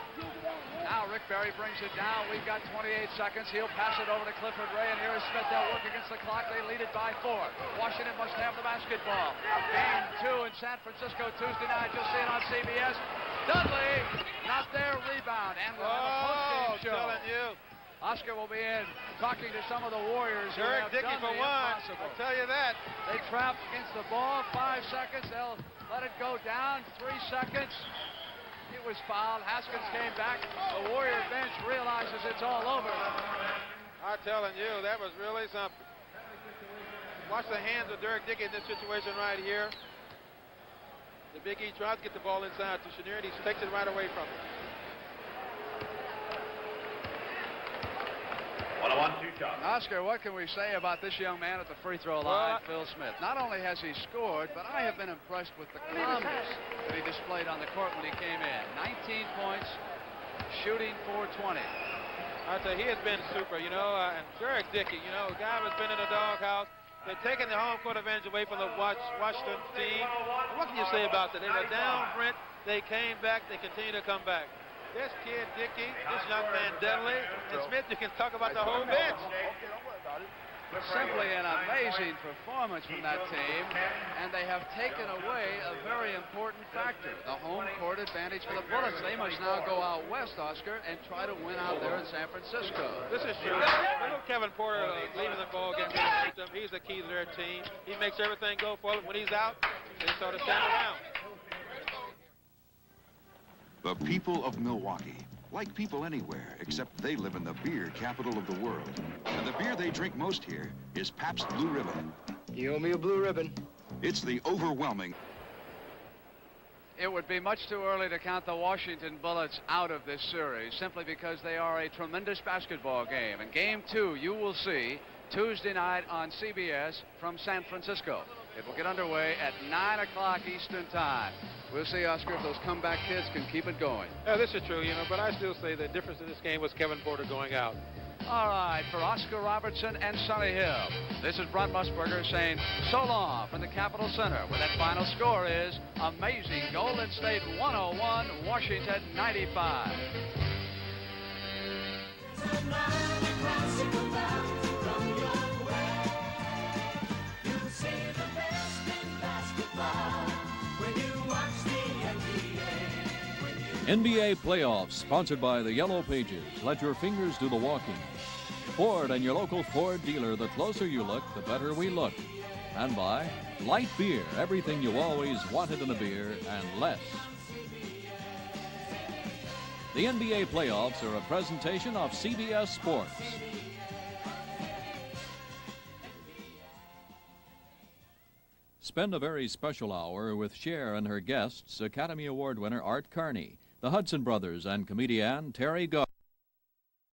Now Rick Barry brings it down. We've got 28 seconds. He'll pass it over to Clifford Ray, and here is Smith. They'll work against the clock. They lead it by 4. Washington must have the basketball. Game 2 in San Francisco Tuesday night. You'll see it on CBS. Dudley, not there. Rebound, and we'll have a post-game show. Telling you. Oscar will be in talking to some of the Warriors. Derek Dickey for one. I'll tell you that. They trap against the ball. 5 seconds. They'll let it go down. 3 seconds. It was fouled. Haskins came back. The Warrior bench realizes it's all over. I'm telling you, that was really something. Watch the hands of Derek Dickey in this situation right here. The Big E tries to get the ball inside to Chenier, and he takes it right away from him. Oscar, what can we say about this young man at the free throw line, Phil Smith? Not only has he scored, but I have been impressed with the calmness that he displayed on the court when he came in. 19 points, shooting 420. I tell you, he has been super, and Derek Dickey, a guy who's been in the doghouse. They're taking the home court advantage away from the Washington team. What can you say about that? They were down, Brent. They came back. They continue to come back. This kid, Dickey, this young man, Dudley, and Smith, you can talk about the whole bench. Simply an amazing performance from that team, and they have taken away a very important factor, the home court advantage for the Bullets. They must now go out west, Oscar, and try to win out there in San Francisco. This is true. Kevin Porter leaving the ball game. He's the key to their team. He makes everything go for them. When he's out, they sort of stand around. The people of Milwaukee, like people anywhere, except they live in the beer capital of the world. And the beer they drink most here is Pabst Blue Ribbon. You owe me a blue ribbon. It's the overwhelming. It would be much too early to count the Washington Bullets out of this series, simply because they are a tremendous basketball game. And game 2, you will see Tuesday night on CBS from San Francisco. It will get underway at 9 o'clock Eastern Time. We'll see, Oscar, if those comeback kids can keep it going. Yeah, this is true, but I still say the difference in this game was Kevin Porter going out. All right, for Oscar Robertson and Sonny Hill, this is Brent Musburger saying so long from the Capitol Center, where that final score is amazing. Golden State 101, Washington 95. NBA playoffs sponsored by the Yellow Pages. Let your fingers do the walking. Ford and your local Ford dealer. The closer you look, the better we look. And by Light Beer. Everything you always wanted in a beer and less. The NBA playoffs are a presentation of CBS Sports. Spend a very special hour with Cher and her guests, Academy Award winner Art Carney, the Hudson Brothers, and comedian Terry Gott.